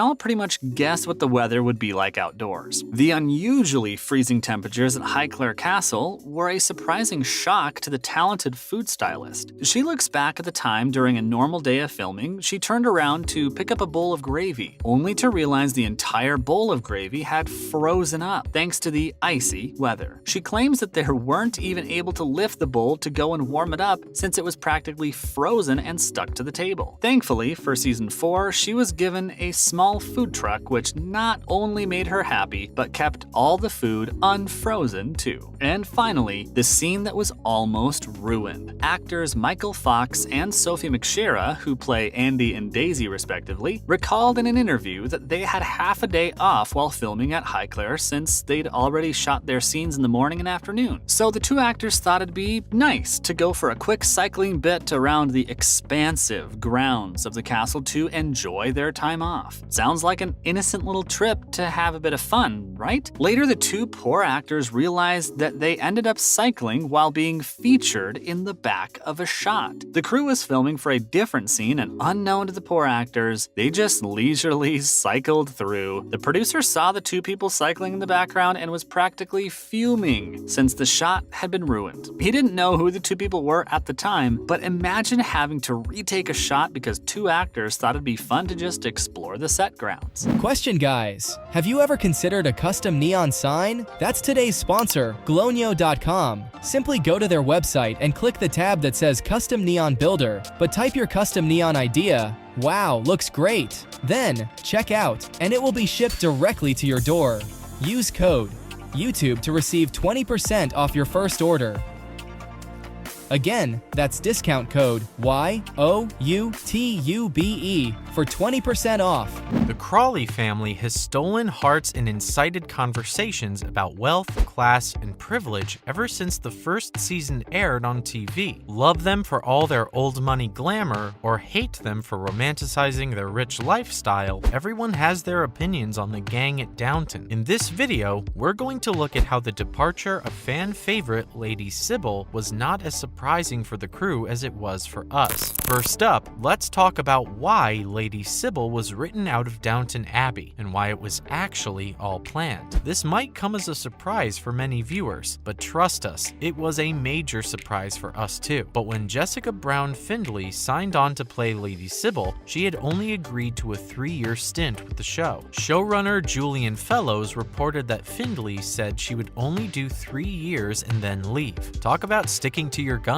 all pretty much guess what the weather would be like outdoors. The unusually freezing temperatures at Highclere Castle were a surprising shock to the talented food stylist. She looks back at the time during a normal day of filming, she turned around to pick up a bowl of gravy, only to realize the entire bowl of gravy had frozen up thanks to the icy weather. She claims that they weren't even able to lift the bowl to go and warm it up since it was practically frozen and stuck to the table. Thankfully, for season 4, she was given a small food truck which not only made her happy, but kept all the food unfrozen too. And finally, the scene that was almost ruined. Actors Michael Fox and Sophie McShera, who play Andy and Daisy respectively, recalled in an interview that they had half a day off while filming at Highclere since they'd already shot their scenes in the morning and afternoon. So the 2 actors thought it'd be nice to go for a quick cycling bit around the expansive grounds of the castle to enjoy their time off. Sounds like an innocent little trip to have a bit of fun, right? Later, the 2 poor actors realized that they ended up cycling while being featured in the back of a shot. The crew was filming for a different scene, and unknown to the poor actors, they just leisurely cycled through. The producer saw the 2 people cycling in the background and was practically fuming since the shot had been ruined. He didn't know who the 2 people were at the time, but imagine having to retake a shot because 2 actors thought it'd be fun to just explore the set grounds. Question, guys. Have you ever considered a custom neon sign? That's today's sponsor, Glonio.com. Simply go to their website and click the tab that says Custom Neon Builder, but type your custom neon idea. Wow, looks great. Then, check out, and it will be shipped directly to your door. Use code YouTube to receive 20% off your first order. Again, that's discount code YOUTUBE for 20% off. The Crawley family has stolen hearts and incited conversations about wealth, class, and privilege ever since the first season aired on TV. Love them for all their old money glamour, or hate them for romanticizing their rich lifestyle, everyone has their opinions on the gang at Downton. In this video, we're going to look at how the departure of fan favorite Lady Sybil was not as surprising for the crew as it was for us. First up, let's talk about why Lady Sybil was written out of Downton Abbey, and why it was actually all planned. This might come as a surprise for many viewers, but trust us, it was a major surprise for us too. But when Jessica Brown Findlay signed on to play Lady Sybil, she had only agreed to a 3-year stint with the show. Showrunner Julian Fellowes reported that Findlay said she would only do 3 years and then leave. Talk about sticking to your guns.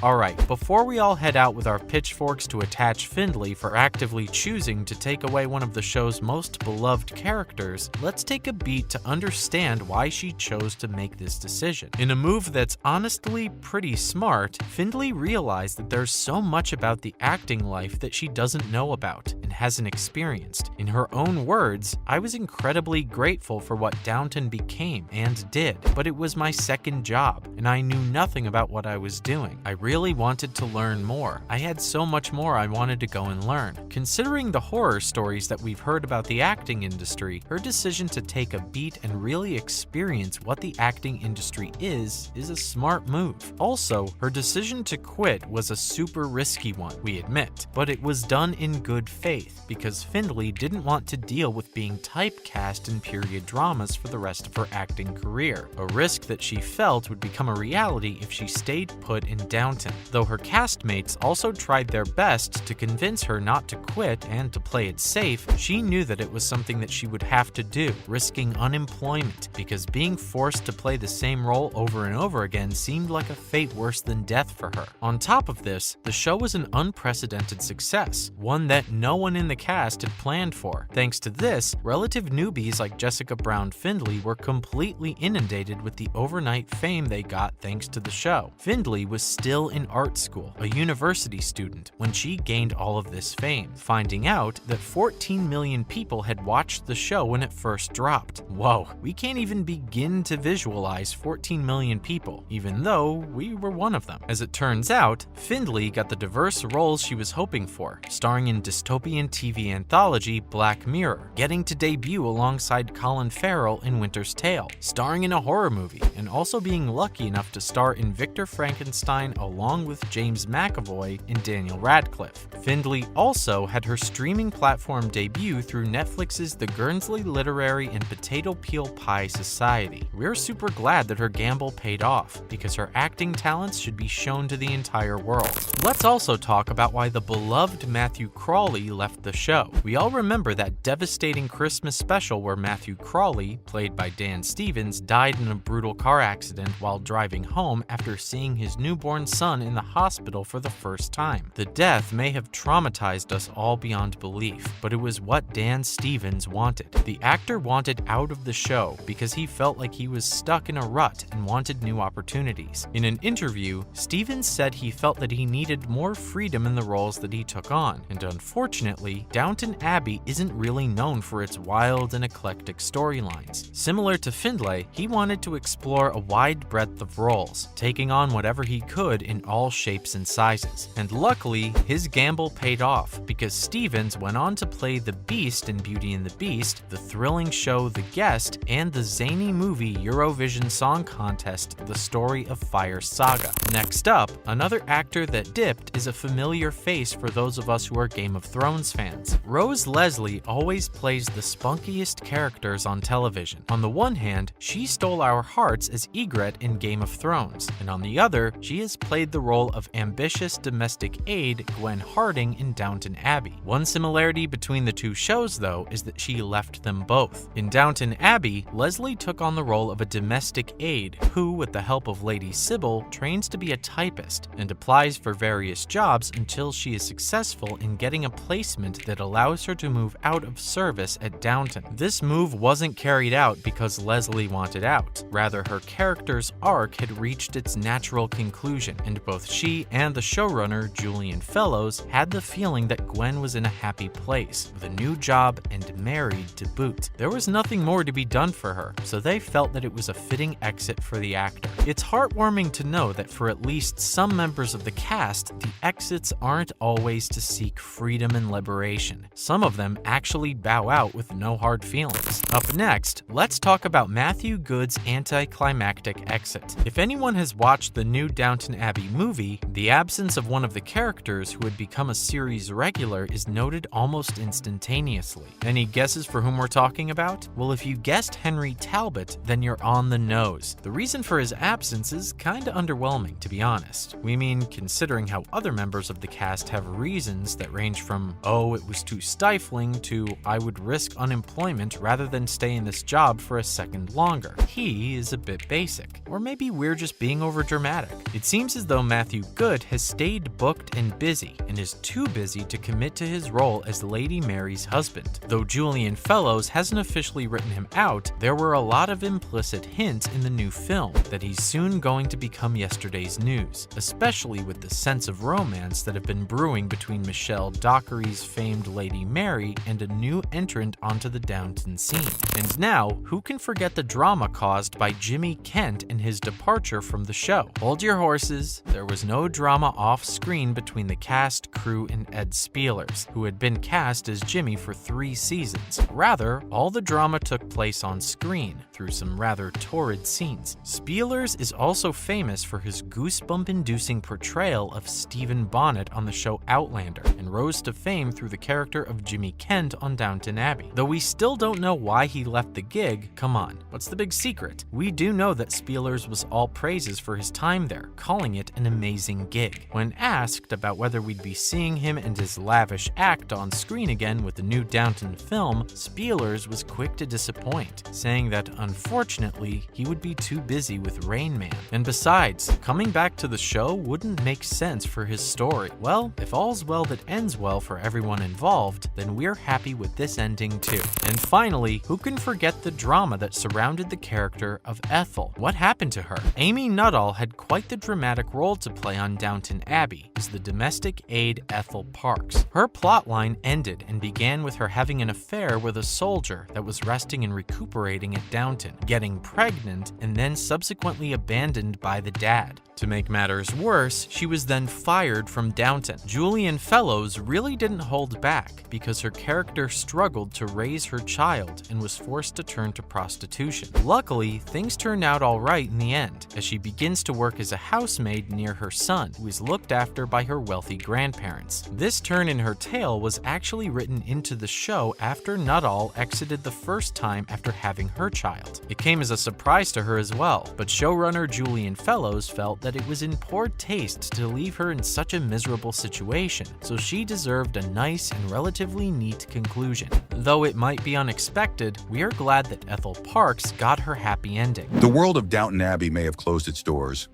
Alright, before we all head out with our pitchforks to attach Findlay for actively choosing to take away one of the show's most beloved characters, let's take a beat to understand why she chose to make this decision. In a move that's honestly pretty smart, Findlay realized that there's so much about the acting life that she doesn't know about and hasn't experienced. In her own words, "I was incredibly grateful for what Downton became and did, but it was my second job, and I knew nothing about what I was doing. I really wanted to learn more. I had so much more I wanted to go and learn." Considering the horror stories that we've heard about the acting industry, her decision to take a beat and really experience what the acting industry is a smart move. Also, her decision to quit was a super risky one, we admit, but it was done in good faith because Findlay didn't want to deal with being typecast in period dramas for the rest of her acting career, a risk that she felt would become a reality if she stayed put in Downton. Though her castmates also tried their best to convince her not to quit and to play it safe, she knew that it was something that she would have to do, risking unemployment, because being forced to play the same role over and over again seemed like a fate worse than death for her. On top of this, the show was an unprecedented success, one that no one in the cast had planned for. Thanks to this, relative newbies like Jessica Brown Findlay were completely inundated with the overnight fame they got thanks to the show. Findlay was still in art school, a university student, when she gained all of this fame. finding out that 14 million people had watched the show when it first dropped. Whoa, we can't even begin to visualize 14 million people, even though we were one of them. As it turns out, Findlay got the diverse roles she was hoping for, starring in dystopian TV anthology Black Mirror, getting to debut alongside Colin Farrell in Winter's Tale, starring in a horror movie, and also being lucky enough to star in Victor Frankenstein along with James McAvoy and Daniel Radcliffe. Findlay also had her streaming platform debut through Netflix's The Guernsey Literary and Potato Peel Pie Society. We're super glad that her gamble paid off, because her acting talents should be shown to the entire world. Let's also talk about why the beloved Matthew Crawley left the show. We all remember that devastating Christmas special where Matthew Crawley, played by Dan Stevens, died in a brutal car accident while driving home after seeing his newborn son in the hospital for the first time. The death may have traumatized us all beyond belief, but it was what Dan Stevens wanted. The actor wanted out of the show because he felt like he was stuck in a rut and wanted new opportunities. In an interview, Stevens said he felt that he needed more freedom in the roles that he took on, and unfortunately, Downton Abbey isn't really known for its wild and eclectic storylines. Similar to Findlay, he wanted to explore a wide breadth of roles, taking on whatever he could in all shapes and sizes. And luckily, his gamble paid off, because Stevens went on to play the Beast in Beauty and the Beast, the thrilling show The Guest, and the zany movie Eurovision Song Contest The Story of Fire Saga. Next up, another actor that dipped is a familiar face for those of us who are Game of Thrones fans. Rose Leslie always plays the spunkiest characters on television. On the one hand, she stole our hearts as Ygritte in Game of Thrones, and on the other, she has played the role of ambitious domestic aide Gwen Harding in Downton Abbey. One similarity between the two shows, though, is that she left them both. In Downton Abbey, Leslie took on the role of a domestic aide who, with the help of Lady Sybil, trains to be a typist and applies for various jobs until she is successful in getting a placement that allows her to move out of service at Downton. This move wasn't carried out because Leslie wanted out. Rather, her character's arc had reached its natural conclusion, and both she and the showrunner, Julian Fellowes, had the feeling that Gwen was in a happy place, with a new job and married to boot. There was nothing more to be done for her, so they felt that it was a fitting exit for the actor. It's heartwarming to know that for at least some members of the cast, the exits aren't always to seek freedom and liberation. Some of them actually bow out with no hard feelings. Up next, let's talk about Matthew Goode's anticlimactic exit. If anyone has watched the new Downton Abbey movie, the absence of one of the characters who had become a series regular is noted almost instantaneously. Any guesses for whom we're talking about? Well, if you guessed Henry Talbot, then you're on the nose. The reason for his absence is kinda underwhelming, to be honest. We mean, considering how other members of the cast have reasons that range from, oh, it was too stifling, to I would risk unemployment rather than stay in this job for a second longer. He is a bit basic. Or maybe we're just being overdramatic. It seems as though Matthew Goode has stayed booked and busy, and is too busy to commit to his role as Lady Mary's husband. Though Julian Fellowes hasn't officially written him out, there were a lot of implicit hints in the new film that he's soon going to become yesterday's news, especially with the sense of romance that have been brewing between Michelle Dockery's famed Lady Mary and a new entrant onto the Downton scene. And now, who can forget the drama caused by Jimmy Kent and his departure from the show? Hold your horses, there was no drama off-screen between the cast, crew, and Ed Spielers, who had been cast as Jimmy for 3 seasons. Rather, all the drama took place on screen, through some rather torrid scenes. Spielers is also famous for his goosebump-inducing portrayal of Stephen Bonnet on the show Outlander, and rose to fame through the character of Jimmy Kent on Downton Abbey. Though we still don't know why he left the gig, come on, what's the big secret? We do know that Spielers was all praises for his time there, calling it an amazing gig. When asked about whether we'd be seeing him and his lavish act on screen again with the new Downton film, Spielers was quick to disappoint, saying that unfortunately, he would be too busy with Rain Man. And besides, coming back to the show wouldn't make sense for his story. Well, if all's well that ends well for everyone involved, then we're happy with this ending too. And finally, who can forget the drama that surrounded the character of Ethel? What happened to her? Amy Nuttall had quite the dramatic role to play on Downton Abbey as the domestic aide Ethel Parks. Her plotline ended and began with her having an affair with a soldier that was resting and recuperating at Downton, getting pregnant, and then subsequently abandoned by the dad. To make matters worse, she was then fired from Downton. Julian Fellowes really didn't hold back because her character struggled to raise her child and was forced to turn to prostitution. Luckily, things turned out all right in the end, as she begins to work as a housemaid near her son, who is looked after by her wealthy grandparents. This turn in her tale was actually written into the show after Nuttall exited the first time after having her child. It came as a surprise to her as well, but showrunner Julian Fellowes felt that it was in poor taste to leave her in such a miserable situation, so she deserved a nice and relatively neat conclusion. Though it might be unexpected, we are glad that Ethel Parks got her happy ending. The world of Downton Abbey may have closed its doors,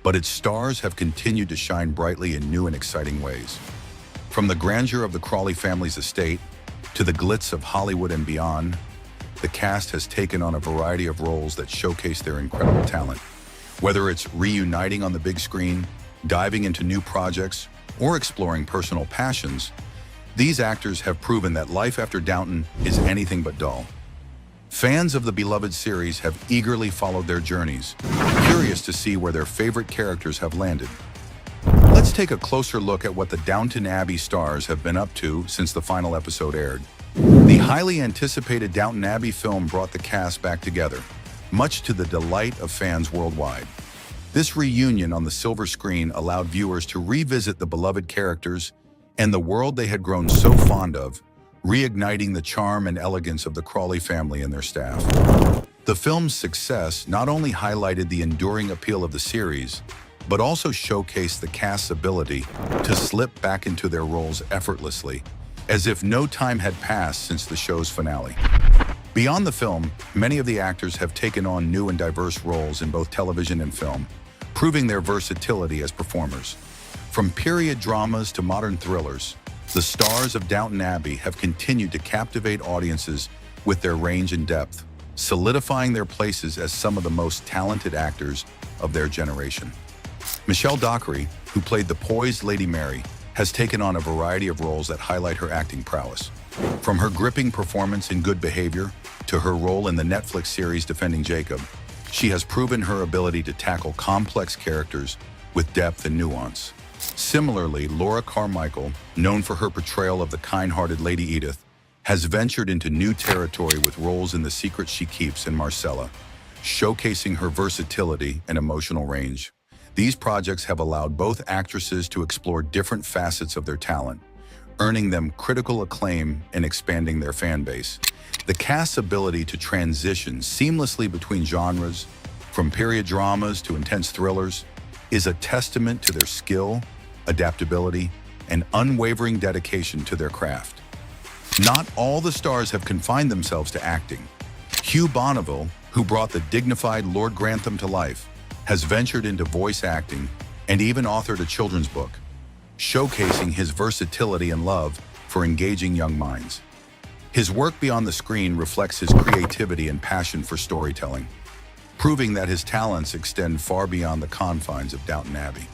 but its stars have continued to shine brightly in new and exciting ways. From the grandeur of the Crawley family's estate to the glitz of Hollywood and beyond, the cast has taken on a variety of roles that showcase their incredible talent. Whether it's reuniting on the big screen, diving into new projects, or exploring personal passions, these actors have proven that life after Downton is anything but dull. Fans of the beloved series have eagerly followed their journeys, curious to see where their favorite characters have landed. Let's take a closer look at what the Downton Abbey stars have been up to since the final episode aired. The highly anticipated Downton Abbey film brought the cast back together, much to the delight of fans worldwide. This reunion on the silver screen allowed viewers to revisit the beloved characters and the world they had grown so fond of, reigniting the charm and elegance of the Crawley family and their staff. The film's success not only highlighted the enduring appeal of the series, but also showcased the cast's ability to slip back into their roles effortlessly, as if no time had passed since the show's finale. Beyond the film, many of the actors have taken on new and diverse roles in both television and film, proving their versatility as performers. From period dramas to modern thrillers, the stars of Downton Abbey have continued to captivate audiences with their range and depth, solidifying their places as some of the most talented actors of their generation. Michelle Dockery, who played the poised Lady Mary, has taken on a variety of roles that highlight her acting prowess. From her gripping performance in Good Behavior to her role in the Netflix series Defending Jacob, she has proven her ability to tackle complex characters with depth and nuance. Similarly, Laura Carmichael, known for her portrayal of the kind-hearted Lady Edith, has ventured into new territory with roles in The Secret She Keeps and Marcella, showcasing her versatility and emotional range. These projects have allowed both actresses to explore different facets of their talent, earning them critical acclaim and expanding their fan base. The cast's ability to transition seamlessly between genres, from period dramas to intense thrillers, is a testament to their skill, adaptability, and unwavering dedication to their craft. Not all the stars have confined themselves to acting. Hugh Bonneville, who brought the dignified Lord Grantham to life, has ventured into voice acting and even authored a children's book, showcasing his versatility and love for engaging young minds. His work beyond the screen reflects his creativity and passion for storytelling, proving that his talents extend far beyond the confines of Downton Abbey.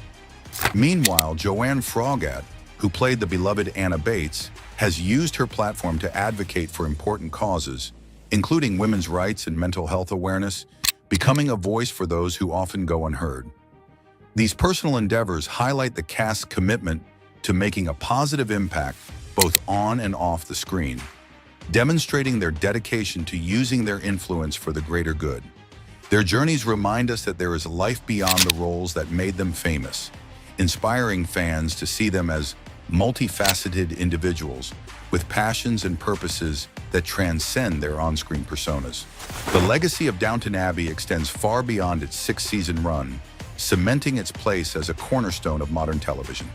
Meanwhile, Joanne Froggatt, who played the beloved Anna Bates, has used her platform to advocate for important causes, including women's rights and mental health awareness, becoming a voice for those who often go unheard. These personal endeavors highlight the cast's commitment to making a positive impact both on and off the screen, demonstrating their dedication to using their influence for the greater good. Their journeys remind us that there is life beyond the roles that made them famous, inspiring fans to see them as multifaceted individuals with passions and purposes that transcend their on-screen personas. The legacy of Downton Abbey extends far beyond its 6-season run, cementing its place as a cornerstone of modern television.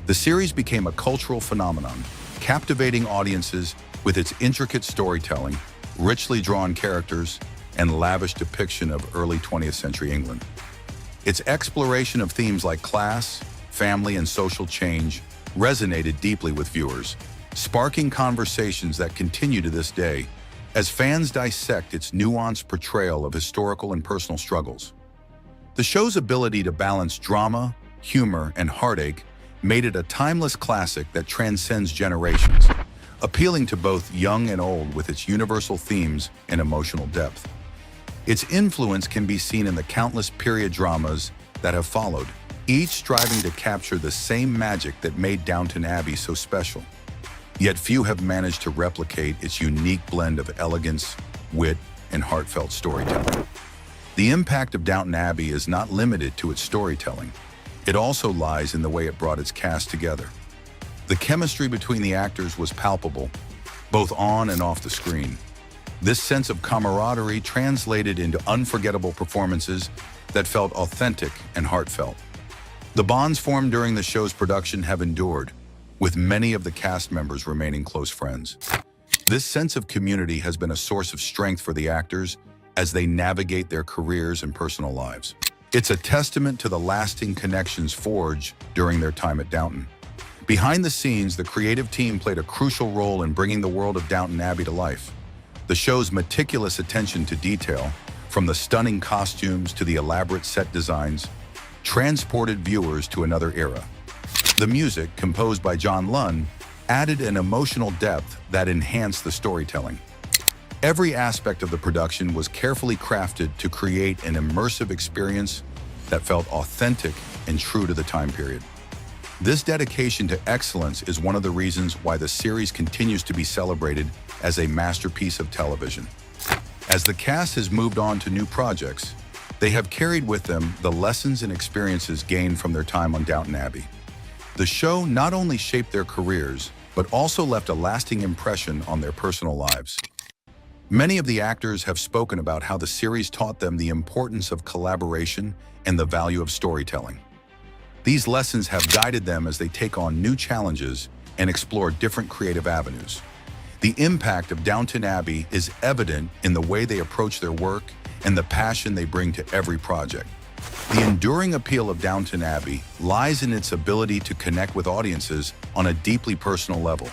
The series became a cultural phenomenon, captivating audiences with its intricate storytelling, richly drawn characters, and lavish depiction of early 20th century England. Its exploration of themes like class, family, and social change resonated deeply with viewers, sparking conversations that continue to this day as fans dissect its nuanced portrayal of historical and personal struggles. The show's ability to balance drama, humor, and heartache made it a timeless classic that transcends generations, appealing to both young and old with its universal themes and emotional depth. Its influence can be seen in the countless period dramas that have followed, each striving to capture the same magic that made Downton Abbey so special. Yet few have managed to replicate its unique blend of elegance, wit, and heartfelt storytelling. The impact of Downton Abbey is not limited to its storytelling. It also lies in the way it brought its cast together. The chemistry between the actors was palpable, both on and off the screen. This sense of camaraderie translated into unforgettable performances that felt authentic and heartfelt. The bonds formed during the show's production have endured, with many of the cast members remaining close friends. This sense of community has been a source of strength for the actors as they navigate their careers and personal lives. It's a testament to the lasting connections forged during their time at Downton. Behind the scenes, the creative team played a crucial role in bringing the world of Downton Abbey to life. The show's meticulous attention to detail, from the stunning costumes to the elaborate set designs, transported viewers to another era. The music, composed by John Lunn, added an emotional depth that enhanced the storytelling. Every aspect of the production was carefully crafted to create an immersive experience that felt authentic and true to the time period. This dedication to excellence is one of the reasons why the series continues to be celebrated as a masterpiece of television. As the cast has moved on to new projects, they have carried with them the lessons and experiences gained from their time on Downton Abbey. The show not only shaped their careers, but also left a lasting impression on their personal lives. Many of the actors have spoken about how the series taught them the importance of collaboration and the value of storytelling. These lessons have guided them as they take on new challenges and explore different creative avenues. The impact of Downton Abbey is evident in the way they approach their work and the passion they bring to every project. The enduring appeal of Downton Abbey lies in its ability to connect with audiences on a deeply personal level.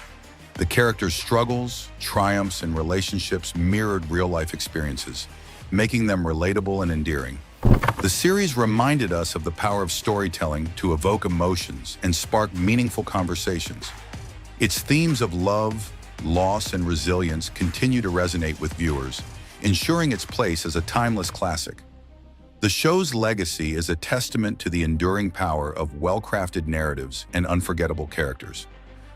The characters' struggles, triumphs, and relationships mirrored real-life experiences, making them relatable and endearing. The series reminded us of the power of storytelling to evoke emotions and spark meaningful conversations. Its themes of love, loss, and resilience continue to resonate with viewers, ensuring its place as a timeless classic. The show's legacy is a testament to the enduring power of well-crafted narratives and unforgettable characters.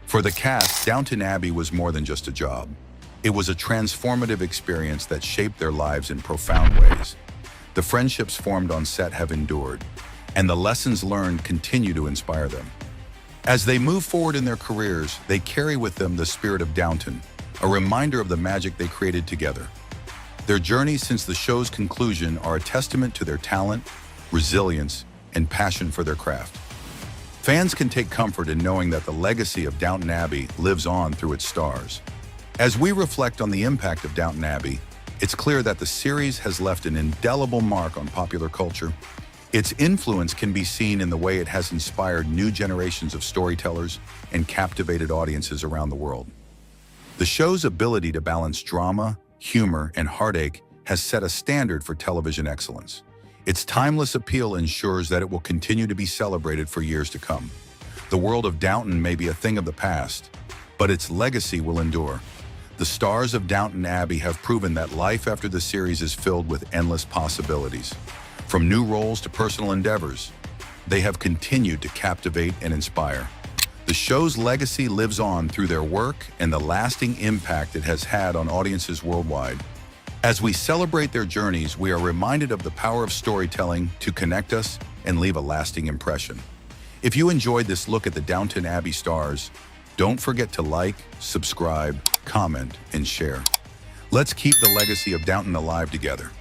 For the cast, Downton Abbey was more than just a job. It was a transformative experience that shaped their lives in profound ways. The friendships formed on set have endured, and the lessons learned continue to inspire them. As they move forward in their careers, they carry with them the spirit of Downton, a reminder of the magic they created together. Their journeys since the show's conclusion are a testament to their talent, resilience, and passion for their craft. Fans can take comfort in knowing that the legacy of Downton Abbey lives on through its stars. As we reflect on the impact of Downton Abbey, it's clear that the series has left an indelible mark on popular culture. Its influence can be seen in the way it has inspired new generations of storytellers and captivated audiences around the world. The show's ability to balance drama, humor, and heartache has set a standard for television excellence. Its timeless appeal ensures that it will continue to be celebrated for years to come. The world of Downton may be a thing of the past, but its legacy will endure. The stars of Downton Abbey have proven that life after the series is filled with endless possibilities. From new roles to personal endeavors, they have continued to captivate and inspire. The show's legacy lives on through their work and the lasting impact it has had on audiences worldwide. As we celebrate their journeys, we are reminded of the power of storytelling to connect us and leave a lasting impression. If you enjoyed this look at the Downton Abbey stars, don't forget to like, subscribe, comment, and share. Let's keep the legacy of Downton alive together.